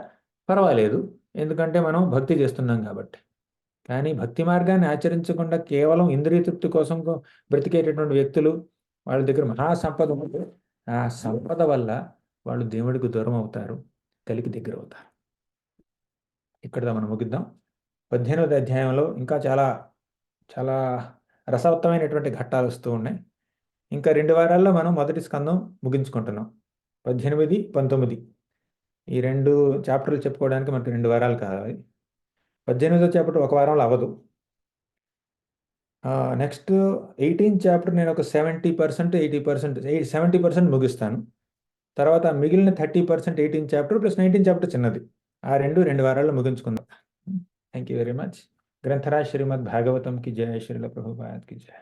A: పర్వాలేదు. ఎందుకంటే మనం భక్తి చేస్తున్నాం కాబట్టి. కానీ భక్తి మార్గాన్ని ఆచరించకుండా కేవలం ఇంద్రియ తృప్తి కోసం బ్రతికేటటువంటి వ్యక్తులు వాళ్ళ దగ్గర మహా సంపద ఉంటే ఆ సంపద వల్ల వాళ్ళు దేవుడికి దూరం అవుతారు. కలికి దగ్గరవుతారు. ఇక్కడితో మనం ముగిద్దాం. 18వ అధ్యాయంలో ఇంకా చాలా, చాలా రసవత్తమైనటువంటి ఘట్టాలొస్తూ ఉన్నాయి. ఇంకా 2 వారాల్లో మనం మొదటి స్కందం ముగించుకుంటున్నాం. 18, 19 ఈ 2 చాప్టర్‌లు చెప్పుకోవడానికి మనకు 2 వారాలు కావాలి. 18వ చాప్టర్ ఒక వారంలో అవ్వదు. నెక్స్ట్ 18 చాప్టర్ నేనొక 70%, 80% 70% ముగిస్తాను. తర్వాత మిగిలిన 30% 18 చాప్టర్ ప్లస్ 19 చాప్టర్ చిన్నది. ఆ 2 వారాల్లో ముగించుకుందాం. Thank you very much. Granthraj Shrimad Bhagavatam కి జై. శ్రీల ప్రభుపాద్ కి జై.